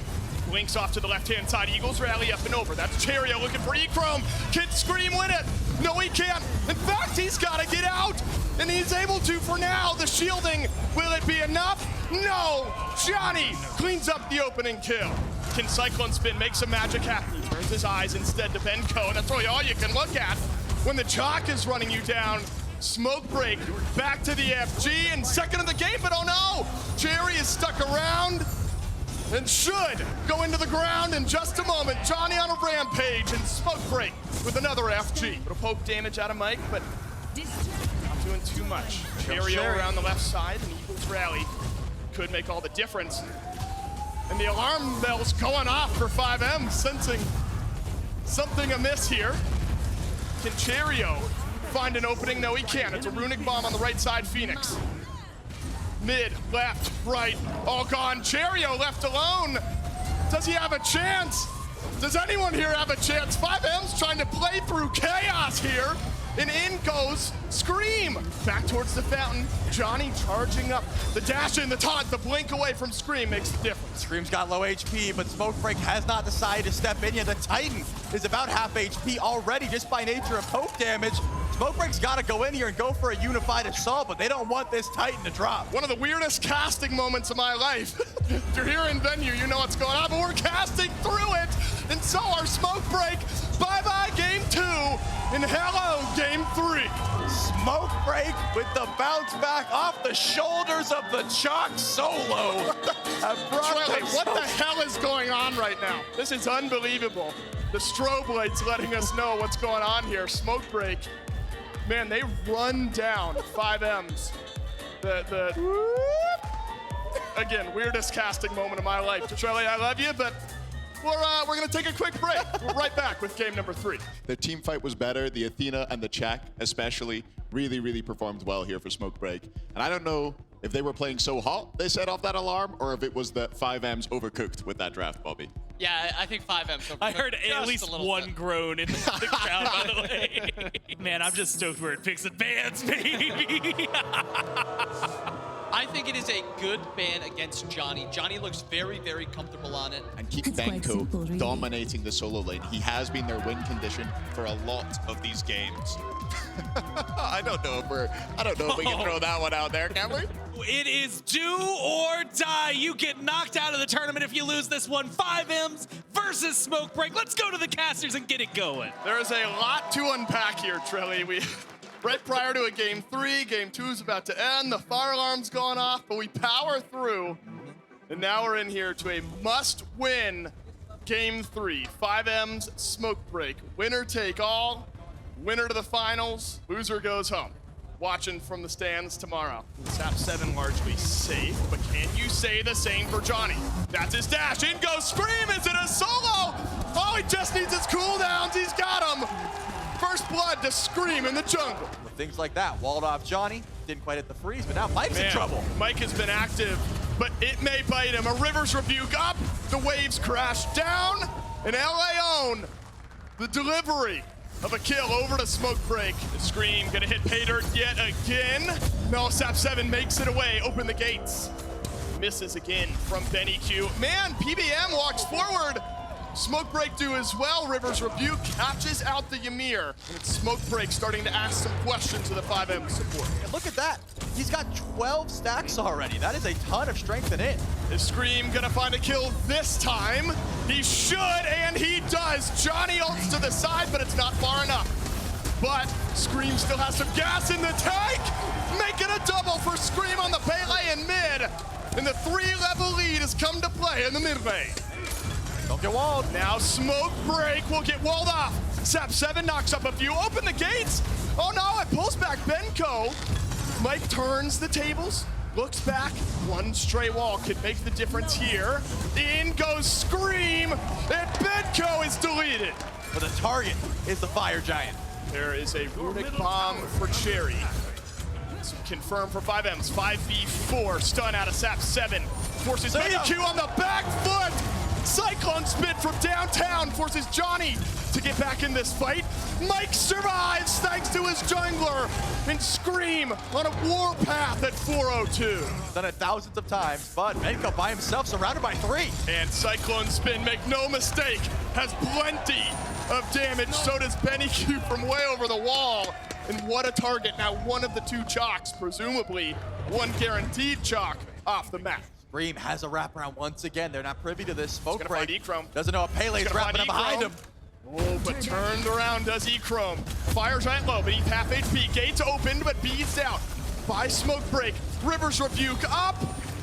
blinks off to the left-hand side. Eagles rally up and over. That's Cherio looking for E-Chrome. Can Scream win it? No, he can't. In fact, he's got to get out, and he's able to for now. The shielding, will it be enough? No! Johnny cleans up the opening kill. Can Cyclone Spin make some magic happen? He turns his eyes instead to Benko, and that's really all you can look at. When the chalk is running you down, Smoke Break back to the FG, and second of the game, but oh no! Cherry is stuck around and should go into the ground in just a moment. Johnny on a rampage, and Smoke Break with another FG. Little poke damage out of Mike, but not doing too much. Cherry around the left side, and Eagles rally could make all the difference. And the alarm bell's going off for 5M, sensing something amiss here. Can Cherio find an opening? No, he can't. It's a Runic Bomb on the right side, Phoenix. Mid, left, right, all gone. Cherio left alone. Does he have a chance? Does anyone here have a chance? 5M's trying to play through chaos here. And in goes Scream. Back towards the fountain. Johnny charging up. The dash in, the taunt, the blink away from Scream makes the difference.
Scream's got low HP, but Smoke Break has not decided to step in yet. The Titan is about half HP already just by nature of poke damage. Smoke Break's got to go in here and go for a unified assault, but they don't want this Titan to drop.
One of the weirdest casting moments of my life. If you're here in venue, you know what's going on, but we're casting through it, and so are Smoke Break. Bye-bye game 2, and hello game 3.
Smoke Break with the bounce back off the shoulders of the Chalk solo.
Charlie, what the hell is going on right now? This is unbelievable. The strobe light's letting us know what's going on here. Smoke Break, man, they run down 5Ms. Again, weirdest casting moment of my life. Charlie, I love you, but we're gonna take a quick break. We're right back with game number 3.
The team fight was better. The Athena and the Chak especially really performed well here for Smoke Break. And I don't know if they were playing so hot they set off that alarm, or if it was that 5M's overcooked with that draft, Bobby.
Yeah, I think 5M.
I heard at least one groan in the crowd, by the way. Man, I'm just stoked we're in picks and bans, baby.
I think it is a good ban against Johnny. Johnny looks very comfortable on it.
And keep Benko dominating the solo lane. He has been their win condition for a lot of these games. I don't know if we can throw that one out there, can we?
It is do or die. You get knocked out of the tournament if you lose this one. 5Ms versus versus Smoke Break. Let's go to the casters and get it going.
There is a lot to unpack here, Trilly. Right prior to a game 3, game 2 is about to end. The fire alarm's gone off, but we power through. And now we're in here to a must-win game 3. 5M's Smoke Break. Winner take all. Winner to the finals. Loser goes home. Watching from the stands tomorrow. Sap 7 largely safe, but can you say the same for Johnny? That's his dash. In goes Scream. Is it a solo? Oh, he just needs his cooldowns. He's got him. First blood to Scream in the jungle.
With things like that, walled off Johnny, didn't quite hit the freeze, but now Mike's in trouble.
Mike has been active, but it may bite him. A Rivers Rebuke up, the waves crash down, and LA own the delivery of a kill over to Smoke Break. The Scream gonna hit pay dirt yet again. No, Sap 7 makes it away, open the gates. Misses again from Benny Q. Man, PBM walks forward. Smoke Break do as well. Rivers Rebuke catches out the Ymir. And it's Smoke Break starting to ask some questions to the 5M support.
And look at that. He's got 12 stacks already. That is a ton of strength in it.
Is Scream gonna find a kill this time? He should, and he does. Johnny ults to the side, but it's not far enough. But Scream still has some gas in the tank. Making a double for Scream on the Pele in mid. And the 3-level lead has come to play in the mid lane.
Don't get walled.
Now Smoke Break will get walled off. Sap 7 knocks up a few. Open the gates. Oh no, it pulls back Benko. Mike turns the tables, looks back. One stray wall could make the difference here. In goes Scream, and Benko is deleted.
But the target is the Fire Giant.
There is a Runic Bomb for Cherry. It's confirmed for 5M's. 5v4, stun out of Sap 7. Forces Benny Q on the back foot. Cyclone Spin from downtown forces Johnny to get back in this fight. Mike survives thanks to his jungler. And Scream on a warpath at 402.
Done it thousands of times, but Benko by himself surrounded by 3.
And Cyclone Spin, make no mistake, has plenty of damage. So does Benny Q from way over the wall. And what a target. Now one of the 2 chalks, presumably one guaranteed chalk off the map.
Scream has a wraparound once again. They're not privy to this Smoke Break.
E-Chrome.
Doesn't know a Pele's wrapping up behind him.
Oh, but turned around does E-Chrome. Fire Giant low, beneath half HP. Gates opened, but beats out by Smoke Break. Rivers Rebuke up,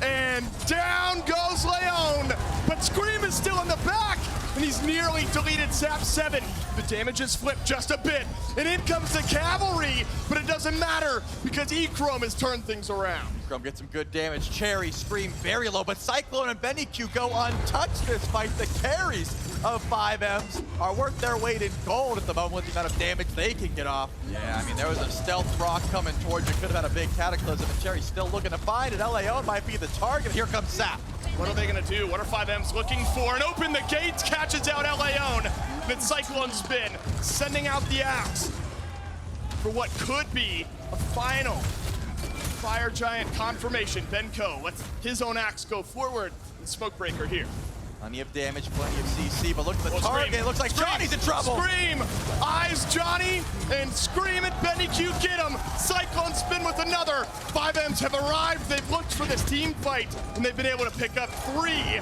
and down goes Leon. But Scream is still in the back, and he's nearly deleted Sap 7. The damage is flipped just a bit, and in comes the Cavalry, but it doesn't matter because E-Chrome has turned things around.
E-Chrome gets some good damage. Cherry, Scream very low, but Cyclone and Benny Q go untouched this fight. The carries of 5M's are worth their weight in gold at the moment with the amount of damage they can get off. Yeah, I mean, there was a stealth rock coming towards you. Could have had a big cataclysm, and Cherry's still looking to find it. LAO might be the target. Here comes Sap.
What are they gonna do? What are 5M's looking for? And open the gates, catches out LAO. Then Cyclone Spin, sending out the axe for what could be a final Fire Giant confirmation. Benko lets his own axe go forward, and Smoke Breaker here.
Plenty of damage, plenty of CC, but look at the target.
Scream.
It looks like
Scream.
Johnny's in trouble.
Scream! Eyes Johnny, and Scream and Benny Q get him. Cyclone Spin with another. 5M's have arrived. They've looked for this team fight, and they've been able to pick up 3.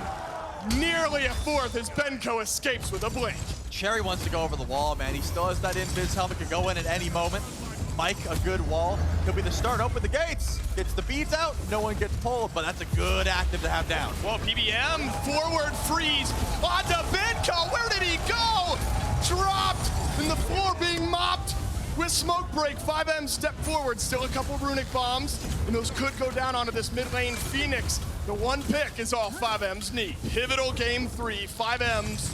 Nearly a 4th as Benko escapes with a blink.
Cherry wants to go over the wall, man. He still has that invis helmet, can go in at any moment. Mike, a good wall. Could be the start. Open the gates. Gets the beads out. No one gets pulled, but that's a good active to have down.
Well, PBM, forward freeze. Onto Benko. Where did he go? Dropped, and the floor being mopped with Smoke Break. 5M step forward. Still a couple Runic Bombs, and those could go down onto this mid lane Phoenix. The one pick is all 5M's need. Pivotal game 3. 5M's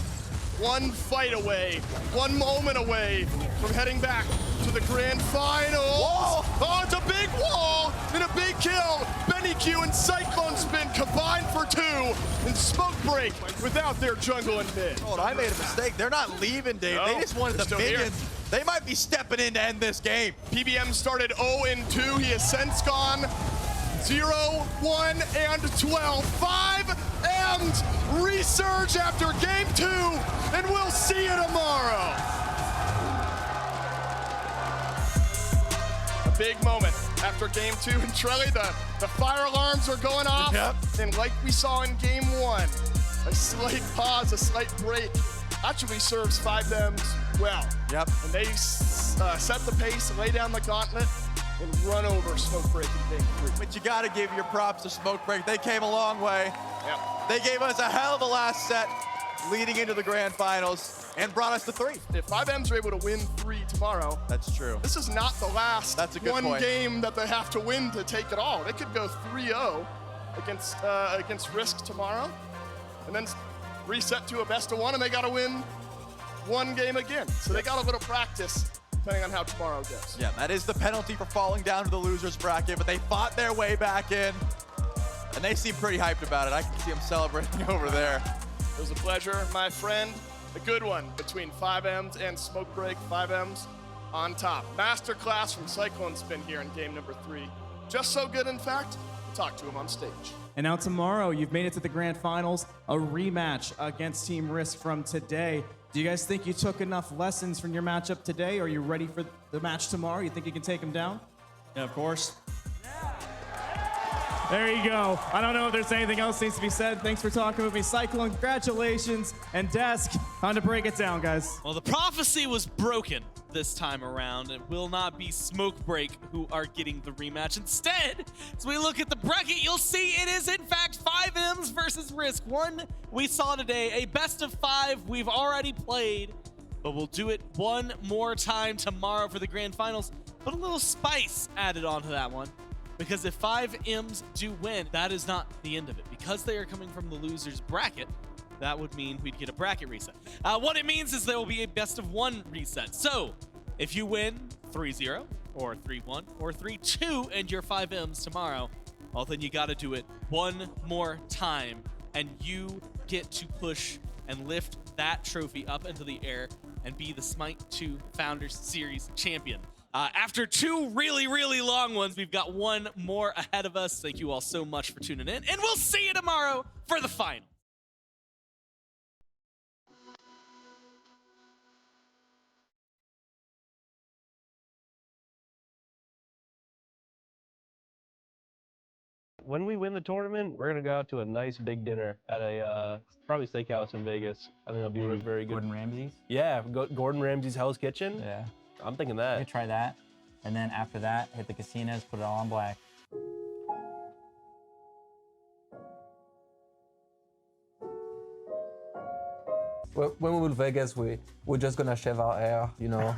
one fight away, one moment away from heading back to the grand final. Oh, it's a big wall and a big kill. Benny Q and Cyclone Spin combined for 2, and Smoke Break without their jungle and mid.
Oh, I made a mistake. They're not leaving, Dave.
No,
they just wanted the minions.
Here.
They might be stepping in to end this game.
PBM started 0-2. He has since gone 0, 1, and 12. 5M's resurge after game 2, and we'll see you tomorrow. A big moment after game 2 in Trelly. The fire alarms are going off, and like we saw in game 1, A slight pause, a slight break actually serves 5M's well.
Yep.
And they set the pace, lay down the gauntlet, and run over Smokebreak in game 3.
But you got to give your props to Smokebreak. They came a long way.
Yep.
They gave us a hell of a last set leading into the grand finals and brought us to 3.
If 5M's are able to win 3 tomorrow,
that's true.
This is not the last
That's a good
one
point.
game that they have to win to take it all. They could go 3-0 against Risk tomorrow, and then reset to a best of 1, and they got to win 1 game again. So they got a little practice depending on how tomorrow goes.
Yeah, that is the penalty for falling down to the losers bracket, but they fought their way back in, and they seem pretty hyped about it. I can see them celebrating over there.
It was a pleasure, my friend. A good one between 5M's and Smokebreak. 5M's on top. Masterclass from Cyclone Spin here in game number 3. Just so good, in fact, we'll talk to him on stage.
And now tomorrow, you've made it to the grand finals, a rematch against Team Risk from today. Do you guys think you took enough lessons from your matchup today? Are you ready for the match tomorrow? You think you can take them down?
Yeah, of course.
There you go. I don't know if there's anything else needs to be said. Thanks for talking with me, Cyclone. Congratulations. And Desk, time to break it down, guys.
Well, the prophecy was broken this time around. It will not be Smokebreak who are getting the rematch. Instead, as we look at the bracket, you'll see it is, in fact, 5M's versus Risk. One we saw today, a best of 5 we've already played, but we'll do it one more time tomorrow for the grand finals. Put a little spice added onto that one. Because if 5M's do win, that is not the end of it. Because they are coming from the loser's bracket, that would mean we'd get a bracket reset. What it means is there will be a best of 1 reset. So if you win 3-0 or 3-1 or 3-2 and you're 5M's tomorrow, well, then you got to do it one more time. And you get to push and lift that trophy up into the air and be the Smite 2 Founders Series champion. After 2 really, really long ones, we've got 1 more ahead of us. Thank you all so much for tuning in, and we'll see you tomorrow for the final.
When we win the tournament, we're gonna go out to a nice big dinner at a probably steakhouse in Vegas. I think it'll be very good.
Gordon Ramsay's?
Yeah, Gordon Ramsay's Hell's Kitchen.
Yeah.
I'm thinking that.
You try that, and then after that, hit the casinos, put it all on black.
When we win Vegas, we're just gonna shave our hair, you know.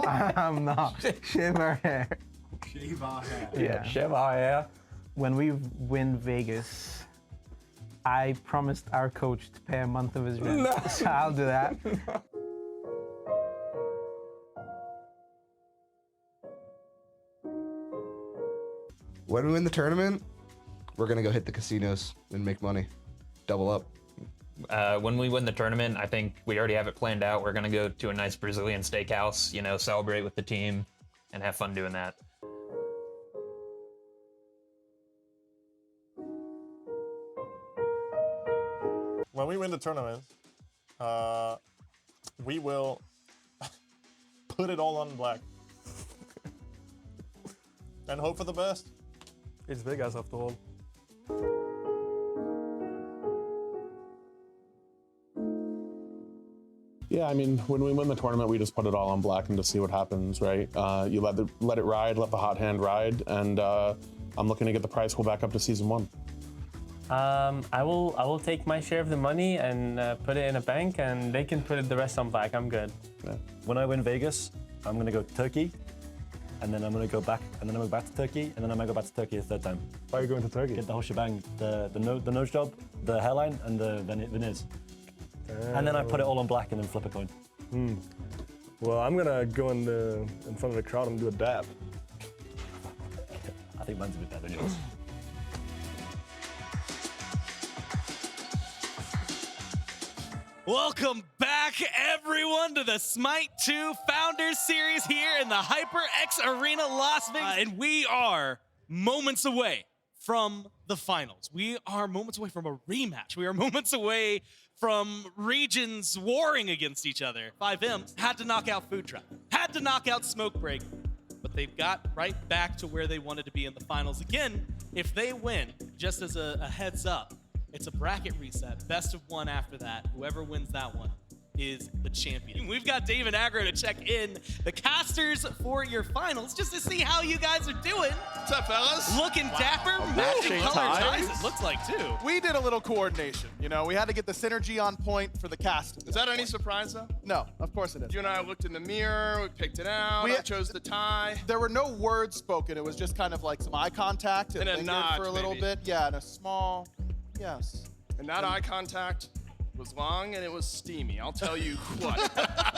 I'm not. Shave our hair.
Shave our hair.
Yeah, shave our hair.
When we win Vegas, I promised our coach to pay a month of his rent.
No.
So I'll do that.
When we win the tournament, we're gonna go hit the casinos and make money. Double up.
When we win the tournament, I think we already have it planned out. We're gonna go to a nice Brazilian steakhouse, you know, celebrate with the team and have fun doing that.
When we win the tournament, we will put it all on black and hope for the best.
It's Vegas after all.
Yeah, I mean, when we win the tournament, we just put it all on black and just see what happens, right? You let it ride, let the hot hand ride, and I'm looking to get the prize pool back up to season 1.
I will take my share of the money and put it in a bank, and they can put the rest on black. I'm good.
Yeah.
When I win Vegas, I'm gonna go to Turkey, and then I'm gonna go back, and then I'm gonna go back to Turkey, and then I might go back to Turkey a 3rd time.
Why are you going to Turkey?
Get the whole shebang, the nose job, the hairline, and the veneers. And then I put it all on black and then flip a coin.
Well, I'm gonna go in front of the crowd and do a dab.
I think mine's a bit better than yours.
Welcome back, everyone, to the Smite 2 Founders Series here in the HyperX Arena, Las Vegas. And we are moments away from the finals. We are moments away from a rematch. We are moments away from regions warring against each other. 5M's had to knock out Food Trap, had to knock out Smokebreak, but they've got right back to where they wanted to be in the finals. Again, if they win, just as a heads up, It's a bracket reset. Best of one after that. Whoever wins that one is the champion. We've got Dave and Aggro to check in the casters for your finals just to see how you guys are doing.
What's up, fellas?
Looking dapper, matching color ties, it looks like, too.
We did a little coordination. You know, we had to get the synergy on point for the cast.
Is that any surprise, though?
No, of course it is.
You and I looked in the mirror, we picked it out, I chose the tie.
There were no words spoken. It was just kind of like some eye contact and
a nod
for a little bit. Yeah, and a small, yes.
And that eye contact was long and it was steamy. I'll tell you what.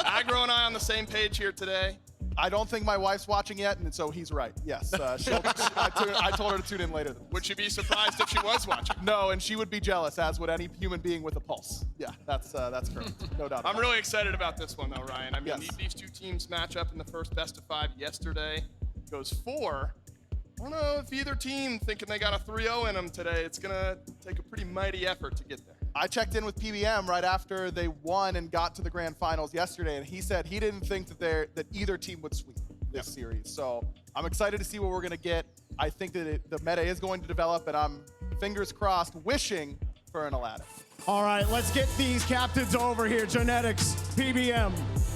Aggro and I on the same page here today.
I don't think my wife's watching yet, and so he's right. Yes, I told her to tune in later.
Would she be surprised if she was watching?
No, and she would be jealous, as would any human being with a pulse. Yeah, that's correct. No doubt.
I'm really excited about this one, though, Ryan. I mean,
Yes.
these two teams match up in the first best of 5 yesterday. Goes 4. I don't know if either team thinking they got a 3-0 in them today. It's going to take a pretty mighty effort to get there.
I checked in with PBM right after they won and got to the grand finals yesterday, and he said he didn't think that either team would sweep this series. So I'm excited to see what we're going to get. I think that the meta is going to develop, and I'm, fingers crossed, wishing for an Aladdin.
All right, let's get these captains over here. Genetics, PBM,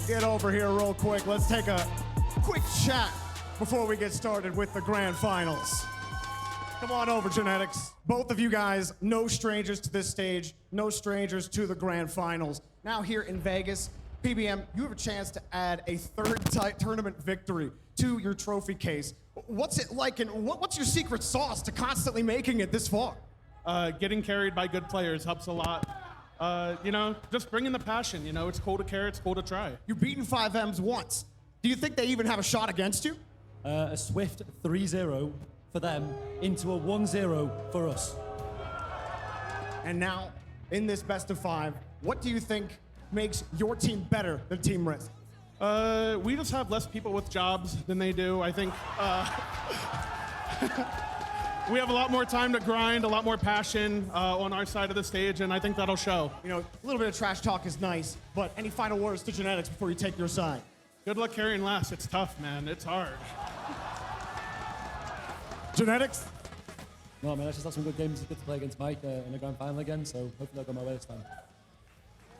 get over here real quick. Let's take a quick chat before we get started with the grand finals. Come on over, Genetics. Both of you guys, no strangers to this stage, no strangers to the grand finals. Now here in Vegas, PBM, you have a chance to add a third tournament victory to your trophy case. What's it like, and what's your secret sauce to constantly making it this far?
Getting carried by good players helps a lot. You know, just bringing the passion. You know, it's cool to care, it's cool to try.
You've beaten 5Ms once. Do you think they even have a shot against you?
A swift 3-0 for them into a 1-0 for us.
And now, in this best of 5, what do you think makes your team better than Team Risk?
We just have less people with jobs than they do. I think we have a lot more time to grind, a lot more passion on our side of the stage, and I think that'll show.
You know, a little bit of trash talk is nice, but any final words to Genetics before you take your side?
Good luck carrying last. It's tough, man. It's hard.
Genetics?
No, man, I just have some good games. It's good to play against Mike in the grand final again, so hopefully I'll go my way this time.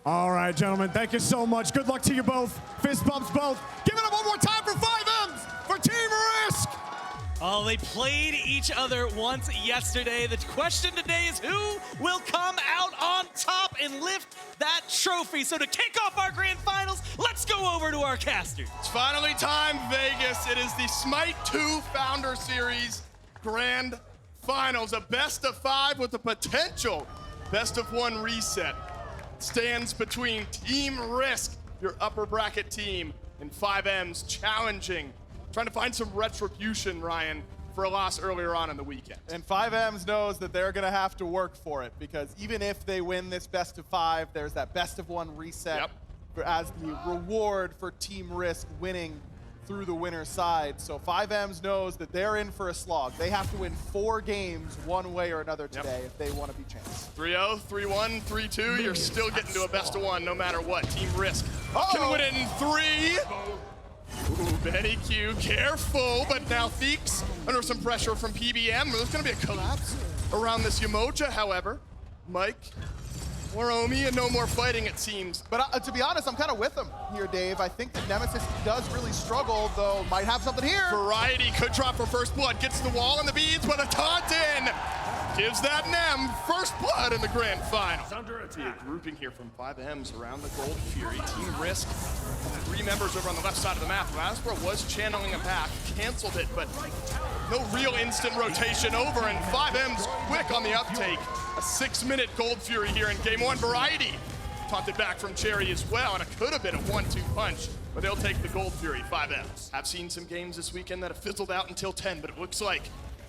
All right, gentlemen, thank you so much. Good luck to you both. Fist bumps both. Give it up one more time for 5Ms for Team Risk.
Oh, they played each other once yesterday. The question today is who will come out on top and lift that trophy. So to kick off our grand finals, let's go over to our casters.
It's finally time, Vegas. It is the Smite 2 Founder Series Grand Finals, a best of 5 with a potential best of 1 reset. It stands between Team Risk, your upper bracket team, and 5Ms challenging, trying to find some retribution, Ryan, for a loss earlier on in the weekend.
And 5Ms knows that they're going to have to work for it, because even if they win this best of 5, there's that best of 1 reset as the reward for Team Risk winning through the winner's side. So 5Ms knows that they're in for a slog. They have to win 4 games one way or another today if they want to be champs.
3-0, 3-1, 3-2, you're still getting to a best of 1 no matter what. Team Risk can win it in 3. Ooh, Benny Q, careful, but now Theeks under some pressure from PBM. There's gonna be a collapse around this Yamoja, however. Mike, more Omi, and no more fighting, it seems.
But to be honest, I'm kind of with him here, Dave. I think that Nemesis does really struggle, though might have something here.
Variety could drop for first blood, gets to the wall and the beads, but a taunt in. Gives that Nem first blood in the grand final. See a grouping here from 5Ms around the Gold Fury. Team Risk, 3 members over on the left side of the map. Rasbro was channeling a pack, canceled it, but no real instant rotation over, and 5Ms quick on the uptake. A 6-minute Gold Fury here in game 1. Variety taunted back from Cherry as well, and it could have been a 1-2 punch, but they'll take the Gold Fury, 5Ms. I've seen some games this weekend that have fizzled out until 10, but it looks like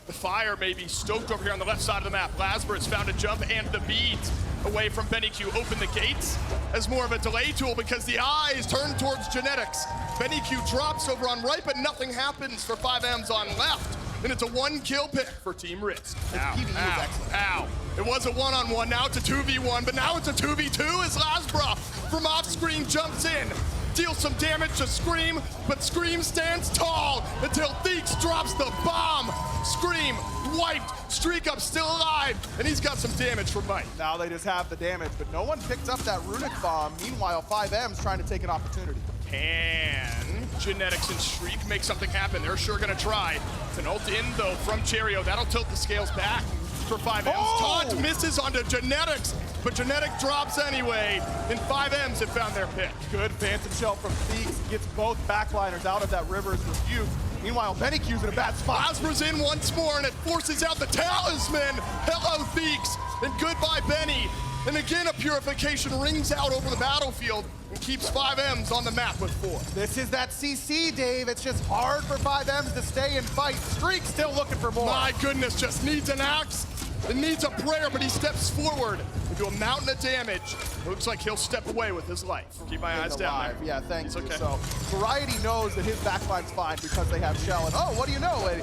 the fire may be stoked over here on the left side of the map. Lasber has found a jump, and the beads away from Benny Q open the gates as more of a delay tool because the eyes turn towards Genetics. Benny Q drops over on right, but nothing happens for 5Ms on left. And it's a 1-kill pick for Team Risk. Ow. It was a 1-on-1, now it's a 2v1, but now it's a 2v2 as Lasbra from off-screen jumps in. deals some damage to Scream, but Scream stands tall until Theeks drops the bomb. Scream wiped, Streak Up still alive, and he's got some damage for Mike.
Now they just have the damage, but no one picked up that runic bomb. Meanwhile, 5M's trying to take an opportunity.
Can Genetics and Shriek make something happen? They're sure gonna try. It's an ult in though from Cherio. That'll tilt the scales back for 5M's. Taunt misses onto Genetics, but Genetic drops anyway, and 5M's have found their pick.
Good Phantom Shell from Theeks, gets both backliners out of that River's Rebuke. Meanwhile, Bennyq's in a bad spot.
Lasbra's in once more, and it forces out the Talisman. Hello, Theeks, and goodbye, Benny. And again, a Purification rings out over the battlefield and keeps 5M's on the map with 4.
This is that CC, Dave. It's just hard for 5M's to stay and fight. Streak still looking for more.
My goodness, just needs an axe. It needs a prayer, but he steps forward into a mountain of damage. It looks like he'll step away with his life. Keep my eyes down there.
Yeah, thanks.
Okay.
So Variety knows that his backline's fine because they have Shell. And oh, what do you know? A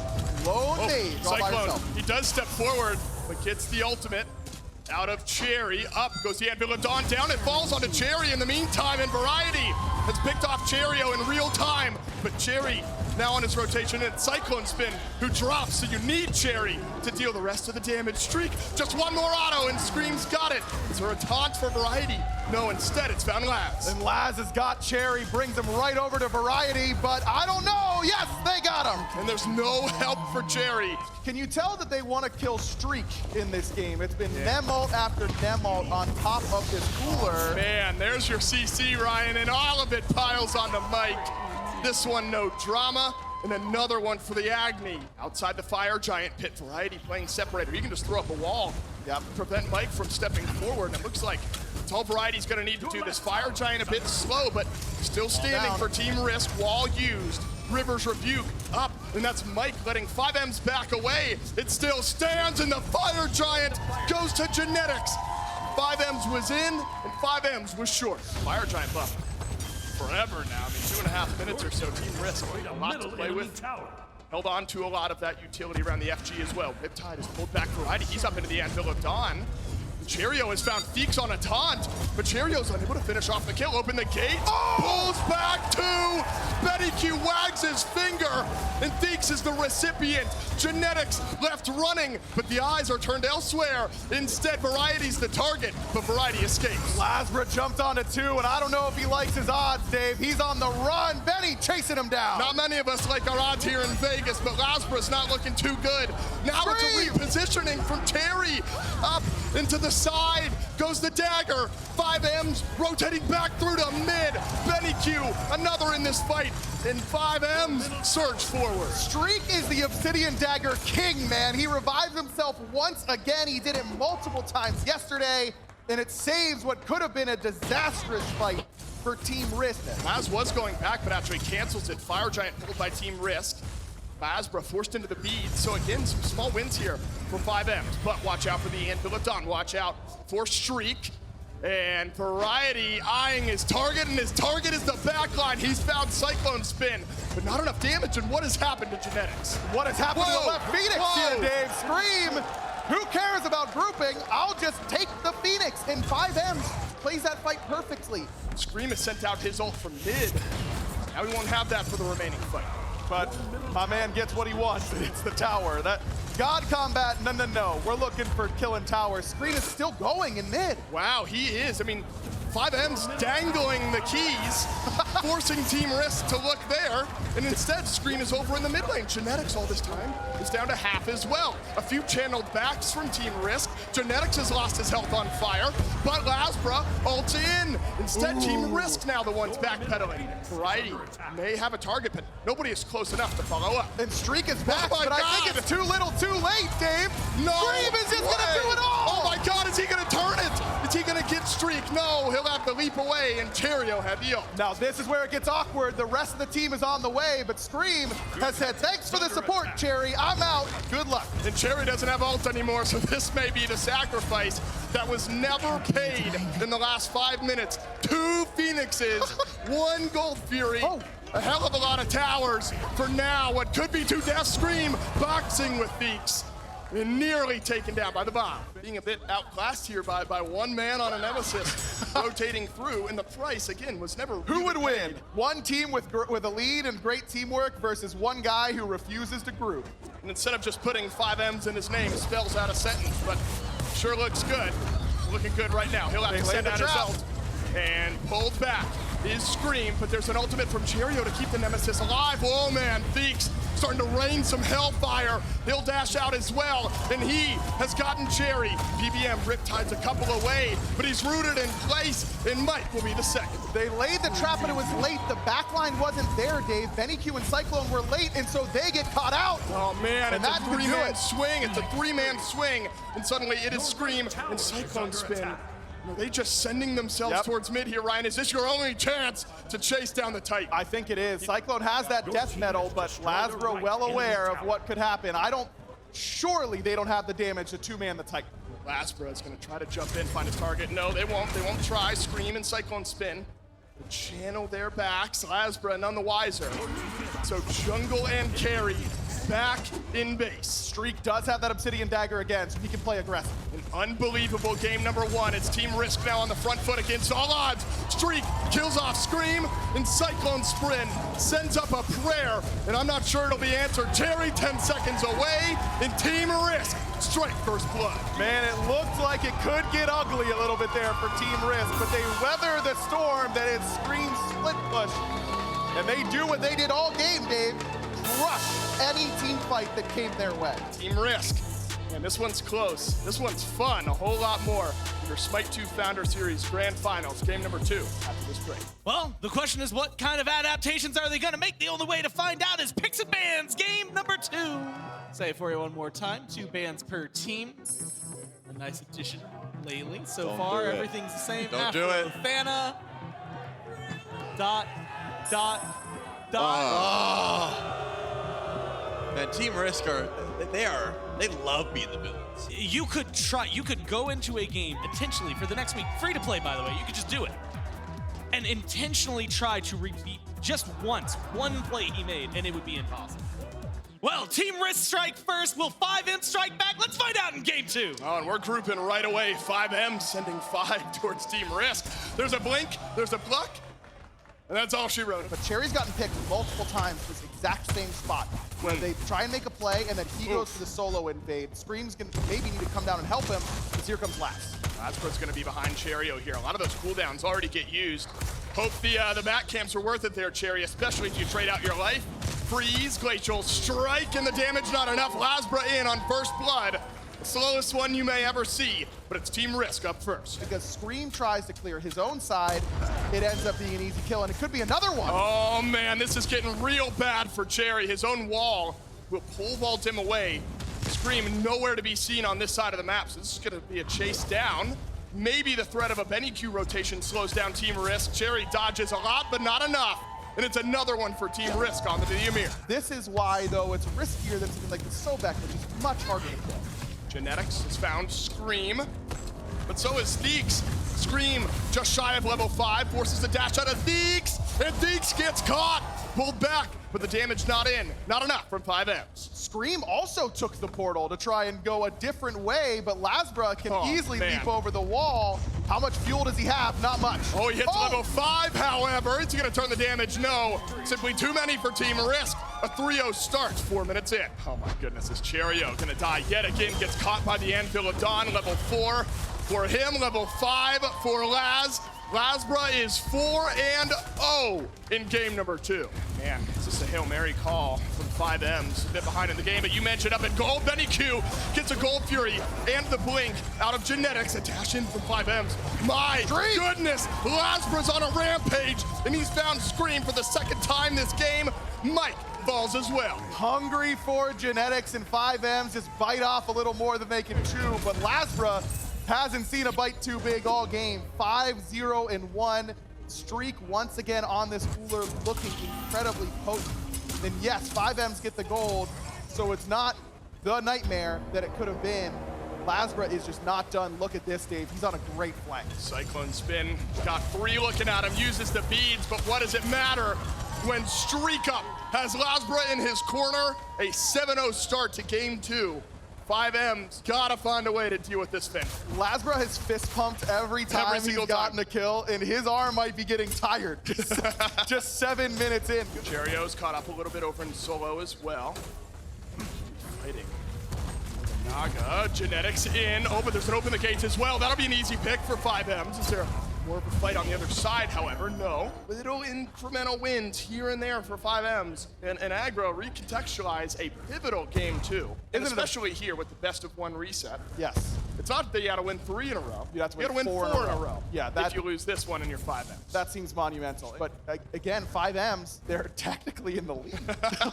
lone Dave all by himself.
He does step forward, but gets the ultimate. Out of Cherry, up goes the Anvil of Dawn, down it falls onto Cherry in the meantime, and Variety has picked off Cherio in real time, but Cherry now on his rotation, and Cyclone Spin, who drops, so you need Cherry to deal the rest of the damage. Streak, just one more auto, and Scream's got it. Is there a taunt for Variety? No, instead it's found Laz.
And Laz has got Cherry, brings him right over to Variety, but I don't know. Yes, they got him.
And there's no help for Cherry.
Can you tell that they want to kill Streak in this game? It's been Nemalt after Nemalt on top of this cooler.
Man, there's your CC, Ryan, and all of it piles onto Mike. This one, no drama, and another one for the Agni. Outside the Fire Giant pit, Variety playing Separator. He can just throw up a wall, prevent Mike from stepping forward, and it looks like it's all Variety's gonna need to do. This Fire Giant a bit slow, but still standing for Team Risk, wall used. River's Rebuke up, and that's Mike letting 5M's back away. It still stands, and the Fire Giant goes to Genetics. 5M's was in, and 5M's was short. Fire Giant buff forever now. I mean, 2.5 minutes or so. Team Risk, a lot to play with. Held on to a lot of that utility around the FG as well. Riptide has pulled back Variety. He's up into the Anvil of Dawn. Cherio has found Theeks on a taunt, but Cherio's unable to finish off the kill. Open the gate, pulls back 2. Bennyq wags his finger, and Theeks is the recipient. Genetics left running, but the eyes are turned elsewhere. Instead, Variety's the target, but Variety escapes.
Lasbra jumped onto 2, and I don't know if he likes his odds, Dave. He's on the run. Benny chasing him down.
Not many of us like our odds here in Vegas, but Lasbra's not looking too good. Now it's a repositioning from Terry. Up into the side goes the dagger. 5M's rotating back through to mid. Bennyq, another in this fight, and 5M's surge forward.
Streak is the Obsidian Dagger king, man. He revives himself once again. He did it multiple times yesterday, and it saves what could have been a disastrous fight for Team Risk.
Laz was going back, but actually cancels it. Fire Giant pulled by Team Risk. Lasbra forced into the beads. So again, some small wins here for 5M's, but watch out for the Anvil of Dawn. Watch out for Streak. And Variety eyeing his target, and his target is the backline. He's found Cyclone Spin, but not enough damage. And what has happened to Genetics?
What has happened to the left Phoenix here, Dave? Scream! Who cares about grouping? I'll just take the Phoenix, and 5M's plays that fight perfectly.
Scream has sent out his ult from mid. Now we won't have that for the remaining fight.
But my man gets what he wants, and it's the tower. That God Combat, no. We're looking for killing towers. Screen is still going in mid.
Wow, he is. I mean, 5M's dangling the keys, forcing Team Risk to look there, and instead Scream is over in the mid lane. Genetics all this time is down to half as well. A few channeled backs from Team Risk. Genetics has lost his health on fire, but Lasbra ults in. Instead, Team Risk now the ones backpedaling. Variety may have a target, but nobody is close enough to follow up.
And Streak is back, but I think it's too little too late, Dave.
No
Scream is just gonna do it all.
Oh my God, is he gonna turn it? Is he gonna get Streak? No, he'll have to leap away, and Cherio had the ult.
Now this is where it gets awkward. The rest of the team is on the way, but Scream has said, thanks for the support, Cherry. I'm out. Good luck.
And Cherry doesn't have ult anymore, so this may be the sacrifice that was never paid in the last 5 minutes. 2 Phoenixes, 1 Gold Fury. A hell of a lot of towers for now. What could be 2 Death Scream boxing with Theeks. and nearly taken down by the bomb. Being a bit outclassed here by one man on a nemesis, rotating through, and the price, again, was never
Who would win? One team with a lead and great teamwork versus one guy who refuses to group.
And instead of just putting 5Ms in his name, spells out a sentence, but sure looks good. Looking good right now. He'll have to send out his ult. And pulled back is Scream, but there's an ultimate from Cheerio to keep the nemesis alive. Oh man, Theeks starting to rain some hellfire. He'll dash out as well, and he has gotten Cherry. PBM Riptide's a couple away, but he's rooted in place, and Mike will be the second.
They laid the trap, but it was late. The backline wasn't there, Dave. BennyQ and Cyclone were late, and so they get caught out.
Oh man,
and
it's a three-man swing. It's a three-man swing, and suddenly it is Scream and Cyclone spin. Are they just sending themselves towards mid here, Ryan? Is this your only chance to chase down the Titan?
I think it is. Cyclone has that death metal, but Lazbra well aware of what could happen. Surely they don't have the damage to two-man the Titan.
Lazbra is going to try to jump in, find a target. No, they won't. They won't try. Scream and Cyclone spin. They channel their backs. Lazbra none the wiser. So Jungle and Carry back in base.
Streak does have that Obsidian Dagger again, so he can play aggressive.
An unbelievable game number one. It's Team Risk now on the front foot against all odds. Streak kills off Scream, and Cyclone Sprint sends up a prayer, and I'm not sure it'll be answered. Cherry 10 seconds away, and Team Risk strike first blood.
Man, it looked like it could get ugly a little bit there for Team Risk, but they weather the storm that is Scream's split push, and they do what they did all game, Dave. Crush any team fight that came their way.
Team Risk, and this one's close. This one's fun, a whole lot more. Your Smite 2 Founder Series Grand Finals, game number 2 after this break.
Well, the question is, what kind of adaptations are they going to make? The only way to find out is Picks and Bans, game number 2. Say it for you one more time, 2 bans per team. A nice addition lately. So far, everything's the same.
Don't do it.
Fana. Dot.
And Team Risk they love being the villains.
You could go into a game intentionally for the next week, free to play by the way, you could just do it, and intentionally try to repeat just once, one play he made, and it would be impossible. Well, Team Risk strike first, will 5M strike back? Let's find out in game 2.
Oh, and we're grouping right away. 5M sending 5 towards Team Risk. There's a blink, there's a pluck, and that's all she wrote.
But Cherry's gotten picked multiple times this exact same spot where they try and make a play and then he goes for the solo invade. Scream's gonna maybe need to come down and help him because here comes Laz.
Lazbra's gonna be behind Cheerio here. A lot of those cooldowns already get used. Hope the back camps are worth it there, Cherry, especially if you trade out your life. Freeze, Glacial Strike, and the damage not enough. Lazbra in on first blood. The slowest one you may ever see, but it's Team Risk up first.
Because Scream tries to clear his own side, it ends up being an easy kill, and it could be another one.
Oh man, this is getting real bad for Cherry. His own wall will pole vault him away. Scream nowhere to be seen on this side of the map, so this is gonna be a chase down. Maybe the threat of a BennyQ rotation slows down Team Risk. Cherry dodges a lot, but not enough. And it's another one for Team Risk on the Ymir.
This is why, though, it's riskier than something like the Sobek, which is much harder to kill.
Genetics has found Scream, but so is Theeks. Scream, just shy of level 5, forces the dash out of Theeks, and Theeks gets caught, pulled back, but the damage not enough from 5Ms.
Scream also took the portal to try and go a different way, but Lazbra can easily leap over the wall. How much fuel does he have? Not much.
Oh, he hits level 5, however. Is he gonna turn the damage? No. Simply too many for Team Risk. A 3-0 starts 4 minutes in. Oh my goodness, is Cheerio gonna die yet again? Gets caught by the Anvil of Dawn, level 4 for him, level 5 for Laz. Lazbra is 4-0 in game number 2. Man, this is a Hail Mary call from 5Ms. A bit behind in the game, but you mentioned up at gold. BennyQ gets a Gold Fury and the Blink out of Genetics. A dash in from 5Ms. My goodness, Lazbra's on a rampage, and he's found Scream for the second time this game. Mike falls as well.
Hungry for Genetics, and 5Ms just bite off a little more than they can chew, but Lazbra hasn't seen a bite too big all game. 5-0-1. Streak once again on this cooler, looking incredibly potent. Then yes, 5Ms get the gold, so it's not the nightmare that it could have been. Lazbra is just not done. Look at this, Dave. He's on a great flank.
Cyclone spin. Got 3 looking at him. Uses the beads, but what does it matter when Streak Up has Lazbra in his corner? A 7-0 start to game 2. 5M's gotta find a way to deal with this Finn.
Lasbra has fist pumped every time he's gotten a kill, and his arm might be getting tired. Just 7 minutes in.
Cherio's caught up a little bit over in solo as well. Fighting. Naga, Genetics in. Oh, but there's an open the gates as well. That'll be an easy pick for 5M's. Is there more of a fight on the other side, however? No. Little incremental wins here and there for 5M's. And Aggro recontextualize a pivotal game too. And especially here with the best of 1 reset.
Yes.
It's not that you gotta win 3 in a row.
You have to win,
win 4 in a row.
Yeah,
if you lose this one in your 5M's.
That seems monumental. But again, 5M's, they're technically in the lead.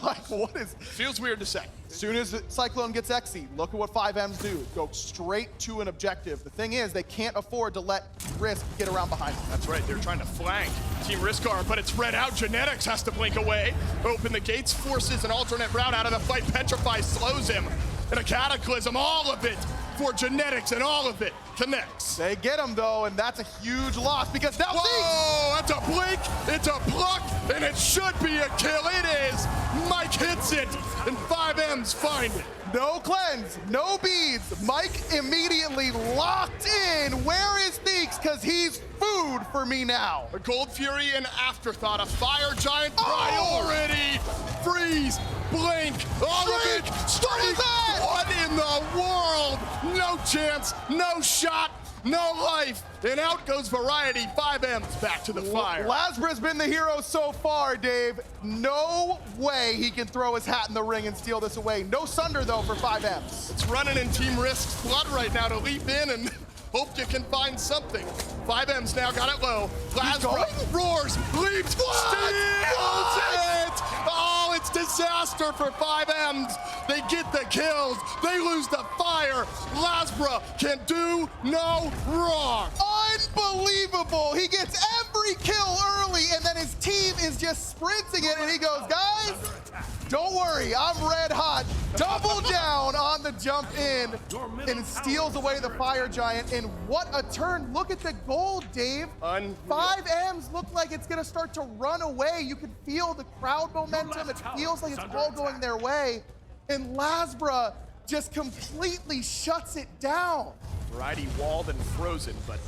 Like, what is...
Feels weird to say.
As soon as Cyclone gets Exy, look at what 5M's do. Go straight to an objective. The thing is, they can't afford to let Risk get around behind them.
That's right, they're trying to flank Team Risk are, but it's read out. Genetics has to blink away. Open the gates, forces an alternate route out of the fight. Petrify slows him. And a Cataclysm, all of it for Genetics, and all of it connects.
They get him though, and that's a huge loss because now
whoa, that's a blink, it's a pluck, and it should be a kill. It is. Mike hits it, and 5M's find it.
No cleanse, no beads. Mike immediately locked in. Where is Theeks? Because he's food for me now.
A Gold Fury, an afterthought, a Fire Giant priority. Freeze, blink, all of it. Streak. What in the world? No chance, no shot, no life. And out goes Variety. 5M's back to the fire.
Lasbra's been the hero so far, Dave. No way he can throw his hat in the ring and steal this away. No Sunder, though, for 5M's.
It's running in Team Risk's blood right now to leap in and hope you can find something. 5M's now got it low. Lasbra roars, leaps, steals it! Oh, it's disaster for 5M's. They get the kills. They lose the fire. Lasbra can do no wrong.
Unbelievable. He gets every kill early, and then his team is just sprinting it, and he goes, guys, don't worry, I'm red hot. Double down on the jump in and steals away the Fire Giant. And what a turn. Look at the gold, Dave. 5M's look like it's going to start to run away. You can feel the crowd momentum. It feels like it's all going their way. And Lasbra just completely shuts it down.
Variety walled and frozen, but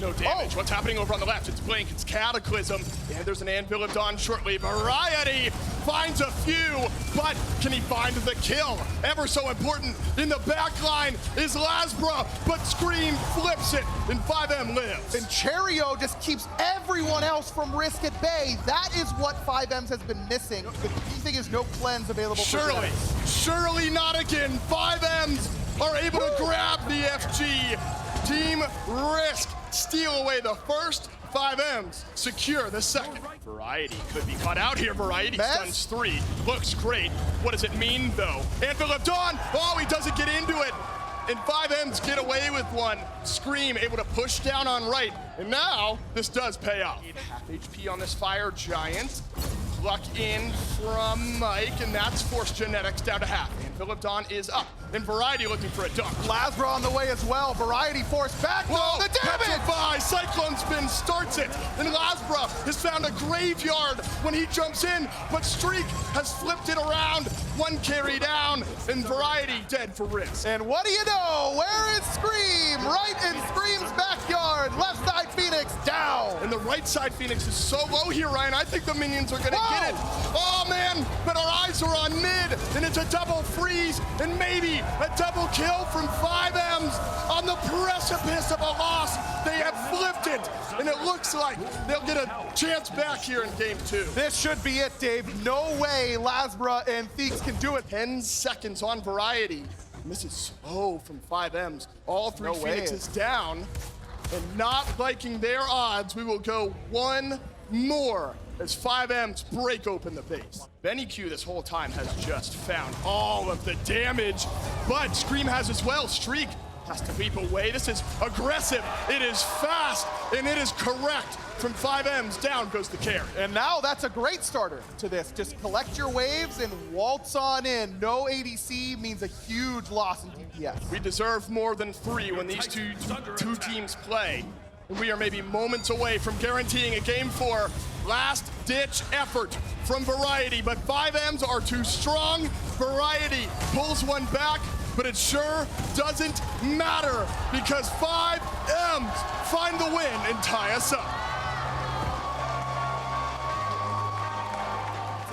no damage. What's happening over on the left? It's Blink, it's Cataclysm, and there's an Anvil of Dawn shortly. Variety finds a few, but can he find the kill? Ever so important in the back line is Lasbra, but Scream flips it, and 5M lives.
And Cherio just keeps everyone else from Risk at bay. That is what 5M's has been missing. The key thing is no cleanse available
surely,
for
surely not again. 5M's are able to grab the FG. Team Risk steal away the first. 5M's secure the second. Variety could be caught out here. Variety stuns 3. Looks great. What does it mean, though? Anvil of Dawn. Oh, he doesn't get into it. And 5M's get away with one. Scream able to push down on right. And now, this does pay off. Half HP on this Fire Giant. Luck in from Mike, and that's forced Genetics down to half. Anvil of Dawn is up. And Variety looking for a dunk.
Lasbra on the way as well. Variety forced back.
Whoa,
the damage!
Petrify, Cyclone Spin starts it. And Lasbra has found a graveyard when he jumps in, but Streak has flipped it around. One carry down, and Variety dead for Risk.
And what do you know? Where is Scream? Right in Scream's backyard. Left side Phoenix down.
And the right side Phoenix is so low here, Ryan. I think the minions are gonna get it. Oh man, but our eyes are on mid, and it's a double freeze, and maybe a double kill from 5M's on the precipice of a loss. They have flipped it, and it looks like they'll get a chance back here in game 2.
This should be it, Dave. No way Lasbra and Theeks can do it.
10 seconds on Variety. And this is slow from 5M's. All 3 Phoenixes down, and not liking their odds, we will go one more as 5M's break open the base. Benny Q this whole time has just found all of the damage, but Scream has as well. Streak has to leap away. This is aggressive, it is fast, and it is correct. From 5M's, down goes the carry.
And now that's a great starter to this. Just collect your waves and waltz on in. No ADC means a huge loss in DPS.
We deserve more than 3 when these two teams play. And we are maybe moments away from guaranteeing a game 4. Last ditch effort from Variety, but 5M's are too strong. Variety pulls one back, but it sure doesn't matter because 5Ms find the win and tie us up.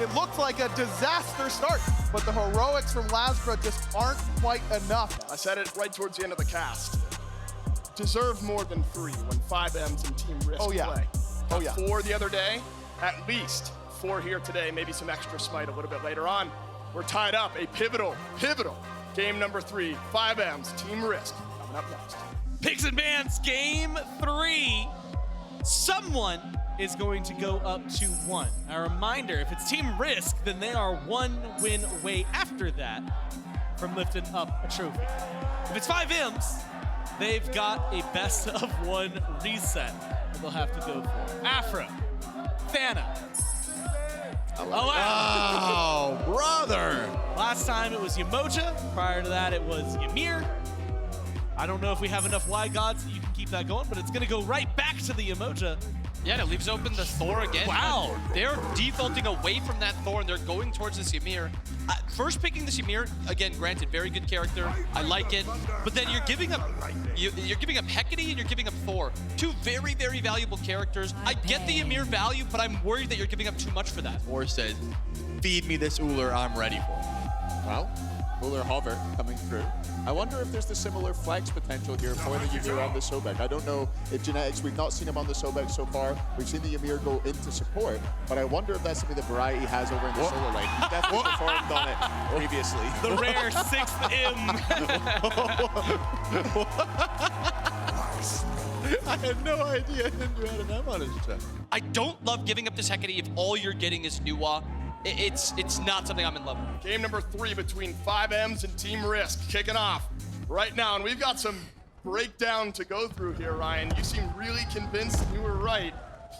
It looked like a disaster start, but the heroics from Lasbra just aren't quite enough.
I said it right towards the end of the cast. Deserve more than 3 when 5Ms and Team Risk play.
Oh yeah.
4 the other day, at least 4 here today, maybe some extra Smite a little bit later on. We're tied up, a pivotal game number 3, 5Ms, Team Risk, coming up next.
Picks and Bans, game 3. Someone is going to go up to 1. A reminder, if it's Team Risk, then they are 1 win away after that from lifting up a trophy. If it's 5Ms, they've got a best of 1 reset that they'll have to go for. Afro, Thana.
Oh, brother.
Last time it was Yamoja. Prior to that, it was Ymir. I don't know if we have enough Y gods that you can keep that going, but it's going to go right back to the Yamoja.
Yeah, and it leaves open the Thor again.
Wow.
They're defaulting away from that Thor, and they're going towards this Ymir. First picking this Ymir, again, granted, very good character. I like it. But then you're giving up you're giving up Hecate and you're giving up Thor. 2 very, very valuable characters. I get the Ymir value, but I'm worried that you're giving up too much for that.
Or said, feed me this Uller, I'm ready for it.
Well, Uller Hover coming through. I wonder if there's the similar flex potential here for the Ymir on the Sobek. I don't know if Genetics, we've not seen him on the Sobek so far. We've seen the Ymir go into support, but I wonder if that's something that Variety has over in the solo lane. He's definitely performed on it previously.
The rare 6th
I had no idea Hindu had an M on his chest.
I don't love giving up this Hecate if all you're getting is Nuwa. It's not something I'm in love with.
Game number 3 between 5Ms and Team Risk kicking off right now, and we've got some breakdown to go through here, Ryan. You seem really convinced you were right.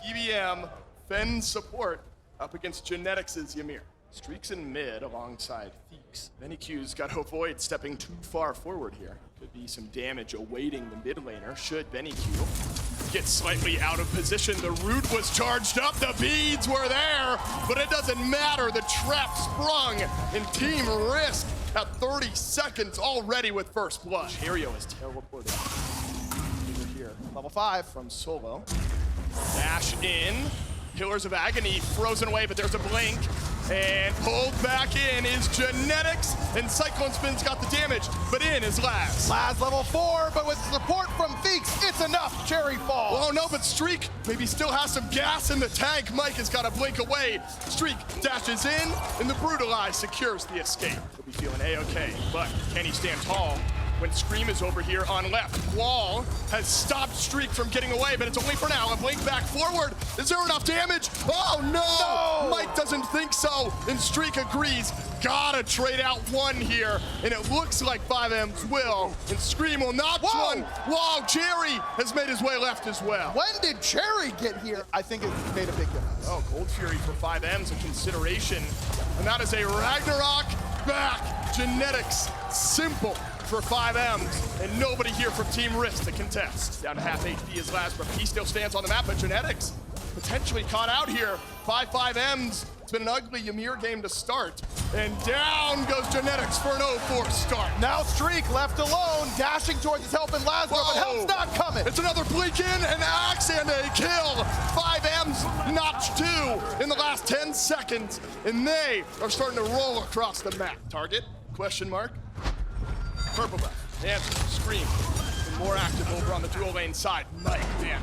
PBM, Fenn support up against Genetics' Ymir. Streaks in mid alongside Theeks. VennyQ's got to avoid stepping too far forward here. Could be some damage awaiting the mid laner should VennyQ get slightly out of position. The root was charged up, the beads were there, but it doesn't matter. The trap sprung in Team Risk at 30 seconds already with first blood. Cherio is teleported over here. Level 5 from Solo. Dash in. Pillars of Agony frozen away, but there's a blink. And pulled back in is Genetics, and Cyclone Spin's got the damage, but in is Laz.
Laz level 4, but with support from Theeks, it's enough. Cherry fall.
Oh no, but Streak maybe still has some gas in the tank. Mike has got to blink away. Streak dashes in, and the Brutalize secures the escape. He'll be feeling A-okay, but can he stand tall when Scream is over here on left? Wall has stopped Streak from getting away, but it's only for now. A blink back forward. Is there enough damage? Oh no! Mike doesn't think so, and Streak agrees. Gotta trade out 1 here, and it looks like 5Ms will, and Scream will not one. Whoa, Jerry has made his way left as well.
When did Cherry get here? I think it made a big difference.
Oh, Gold Fury for 5Ms a consideration, and that is a Ragnarok back. Genetics, simple for 5Ms, and nobody here from Team Risk to contest. Down to half HP is Laz, but he still stands on the map, but Genetics potentially caught out here by 5Ms. It's been an ugly Ymir game to start, and down goes Genetics for an 0-4 start.
Now Streak left alone, dashing towards his help in Lazarus, but help's not coming.
It's another blink in, an axe, and a kill. 5Ms notch 2 in the last 10 seconds, and they are starting to roll across the map. Target, question mark. Purple left, answer, Scream. Been more active over on the dual lane side. Mike, man.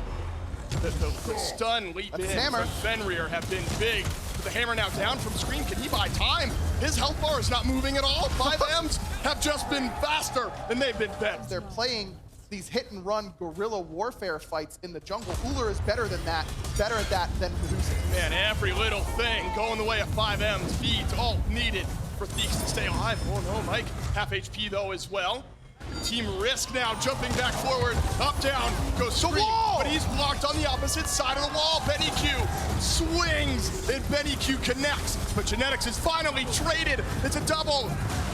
The stun leap in from Fenrir have been big. But the hammer now down from Scream. Can he buy time? His health bar is not moving at all. 5Ms have just been faster, and they've been better.
They're playing these hit and run guerrilla warfare fights in the jungle. Uller is better than that, better at that than Medusa.
Man, every little thing going the way of 5Ms. Beads all needed for Theeks to stay alive. Oh no, Mike. Half HP though as well. Team Risk now jumping back forward. Up, down, goes Scream. But he's blocked on the opposite side of the wall. VennyQ swings, and VennyQ connects. But Genetics is finally traded. It's a double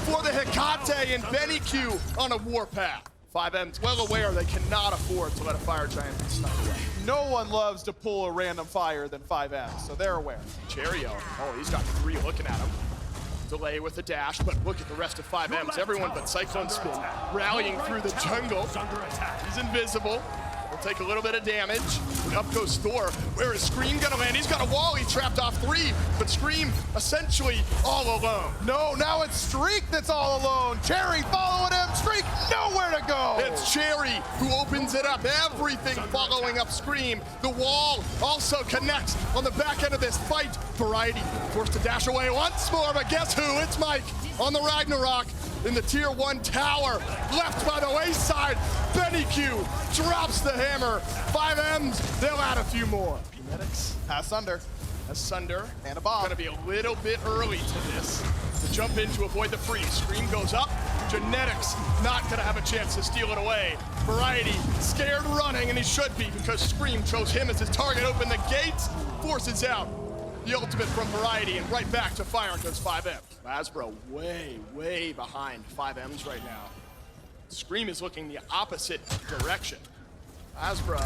for the Hecate, and VennyQ on a warpath. 5Ms well aware they cannot afford to let a fire giant be snuck away.
No one loves to pull a random fire than 5Ms, so they're aware.
Cherio, oh, he's got 3 looking at him. delay with the dash, but look at the rest of 5Ms. Everyone but Cyclone Spin rallying through the jungle. He's invisible. Will take a little bit of damage. And up goes Thor. Where is Scream gonna land? He's got a wall. He's trapped off 3, but Scream essentially all alone.
No, now it's Streak that's all alone. Cherry following him. Streak nowhere to go.
It's Cherry who opens it up. Everything following up Scream. The wall also connects on the back end of this fight. Variety forced to dash away once more, but guess who? It's Mike on the Ragnarok in the tier 1 tower, left by the wayside. Benny Q drops the hammer. 5Ms, they'll add a few more. Genetics
pass under.
Asunder.
And a bomb.
Gonna be a little bit early to this. To jump in to avoid the freeze. Scream goes up. Genetics not gonna have a chance to steal it away. Variety scared running, and he should be because Scream chose him as his target. Open the gates, forces out the ultimate from Variety, and right back to fire goes 5M. Lasbro way behind 5Ms right now. Scream is looking the opposite direction. Lasbro,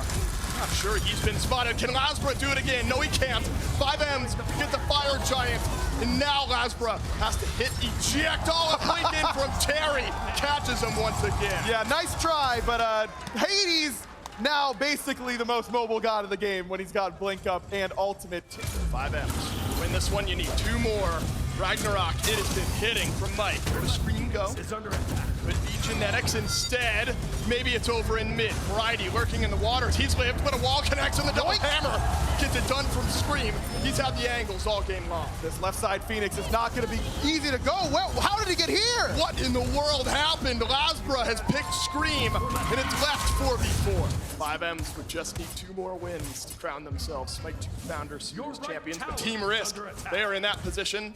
not sure he's been spotted. Can Lasbro do it again? No, he can't. 5Ms get the Fire Giant, and now Lasbro has to hit eject. Oh, a blink in from Terry. Catches him once again.
Yeah, nice try, but Hades now basically the most mobile god of the game when he's got blink up and ultimate.
5Ms. To win this one, you need 2 more. Ragnarok, it has been hitting from Mike. Where does Scream go? It's under attack. Could be Genetics instead. Maybe it's over in mid. Variety lurking in the waters. He's lived, but a wall connects on the double hammer. Gets it done from Scream. He's had the angles all game long.
This left side Phoenix is not going to be easy to go. Well, how did he get here?
What in the world happened? Lasbra has picked Scream, and it's left 4v4. 5Ms would just need 2 more wins to crown themselves Smite 2 Founders Series champions. But Team Risk, they are in that position.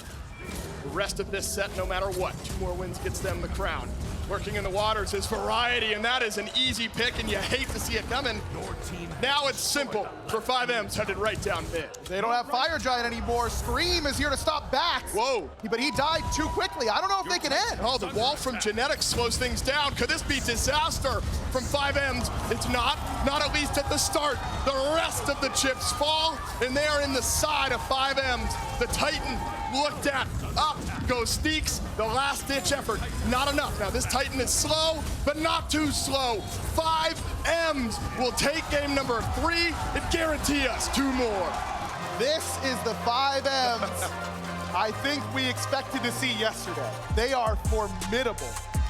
The rest of this set, no matter what, 2 more wins gets them the crown. Working in the waters is Variety, and that is an easy pick, and you hate to see it coming. Now it's simple for 5Ms headed right down mid.
They don't have Fire Giant anymore. Scream is here to stop backs.
Whoa.
But he died too quickly. I don't know if they can end.
Oh, the wall from Genetics slows things down. Could this be disaster from 5Ms? It's not at least at the start. The rest of the chips fall, and they are in the side of 5Ms. The Titan looked at, up goes Sneaks, the last ditch effort, not enough. Now this Titan is slow, but not too slow. 5Ms will take game number 3 and guarantee us 2 more.
This is the 5Ms I think we expected to see yesterday. They are formidable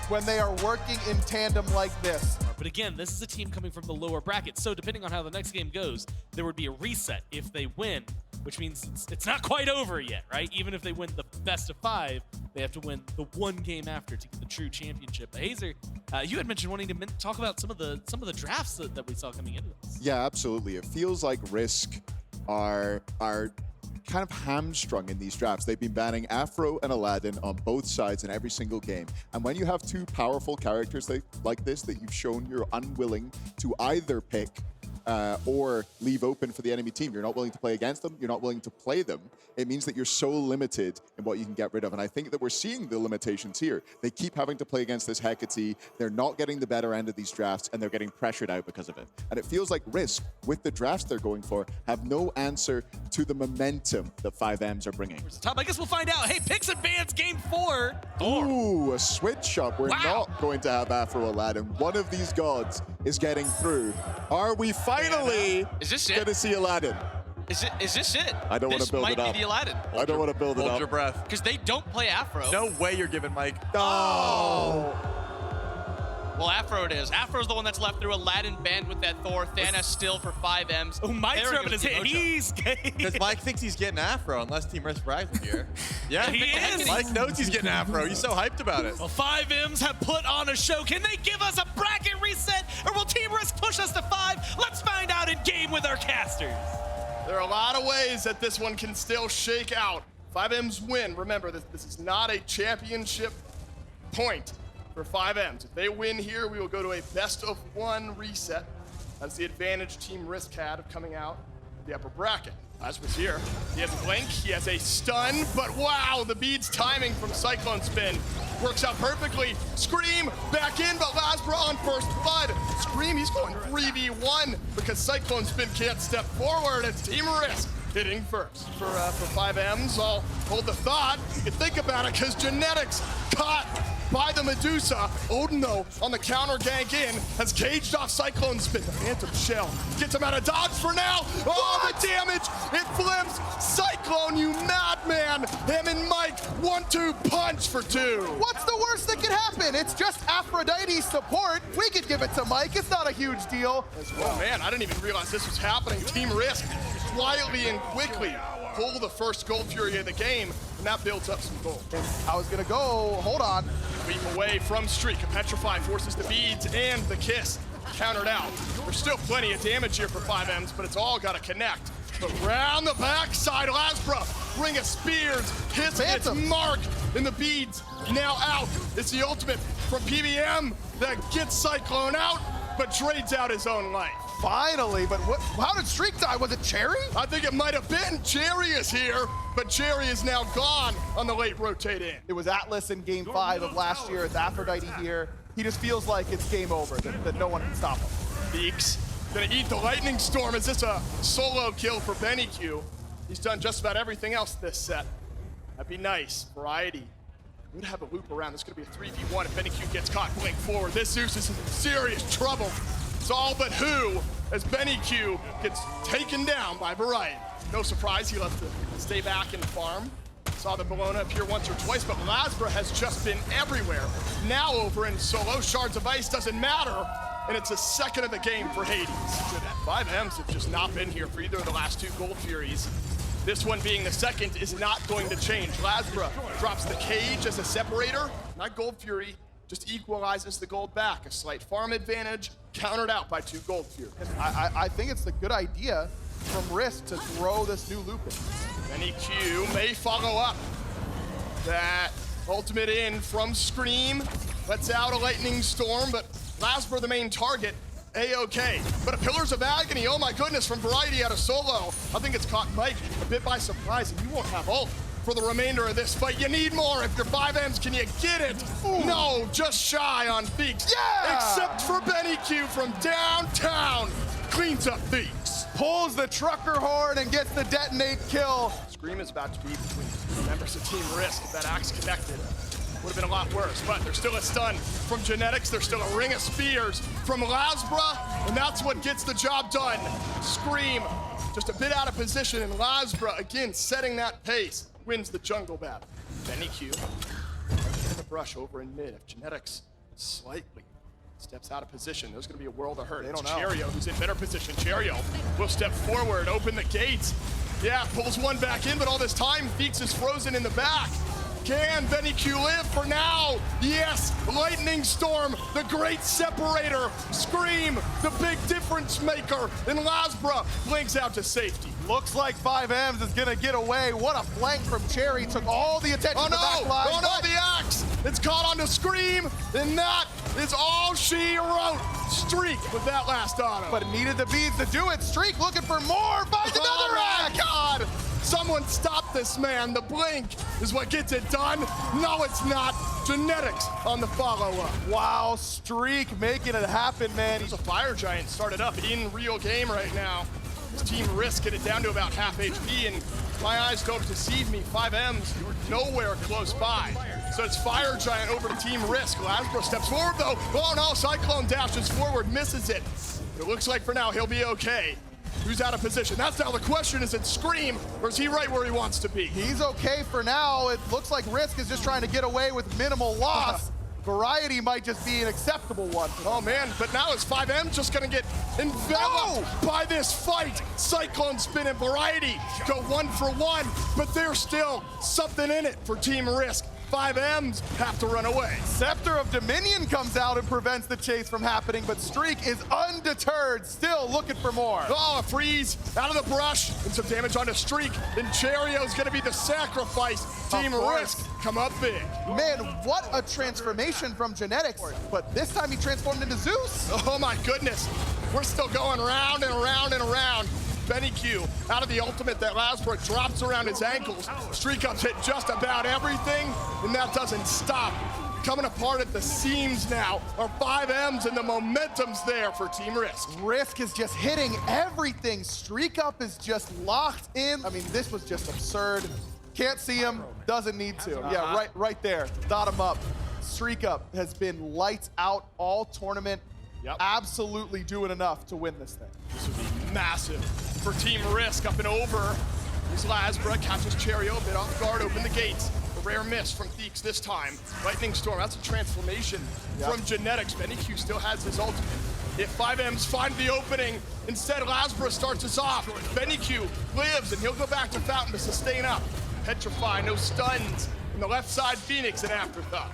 when they are working in tandem like this.
But again, this is a team coming from the lower bracket, so depending on how the next game goes, there would be a reset if they win, which means it's not quite over yet, right? Even if they win the best of 5, they have to win the 1 game after to get the true championship. But Hazer, you had mentioned wanting to talk about some of the drafts that we saw coming into this.
Yeah, absolutely. It feels like Risk are kind of hamstrung in these drafts. They've been banning Afro and Aladdin on both sides in every single game. And when you have 2 powerful characters like this that you've shown you're unwilling to either pick or leave open for the enemy team, you're not willing to play against them, you're not willing to play them, it means that you're so limited in what you can get rid of. And I think that we're seeing the limitations here. They keep having to play against this Hecate, they're not getting the better end of these drafts, and they're getting pressured out because of it. And it feels like Risk, with the drafts they're going for, have no answer to the momentum that 5Ms are bringing.
Top, I guess we'll find out. Hey, Picks advance game 4.
Ooh, a switch up. We're not going to have Afro Aladdin. One of these gods is getting through. Are we finally going to see Aladdin?
Is this it?
I don't want to build it up.
This might be the Aladdin.
I don't want to build it up.
Hold your breath.
Because they don't play Afro.
No way you're giving Mike.
Oh!
Well, Afro it is. Afro's the one that's left through. Aladdin banned with that Thor. Thanos still for 5Ms.
Oh, Mike's rubbing his hand. He's
because Mike thinks he's getting Afro unless Team Risk brags him here. Yeah,
he is.
Mike knows he's getting Afro. He's so hyped about it.
Well, 5Ms have put on a show. Can they give us a bracket reset, or will Team Risk push us to 5? Let's find out in game with our casters.
There are a lot of ways that this one can still shake out. 5Ms win. Remember, this is not a championship point for 5Ms. If they win here, we will go to a best-of-1 reset. That's the advantage Team Risk had of coming out of the upper bracket. Lasbra's here. He has a blink, he has a stun, but wow, the bead's timing from Cyclone Spin works out perfectly. Scream back in, but Lasbra on first blood. Scream, he's going 3v1 because Cyclone Spin can't step forward. It's Team Risk hitting first. For 5Ms, I'll hold the thought. You can think about it, because Genetics caught by the Medusa. Odin, though, on the counter gank in, has caged off Cyclone Spin. The Phantom Shell gets him out of dodge for now. Oh, the damage! It flips! Cyclone, you madman! Him and Mike, 1-2 punch for 2.
What's the worst that could happen? It's just Aphrodite's support. We could give it to Mike. It's not a huge deal.
Oh man, I didn't even realize this was happening. Team Risk, quietly and quickly, pull the first Gold Fury of the game, and that builds up some gold.
I was gonna go, hold on.
Leap away from Streak. A Petrify forces the beads and the kiss. Countered out. There's still plenty of damage here for 5Ms, but it's all got to connect. Around the backside, Lasbra, Ring of Spears, hits its mark, and the beads now out. It's the ultimate from PBM that gets Cyclone out, but trades out his own life.
Finally, but how did Streak die? Was it Cherry?
I think it might have been. Cherry is here, but Cherry is now gone on the late rotate in.
It was Atlas in game 5 of last year. It's Aphrodite here. He just feels like it's game over, that no one can stop him.
Beaks gonna eat the Lightning Storm. Is this a solo kill for Benny Q? He's done just about everything else this set. That'd be nice. Variety would have a loop around. This is gonna be a 3v1 if Benny Q gets caught blink forward. This Zeus is in serious trouble. It's all but who as Benny Q gets taken down by Variety. No surprise, he left to stay back in the farm. Saw the Bologna appear once or twice, but Lasbra has just been everywhere. Now over in solo, Shards of Ice doesn't matter, and it's a second of the game for Hades. 5Ms have just not been here for either of the last 2 Gold Furies. This one being the second is not going to change. Lasbra drops the cage as a separator. Not Gold Fury, just equalizes the gold back. A slight farm advantage, countered out by 2 Gold Furies.
I think it's a good idea from Risk to throw this new loop in.
Benny Q may follow up. That ultimate in from Scream lets out a Lightning Storm, but Lasbra the main target. A-okay, but a Pillars of Agony, oh my goodness, from Variety out of solo. I think it's caught Mike a bit by surprise, and you won't have ult for the remainder of this fight. You need more. If you're 5Ms, can you get it? Ooh. No, just shy on Feeks.
Yeah!
Except for Benny Q from downtown. Cleans up Feeks.
Pulls the trucker horn and gets the detonate kill.
Scream is about to be between members of Team Risk. If that axe connected, would have been a lot worse, but there's still a stun from Genetics. There's still a Ring of Spears from Lasbra, and that's what gets the job done. Scream, just a bit out of position, and Lasbra, again, setting that pace, wins the jungle battle. Benny Q, in the brush over in mid. If Genetics slightly steps out of position, there's gonna be a world of hurt. It's Cherio who's in better position. Cherio will step forward, open the gates. Yeah, pulls one back in, but all this time, Feeks is frozen in the back. Can Benny Q live for now? Yes, Lightning Storm, the great separator. Scream, the big difference maker. And Lasbra blinks out to safety.
Looks like 5Ms is gonna get away. What a flank from Cherry. Took all the attention to the back line.
Oh no, the axe. It's caught onto Scream, and that is all she wrote. Streak with that last auto.
But it needed the beads to do it. Streak looking for more. Finds another axe.
God. Someone stop this man. The blink is what gets it done. No, it's not. Genetics on the follow-up.
Wow, Streak making it happen, man.
There's a Fire Giant started up in real game right now. This Team Risk get it down to about half HP, and my eyes don't deceive me. 5Ms nowhere close by. So it's Fire Giant over to Team Risk. Lasbra steps forward though. Oh no, Cyclone dashes forward, misses it. It looks like for now he'll be okay. Who's out of position? That's now the question. Is it Scream, or is he right where he wants to be?
He's okay for now. It looks like Risk is just trying to get away with minimal loss. Variety might just be an acceptable one.
Oh man, but now is 5M just gonna get enveloped by this fight? Cyclone Spin and Variety go 1 for 1, but there's still something in it for Team Risk. 5Ms have to run away.
Scepter of Dominion comes out and prevents the chase from happening, but Streak is undeterred, still looking for more.
Oh, a freeze out of the brush and some damage onto Streak. And Cherio's gonna be the sacrifice. Team Risk come up big.
Man, what a transformation from Genetics, but this time he transformed into Zeus.
Oh my goodness, we're still going round and round and around. Benny Q out of the ultimate that Lasbra drops around his ankles. Streak ups hit just about everything, and that doesn't stop coming apart at the seams now. Our 5Ms and the momentum's there for Team Risk.
Risk is just hitting everything. Streak Up is just locked in. I mean, this was just absurd. Can't see him, doesn't need to. Yeah, right there, dot him up. Streak Up has been lights out all tournament.
Yep.
Absolutely doing enough to win this thing.
This would be massive for Team Risk. Up and over. Here's Lasbra, catches Cherio, a bit off guard, open the gates. A rare miss from Theeks this time. Lightning Storm, that's a transformation from Genetics. BennyQ still has his ultimate. If 5Ms find the opening, instead Lasbra starts us off. BennyQ lives, and he'll go back to Fountain to sustain up. Petrify, no stuns. On the left side, Phoenix, an afterthought.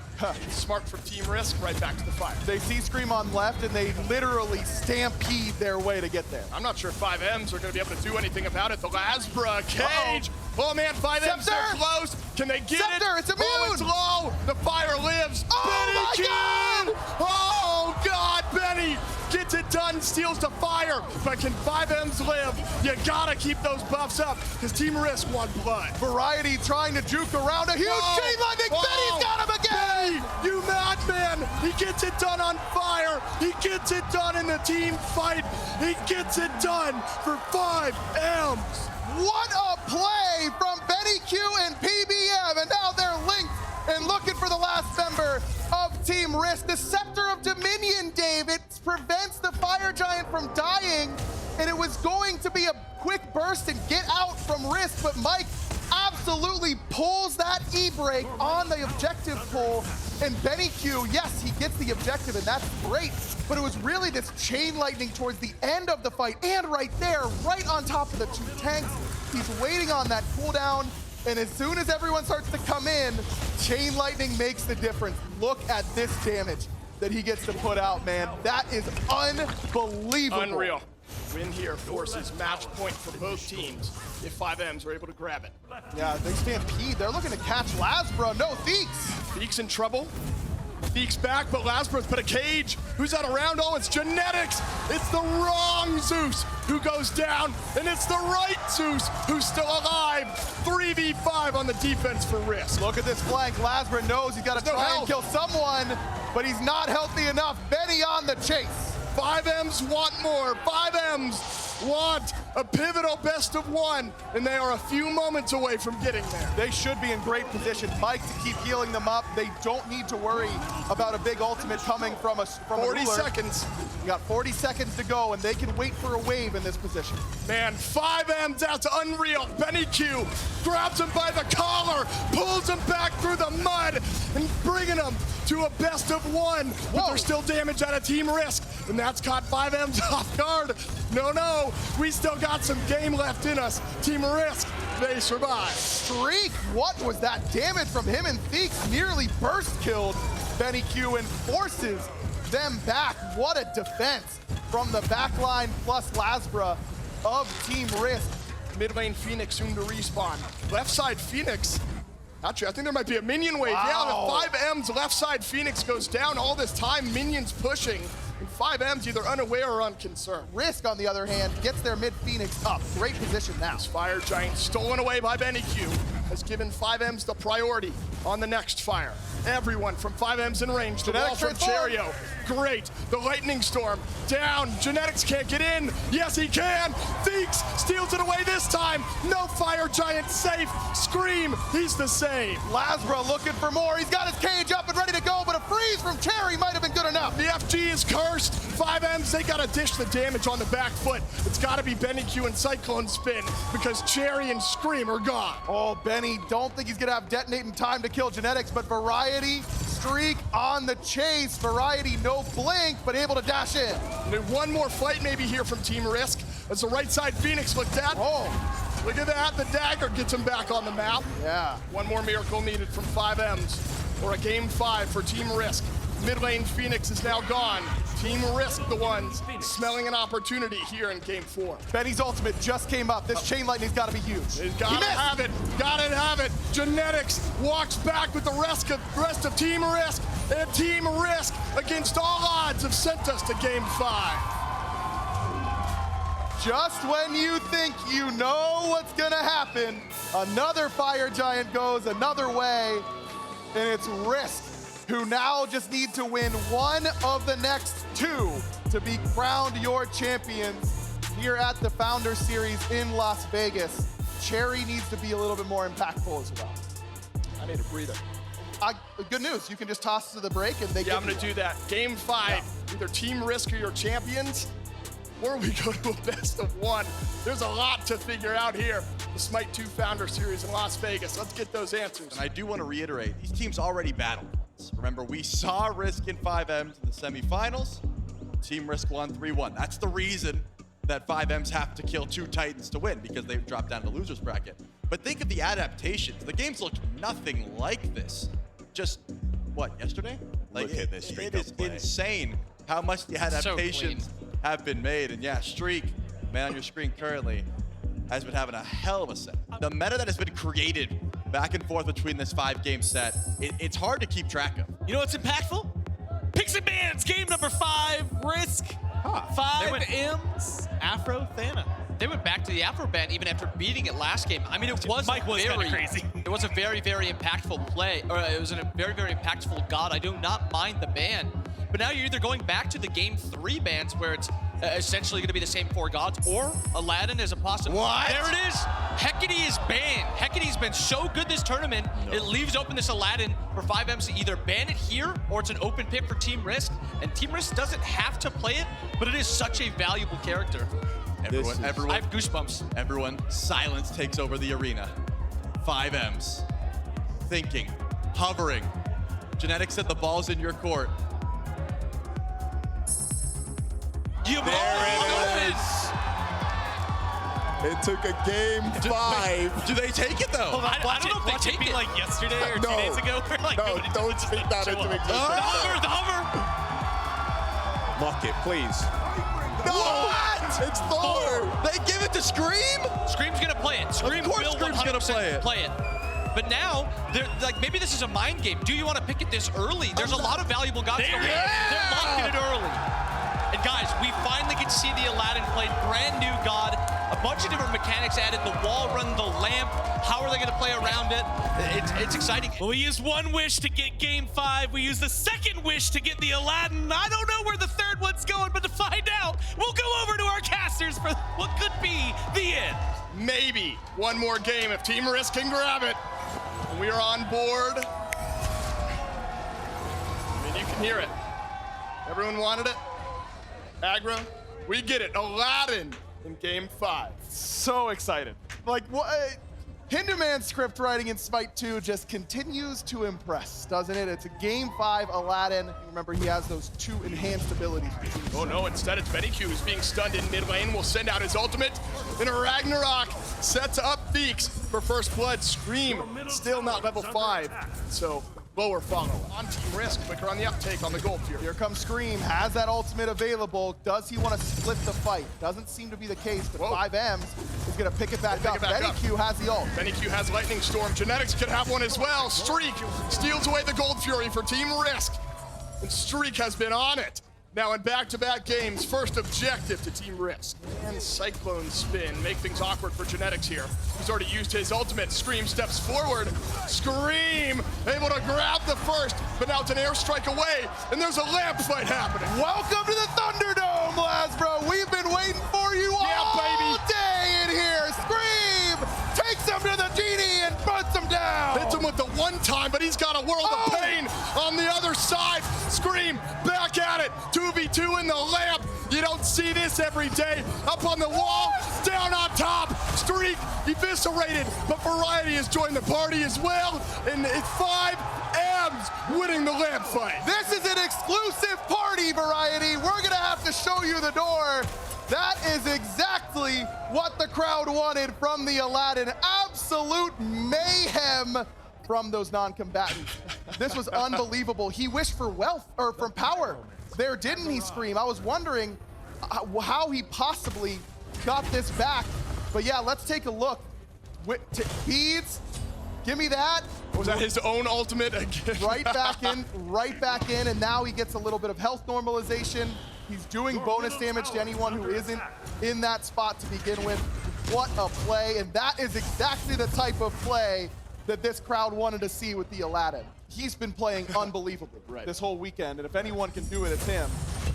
Smart from Team Risk, right back to the fire.
They see Scream on left, and they literally stampede their way to get there.
I'm not sure 5Ms are going to be able to do anything about it. The Lasbra cage. Oh man, 5Ms so close. Can they get
Scepter,
it?
It's immune.
Oh, it's low. The fire lives.
Oh
Benny
my God!
Oh God, Benny gets it done, steals the fire. But can 5Ms live? You gotta keep those buffs up, because Team Risk want blood.
Variety trying to juke around a huge chain lightning. Benny's got him again.
Benny, you madman. He gets it done on fire. He gets it done in the team fight. He gets it done for 5Ms.
What a play from BennyQ and PBM, and now they're linked and looking for the last member of Team Risk. The Scepter of Dominion, Dave, it prevents the Fire Giant from dying, and it was going to be a quick burst and get out from Risk, but Mike absolutely pulls that E-break on the objective pull, and BennyQ, yes, he gets the objective, and that's great, but it was really this chain lightning towards the end of the fight, and right there, right on top of the two tanks. He's waiting on that cooldown, and as soon as everyone starts to come in, chain lightning makes the difference. Look at this damage that he gets to put out, man. That is unbelievable.
Unreal. Win here forces match point for both teams if 5Ms are able to grab it.
Yeah, they stampede. They're looking to catch Lasbra. No, Theeks.
Theeks in trouble. Theeks back, but Lasbra's put a cage. Who's that around? Oh, it's Genetics. It's the wrong Zeus who goes down, and it's the right Zeus who's still alive. 3v5 on the defense for Risk.
Look at this flank. Lasbra knows he's got to try and kill someone, but he's not healthy enough. Benny on the chase.
5Ms want more. 5Ms want a pivotal best of one, and they are a few moments away from getting there.
They should be in great position. Mike to keep healing them up. They don't need to worry about a big ultimate coming from
40 seconds.
We got 40 seconds to go, and they can wait for a wave in this position.
Man, 5Ms out to Unreal. BennyQ grabs him by the collar, pulls him back through the mud, and bringing him to a best of one. But there's still damage out of Team Risk, and that's caught 5Ms off guard. No, we still got some game left in us. Team Risk, they survive.
Streak, what was that damage from him? And Theeks nearly burst killed BennyQ and forces them back. What a defense from the backline plus Lasbra of Team Risk.
Mid lane Phoenix soon to respawn. Left side Phoenix. Actually, I think there might be a minion wave.
Wow.
Yeah, the 5Ms left side Phoenix goes down all this time. Minions pushing. And 5Ms either unaware or unconcerned.
Risk, on the other hand, gets their mid Phoenix up. Great position now.
This Fire Giant stolen away by BennyQ has given 5Ms the priority on the next fire. Everyone from 5Ms in range. The wall from Cherio. Great. The Lightning Storm down. Genetics can't get in. Yes, he can. Theeks steals it away this time. No Fire Giant safe. Scream, he's the same.
Lasbra looking for more. He's got his cage up and ready to go, but a freeze from Cherry might have been good enough.
The FG is cursed. 5Ms, they gotta dish the damage on the back foot. It's gotta be BennyQ and Cyclone Spin, because Cherry and Scream are gone.
Oh, Benny, don't think he's gonna have detonating time to kill Genetics, but Variety, Streak on the chase. Variety, no blink, but able to dash in.
One more fight maybe here from Team Risk, as the right side Phoenix looked at.
Oh,
look at that, the dagger gets him back on the map.
Yeah.
One more miracle needed from 5Ms, or a game 5 for Team Risk. Mid lane Phoenix is now gone. Team Risk, the ones smelling an opportunity here in game 4.
Benny's ultimate just came up. This chain lightning's gotta be huge.
He's gotta have it, gotta have it. Genetics walks back with the rest of Team Risk, and Team Risk, against all odds, have sent us to game 5.
Just when you think you know what's gonna happen, another Fire Giant goes another way, and it's Risk who now just need to win one of the next two to be crowned your champions here at the Founder Series in Las Vegas. Cherry needs to be a little bit more impactful as well.
I need a breather.
Good news, you can just toss to the break and they
I'm gonna do that. Game 5, either Team Risk or your champions, or we go to a best of 1. There's a lot to figure out here. The Smite 2 Founder Series in Las Vegas. Let's get those answers.
And I do want to reiterate, these teams already battled. Remember, we saw Risk in 5Ms in the semifinals. Team Risk won 3-1. That's the reason that 5Ms have to kill 2 Titans to win, because they've dropped down to losers bracket. But think of the adaptations. The games looked nothing like this. Just, what, yesterday? Like,
Look at this Streak
it is
play.
insane how much the adaptations have been made. And yeah, Streak, man on your screen currently, has been having a hell of a set. The meta that has been created back and forth between this 5-game set, it's hard to keep track of.
You know what's impactful? Picks and Bans, game number 5, Risk, 5Ms, Afro Thana.
They went back to the Afro ban even after beating it last game. I mean, it was
Mike was kind of crazy.
It was a very, very impactful play, or it was a very, very impactful god. I do not mind the ban, but now you're either going back to the game 3 bans where it's essentially going to be the same 4 gods, or Aladdin is a possibility.
What?
There it is. Hecate is banned. Hecate's been so good this tournament, it leaves open this Aladdin for 5Ms to either ban it here, or it's an open pick for Team Risk, and Team Risk doesn't have to play it, but it is such a valuable character.
Everyone,
I have goosebumps.
Everyone, silence takes over the arena. 5Ms, thinking, hovering. Genetics said the ball's in your court.
There it is. It took a game 5.
Do they take it though?
I don't know if they take it like yesterday or 2 days ago.
No, don't speak that into existence.
The hover.
Lock it, please.
No! What?
It's Thor!
They give it to Scream?
Scream's gonna play it. Scream
Of course
will
Scream's gonna
100% play it. But now, they're like, maybe this is a mind game. Do you want to pick it this early? There's a lot of valuable gods going. They're locking it early. And guys, we finally get to see the Aladdin played. Brand new god. A bunch of different mechanics added. The wall run, the lamp. How are they going to play around it? It's exciting.
Well, we used 1 wish to get game 5. We used the 2nd wish to get the Aladdin. I don't know where the 3rd one's going, but to find out, we'll go over to our casters for what could be the end.
Maybe one more game if Team Risk can grab it. We are on board. I mean, you can hear it. Everyone wanted it. Aggro, we get it. Aladdin in game 5.
So excited. Like, what? Hinduman's script writing in Smite 2 just continues to impress, doesn't it? It's a game 5 Aladdin. Remember, he has those 2 enhanced abilities.
Oh no, instead it's Benny Q who's being stunned in mid lane. Will send out his ultimate. And Ragnarok sets up Feeks for first blood. Scream, still not level 5. So lower follow on Team Risk, quicker on the uptake on the gold tier.
Here comes Scream, has that ultimate available. Does he want to split the fight? Doesn't seem to be the case, but 5Ms is going to pick it back up. Benny Q has the ult.
Benny Q has Lightning Storm. Genetics could have one as well. Streak steals away the Gold Fury for Team Risk. And Streak has been on it. Now in back-to-back games, first objective to Team Risk. And Cyclone Spin make things awkward for Genetics here. He's already used his ultimate. Scream steps forward. Scream able to grab the first, but now it's an airstrike away, and there's a lamp fight happening.
Welcome to the Thunderdome, Lasbro. We've been waiting for you all day in here. Scream takes him to the genie and puts him down.
Hits him with the one time, but he's got a world of pain on the other side. Scream back at it. 2v2 in the lamp. You don't see this every day. Up on the wall, down on top. Streak eviscerated, but Variety has joined the party as well. And it's 5Ms winning the lamp fight.
This is an exclusive party, Variety. We're gonna have to show you the door. That is exactly what the crowd wanted from the Aladdin. Absolute mayhem from those non-combatants. This was unbelievable. He wished for wealth, or from power. There, didn't he, Scream? I was wondering how he possibly got this back. But yeah, let's take a look. Beads, give me that.
Was that his own ultimate again?
Right back in, and now he gets a little bit of health normalization. He's doing bonus damage to anyone who isn't in that spot to begin with. What a play, and that is exactly the type of play that this crowd wanted to see with the Aladdin. he's been playing unbelievably this whole weekend, and if anyone can do it, it's him.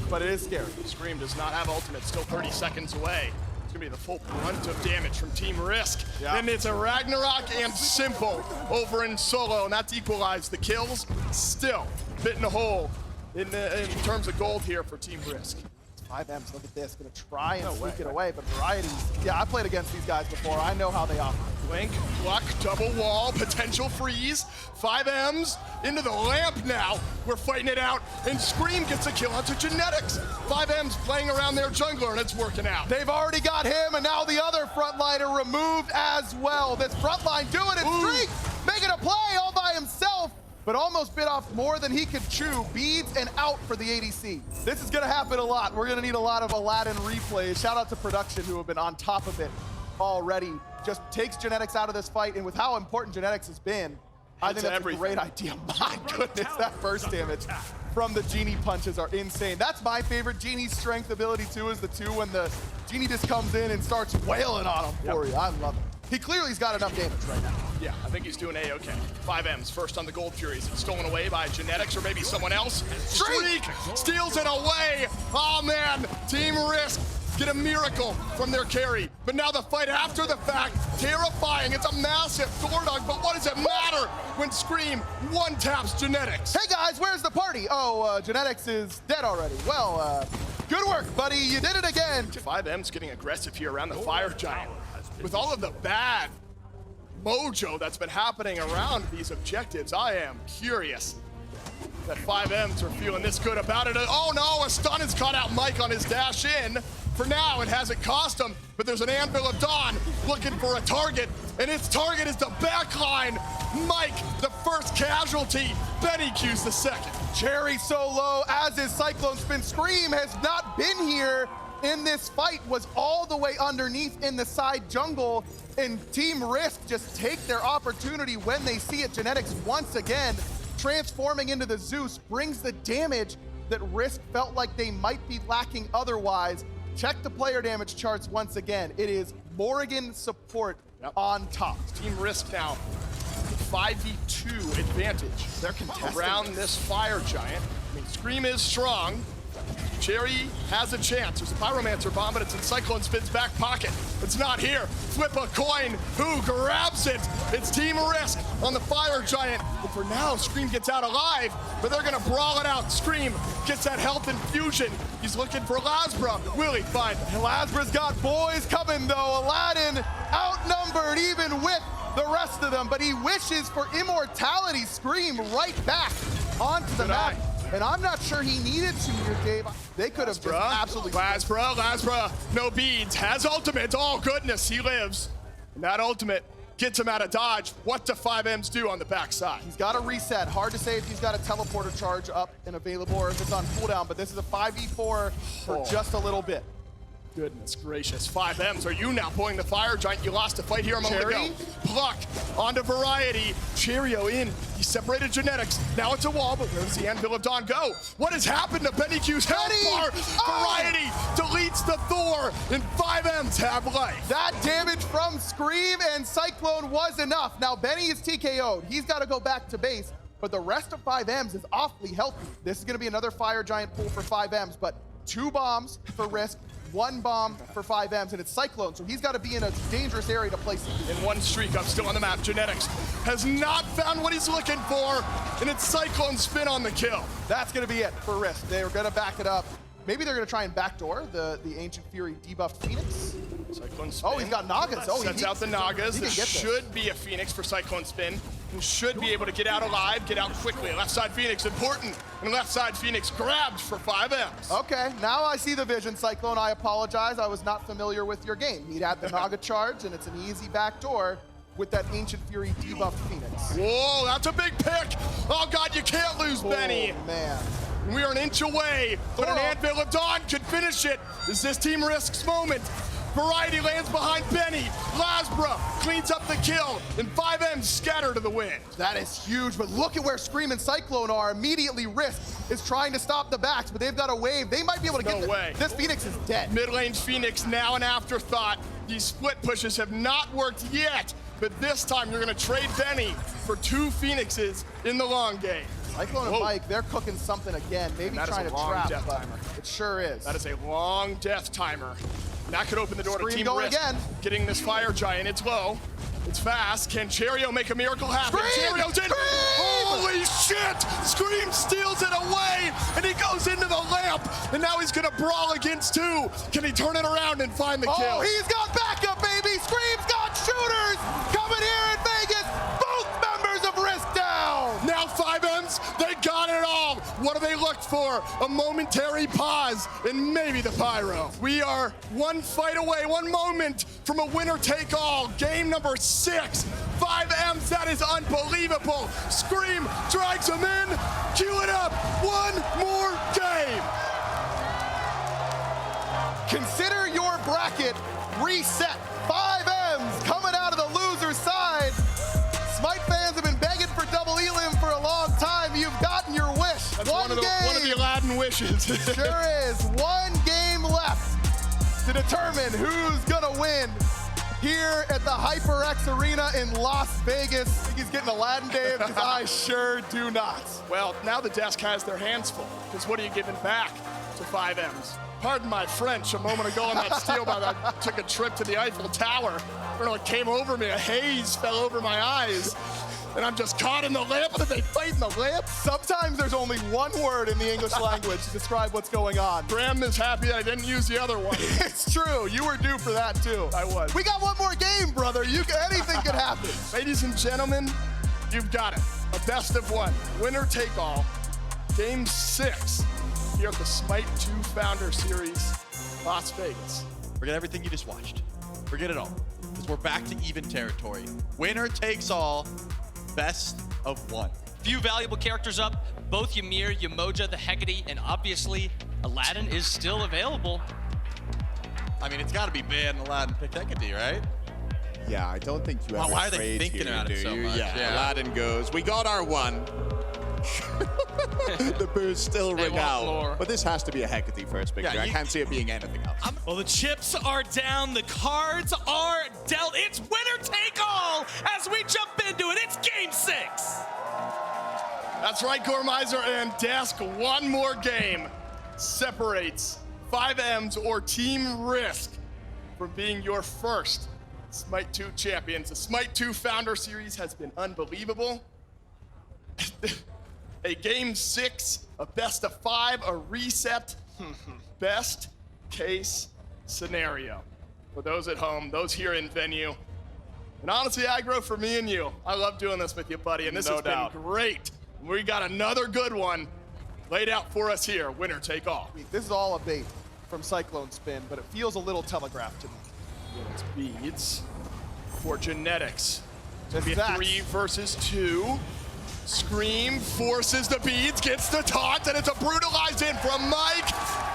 But it is scary.
Scream does not have ultimate, still 30 seconds away. It's gonna be the full brunt of damage from Team Risk.
Yeah.
And it's a Ragnarok and Simple over in solo, and that's equalized the kills. Still bitten a hole in terms of gold here for Team Risk.
5M's, look at this, gonna try and sneak it away, but Variety, yeah, I played against these guys before. I know how they operate.
Blink, Luck, double wall, potential freeze. 5M's into the lamp now. We're fighting it out, and Scream gets a kill onto Genetics. 5M's playing around their jungler, and it's working out.
They've already got him, and now the other frontliner removed as well. This frontline doing it, Streak making a play all by himself, but almost bit off more than he could chew. Beads and out for the ADC. This is gonna happen a lot. We're gonna need a lot of Aladdin replays. Shout out to production who have been on top of it already. Just takes Genetics out of this fight, and with how important Genetics has been, I think that's a great idea. My goodness, that burst damage from the Genie punches are insane. That's my favorite Genie's strength ability too, is the two when the Genie just comes in and starts wailing on him for you. I love it. He clearly's got enough damage right now.
Yeah, I think he's doing A-okay. 5M's first on the Gold Furies. It's stolen away by Genetics or maybe someone else. Streak steals it away. Oh man, Team Risk get a miracle from their carry. But now the fight after the fact, terrifying. It's a massive door dog, but what does it matter when Scream one-taps Genetics?
Hey guys, where's the party? Oh, Genetics is dead already. Well, good work, buddy. You did it again.
5M's getting aggressive here around the Fire Giant. With all of the bad mojo that's been happening around these objectives, I am curious that 5M's are feeling this good about it. Oh no, a stun has caught out Mike on his dash in. For now, it hasn't cost him, but there's an Anvil of Dawn looking for a target, and its target is the backline. Mike, the first casualty. Benny Q's the second.
Cherry so low, as is Cyclone Spin. Scream has not been here in this fight, was all the way underneath in the side jungle, and Team Risk just take their opportunity when they see it. Genetics once again transforming into the Zeus brings the damage that Risk felt like they might be lacking otherwise. Check the player damage charts once again. It is Morrigan support on top.
Team Risk now 5v2 advantage.
They're contesting
around this Fire Giant. I mean, Scream is strong. Cherry has a chance. There's a Pyromancer bomb, but it's in Cyclone Spin's back pocket. It's not here. Flip a coin. Who grabs it? It's Team Risk on the Fire Giant. But for now, Scream gets out alive, but they're gonna brawl it out. Scream gets that health infusion. He's looking for Lasbra. Will he find him?
Lasbra's got boys coming though. Aladdin outnumbered even with the rest of them, but he wishes for immortality. Scream right back onto the map. And I'm not sure he needed to here, Dave. They could have just absolutely...
Lasbra, no beads, has ultimate. Oh, goodness, he lives. And that ultimate gets him out of dodge. What do 5M's do on the backside?
He's got a reset. Hard to say if he's got a teleporter charge up and available or if it's on cooldown, but this is a 5v4 for just a little bit.
Goodness gracious. 5M's, are you now pulling the Fire Giant? You lost a fight here a moment ago. Pluck onto Variety. Cheerio in. He separated Genetics. Now it's a wall, but where does the Anvil of Dawn go? What has happened to Benny Q's health bar? Variety deletes the Thor, and 5M's have life.
That damage from Scream and Cyclone was enough. Now Benny is TKO'd. He's got to go back to base, but the rest of 5M's is awfully healthy. This is going to be another Fire Giant pull for 5M's, but 2 bombs for Risk. 1 bomb for 5M's, and it's Cyclone, so he's got to be in a dangerous area to place it.
In one streak up still on the map, Genetics has not found what he's looking for, and it's Cyclone Spin on the kill.
That's going to be it for Risk. They are going to back it up. Maybe they're going to try and backdoor the Ancient Fury debuffed Phoenix.
Cyclone Spin.
Oh, he's got Nagas. Oh,
sets out the Nagas. This should be a Phoenix for Cyclone Spin. And should be able to get out alive, get out quickly. Left side Phoenix, important. And left side Phoenix grabbed for 5M's.
Okay, now I see the vision, Cyclone. I apologize. I was not familiar with your game. He'd had the Naga charge, and it's an easy backdoor with that Ancient Fury debuffed Phoenix.
Whoa, that's a big pick. Oh, God, you can't lose, Benny.
Oh, man.
We are an inch away, but an Anvil of Dawn could finish it. Is this Team Risk's moment? Variety lands behind Benny. Lasbra cleans up the kill, and 5M's scatter to the wind.
That is huge, but look at where Scream and Cyclone are. Immediately Risk is trying to stop the backs, but they've got a wave. They might be able to get
way.
This Phoenix is dead.
Mid lane Phoenix now an afterthought. These split pushes have not worked yet, but this time you're gonna trade Benny for 2 Phoenixes in the long game.
Cyclone and Mike, they're cooking something again, maybe trying to trap, but it sure is.
That is a long death timer. And that could open the door to Team
going
Risk.
again.
Getting this Fire Giant, it's low. It's fast. Can Cheerio make a miracle happen? Cheerio's in. Holy shit! Scream steals it away, and he goes into the lamp, and now he's gonna brawl against 2. Can he turn it around and find the kill?
Oh, he's got backup, baby! Scream's got shooters coming here in Vegas! Both members of Risk down!
Now 5Ms, they got it all. What do they look for? A momentary pause, and maybe the pyro. We are one fight away, one moment from a winner-take-all. Game number 6. 5Ms, that is unbelievable. Scream drags him in. Cue it up. One more game.
Consider your bracket reset. 5Ms coming out of the loser's side. Smite fans have been begging for double elim for a long time. You've gotten your wish.
That's one of the Aladdin wishes.
Sure is. 1 game left to determine who's gonna win here at the HyperX Arena in Las Vegas.
I think he's getting Aladdin, Dave, because I sure do not.
Well, now the desk has their hands full, because what are you giving back to 5Ms? Pardon my French, a moment ago on that steel bike, I took a trip to the Eiffel Tower. I don't know what came over me, a haze fell over my eyes, and I'm just caught in the lamp. Did they fight in the lamp?
Sometimes there's only one word in the English language to describe what's going on.
Graham is happy I didn't use the other one.
It's true, you were due for that too.
I was.
We got one more game, brother. Anything could happen.
Ladies and gentlemen, you've got it. A best of 1, winner take all. Game 6 here at the Smite 2 Founder Series, Las Vegas.
Forget everything you just watched. Forget it all, because we're back to even territory. Winner takes all, best of 1.
Few valuable characters up, both Ymir, Umoja, the Hecate, and obviously Aladdin is still available.
I mean, it's got to be bad and Aladdin picked Hecate, right?
Yeah, I don't think you ever
why are they
trade
thinking
here,
about it
do
so
you?
much?
Yeah, Aladdin goes, we got our 1. The boos still ring out. But this has to be a Hecate first victory. I can't see it being anything else.
Well, the chips are down. The cards are dealt. It's winner take all as we jump into it. It's game 6.
That's right, Gormizer and Desk. One more game separates 5Ms or Team Risk from being your first Smite 2 champions. The Smite 2 Founder Series has been unbelievable. A game 6, a best of 5, a reset, best case scenario. For those at home, those here in venue. And honestly, Aggro, for me and you, I love doing this with you, buddy, and this has been great. We got another good one laid out for us here, winner take all.
This is all a bait from Cyclone Spin, but it feels a little telegraphed to me.
It's beads for Genetics. It's gonna be a 3 versus 2. Scream forces the beads, gets the taunt, and it's a brutalized in from Mike.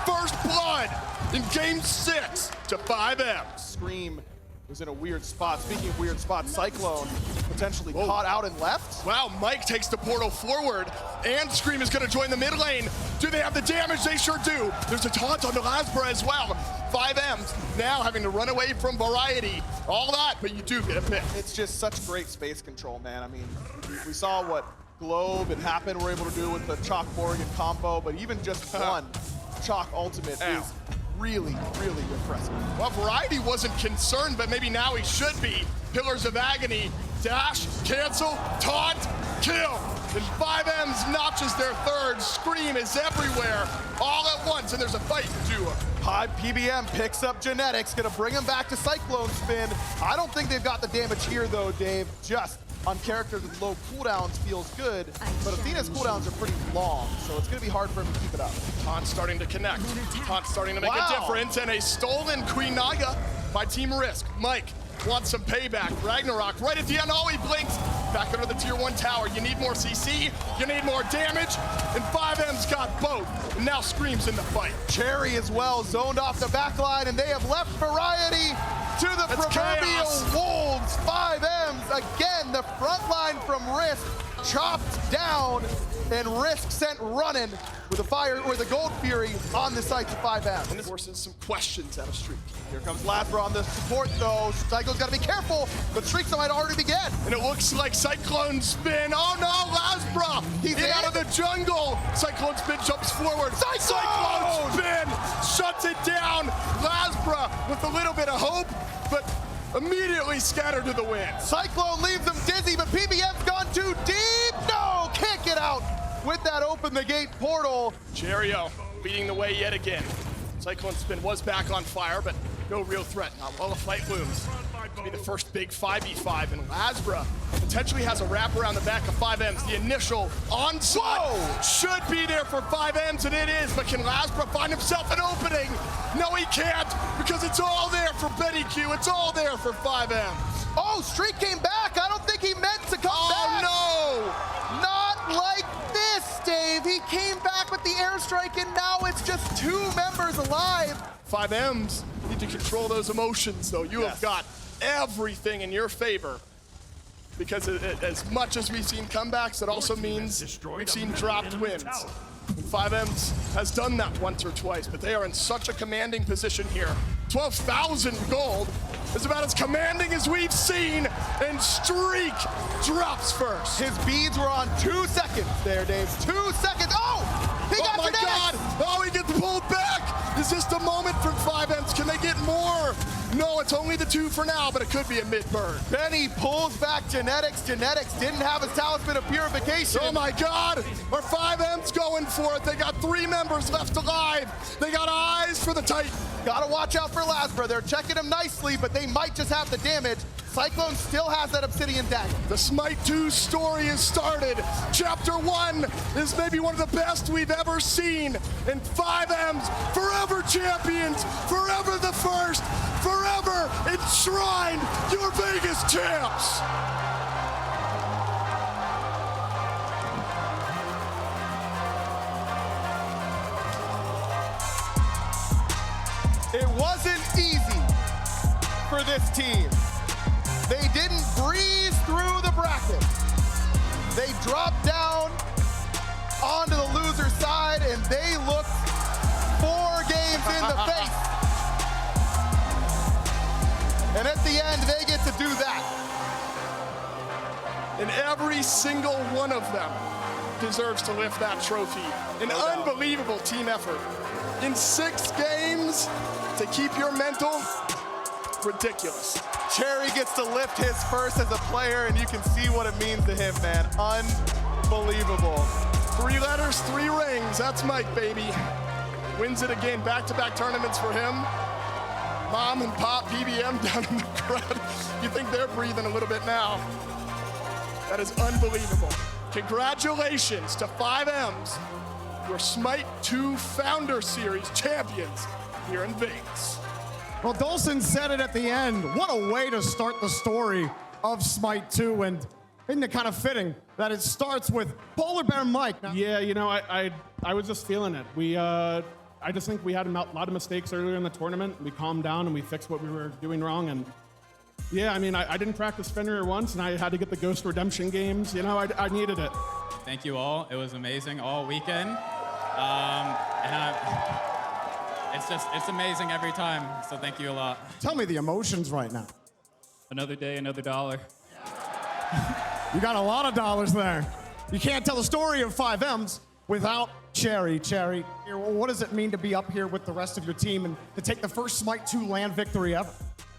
First blood in game 6 to 5M.
Scream was in a weird spot. Speaking of weird spots, Cyclone potentially caught out and left.
Wow, Mike takes the portal forward, and Scream is gonna join the mid lane. Do they have the damage? They sure do. There's a taunt on the Lasbra as well. 5Ms now having to run away from Variety. All that, but you do get a pick.
It's just such great space control, man. I mean, we saw what Globe and Happen were able to do with the Chalk Morgan combo, but even just one Chalk ultimate is really, really impressive.
Well, Variety wasn't concerned, but maybe now he should be. Pillars of Agony, dash, cancel, taunt, kill. And 5Ms notches their 3rd. Scream is everywhere, all at once, and there's a fight to do.
High PBM picks up Genetics, gonna bring him back to Cyclone Spin. I don't think they've got the damage here though, Dave. Just on characters with low cooldowns feels good, but Athena's cooldowns are pretty long, so it's gonna be hard for him to keep it up.
Taunt starting to connect. Taunt starting to make a difference, and a stolen Queen Naga by Team Risk. Mike wants some payback. Ragnarok right at the end. Oh, he blinks. Back under the tier 1 tower. You need more CC. You need more damage. And 5M's got both. And now Scream's in the fight.
Cherry as well zoned off the backline, and they have left Variety to the proverbial wolves. 5M's again, the front line from Risk chopped down, and Risk sent running
with the Fire or the Gold Fury on the sights of 5M.
And this forces some questions out of Streak.
Here comes Lasbra on the support though. Cyclone's gotta be careful, but Streak might already begin.
And it looks like Cyclone Spin. Oh no, Lasbra!
He's
in out of the jungle. Cyclone Spin jumps forward. Cyclone Spin shuts it down. Lasbra with a little bit of hope, but immediately scattered to the wind.
Cyclone leaves them dizzy, but PBM's gone too deep. No, can't get out with that open the gate portal.
Cherio leading the way yet again. Cyclone Spin was back on fire, but no real threat. Not while the fight looms. To be the first big 5v5, and Lasbra potentially has a wrap around the back of 5Ms. The initial onslaught should be there for 5Ms, and it is, but can Lasbra find himself an opening? No, he can't, because it's all there for Betty Q. It's all there for 5Ms.
Oh, Streak came back. I don't think he meant to come back.
Oh,
no! Not like this, Dave. He came back with the airstrike, and now it's just 2 members alive.
5Ms need to control those emotions, though. You have got everything in your favor, because as much as we've seen comebacks, it also means we've seen dropped wins. And 5Ms has done that once or twice, but they are in such a commanding position here. 12,000 gold is about as commanding as we've seen, and Streak drops first.
His beads were on 2 seconds there, Dave. 2 seconds. Oh! He got
my God! Oh, he gets pulled back! Is this the moment for 5Ms? Can they get more? No, it's only the 2 for now, but it could be a mid-burn.
Benny pulls back Genetics. Genetics didn't have his talisman of purification.
Oh my God! Are 5Ms going for it? They got 3 members left alive. They got eyes for the Titan.
Gotta watch out for Lasbra. They're checking him nicely, but they might just have the damage. Cyclone still has that Obsidian dagger.
The Smite 2 story has started. Chapter 1 is maybe one of the best we've ever seen. And 5Ms, forever champions, forever the first, forever enshrined, your Vegas champs.
It wasn't easy for this team. They didn't breeze through the bracket. They dropped down onto the loser side, and they looked 4 games in the face. And at the end, they get to do that.
And every single one of them deserves to lift that trophy. An unbelievable team effort. In 6 games, to keep your mental, ridiculous.
Cherry gets to lift his first as a player, and you can see what it means to him, man. Unbelievable.
3 letters, 3 rings. That's Mike, baby. Wins it again. Back-to-back tournaments for him. Mom and Pop, BBM down in the crowd. You think they're breathing a little bit now. That is unbelievable. Congratulations to 5Ms, your Smite 2 Founder Series champions here in Vegas.
Well, Dolson said it at the end. What a way to start the story of Smite 2, and isn't it kind of fitting that it starts with Polar Bear Mike? Now,
yeah, you know, I was just feeling it. I just think we had a lot of mistakes earlier in the tournament. We calmed down and we fixed what we were doing wrong. And yeah, I mean, I didn't practice Fenrir once, and I had to get the Ghost Redemption games. You know, I needed it.
Thank you all. It was amazing all weekend. It's amazing every time, so thank you a lot.
Tell me the emotions right now.
Another day, another dollar.
You got a lot of dollars there. You can't tell the story of 5Ms without Cherry. Cherry, what does it mean to be up here with the rest of your team and to take the first Smite 2 land victory ever?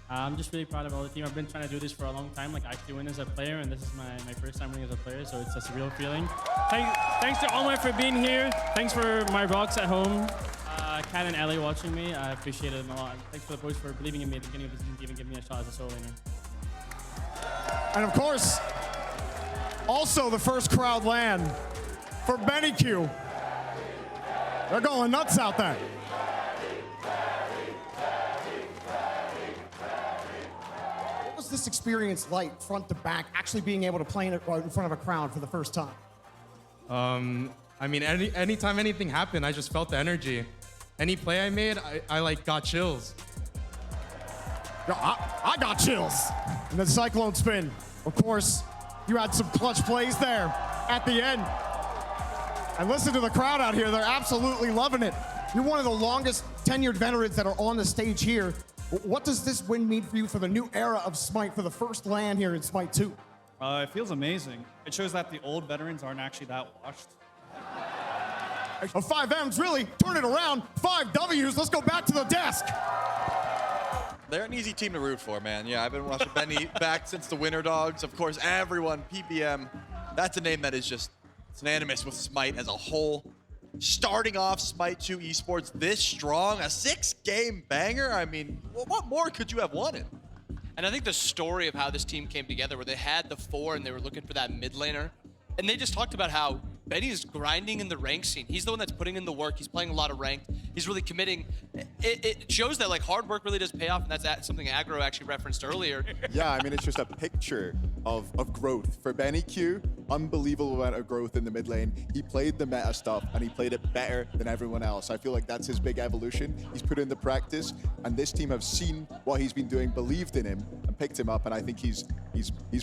I'm just really proud of all the team. I've been trying to do this for a long time, like actually win as a player, and this is my first time winning as a player, so it's just a real feeling. Thanks to Almar for being here. Thanks for my rocks at home. Kat and Ellie watching me, I appreciate it a lot. Thanks for the boys for believing in me at the beginning of the season to even give me a shot as a solo laner.
And of course, also the first crowd land for Benny Q. They're going nuts out there. What was this experience like, front to back, actually being able to play in front of a crowd for the first time?
I mean, anytime anything happened, I just felt the energy. Any play I made, I like got chills.
I got chills. And the Cyclone Spin. Of course, you had some clutch plays there at the end. And listen to the crowd out here. They're absolutely loving it. You're one of the longest tenured veterans that are on the stage here. What does this win mean for you for the new era of Smite, for the first LAN here in Smite 2?
It feels amazing. It shows that the old veterans aren't actually that washed.
5M's really turn it around. 5 W's. Let's go back to the desk.
They're an easy team to root for, man. Yeah, I've been watching Benny back since the Winter Dogs. Of course, everyone, PBM, that's a name that is just synonymous with Smite as a whole. Starting off Smite 2 Esports this strong, a 6-game banger. I mean, what more could you have wanted?
And I think the story of how this team came together, where they had the 4 and they were looking for that mid laner, and they just talked about how Benny's grinding in the rank scene. He's the one that's putting in the work. He's playing a lot of ranked. He's really committing. It shows that like hard work really does pay off, and that's something Aggro actually referenced earlier.
Yeah, I mean, it's just a picture of growth. For Benny Q, unbelievable amount of growth in the mid lane. He played the meta stuff, and he played it better than everyone else. I feel like that's his big evolution. He's put in the practice, and this team have seen what he's been doing, believed in him, and picked him up, and I think he's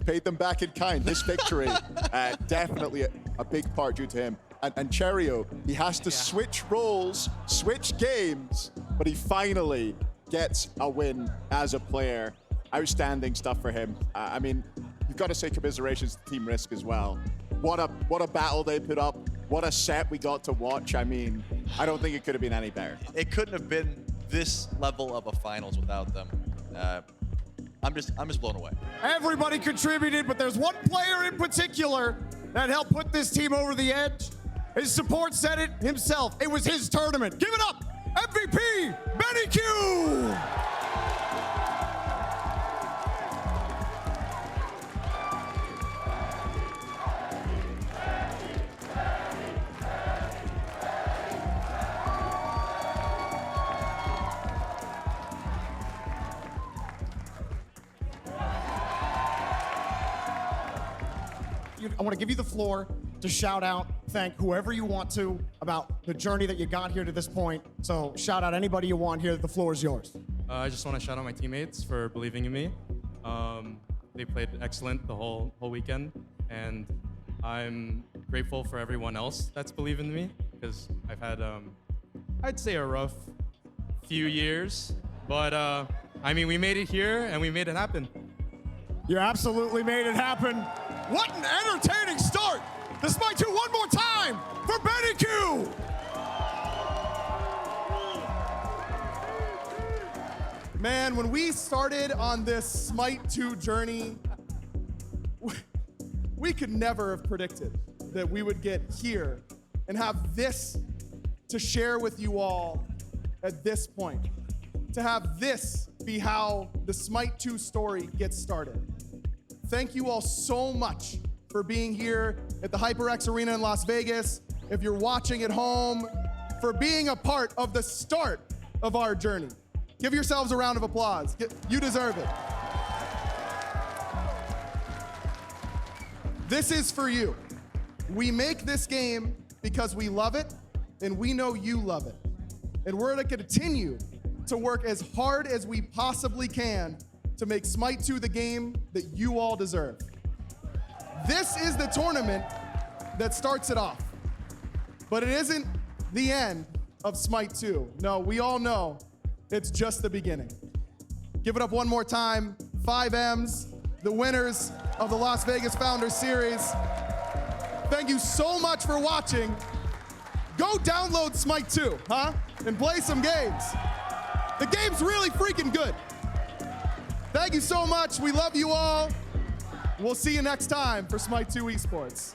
paid them back in kind. This victory, definitely a big part due to him. And Cherio, he has to switch roles, switch games, but he finally gets a win as a player. Outstanding stuff for him. I mean, you've got to say commiserations to Team Risk as well. What a battle they put up. What a set we got to watch. I mean, I don't think it could have been any better.
It couldn't have been this level of a finals without them. I'm just blown away.
Everybody contributed, but there's one player in particular that helped put this team over the edge. His support said it himself. It was his tournament. Give it up, MVP, Benny Q! I want to give you the floor to shout out, thank whoever you want to about the journey that you got here to this point. So shout out anybody you want here. The floor is yours.
I just want to shout out my teammates for believing in me. They played excellent the whole weekend, and I'm grateful for everyone else that's believed in me, because I've had, I'd say, a rough few years. But I mean, we made it here and we made it happen.
You absolutely made it happen. What an entertaining start. The Smite 2 one more time for Benny Q.
Man, when we started on this Smite 2 journey, we could never have predicted that we would get here and have this to share with you all at this point. To have this be how the Smite 2 story gets started. Thank you all so much for being here at the HyperX Arena in Las Vegas. If you're watching at home, for being a part of the start of our journey. Give yourselves a round of applause. You deserve it. This is for you. We make this game because we love it, and we know you love it. And we're going to continue to work as hard as we possibly can to make Smite 2 the game that you all deserve. This is the tournament that starts it off. But it isn't the end of Smite 2. No, we all know it's just the beginning. Give it up one more time. 5M's, the winners of the Las Vegas Founders Series. Thank you so much for watching. Go download Smite 2, huh? And play some games. The game's really freaking good. Thank you so much. We love you all. We'll see you next time for Smite 2 Esports.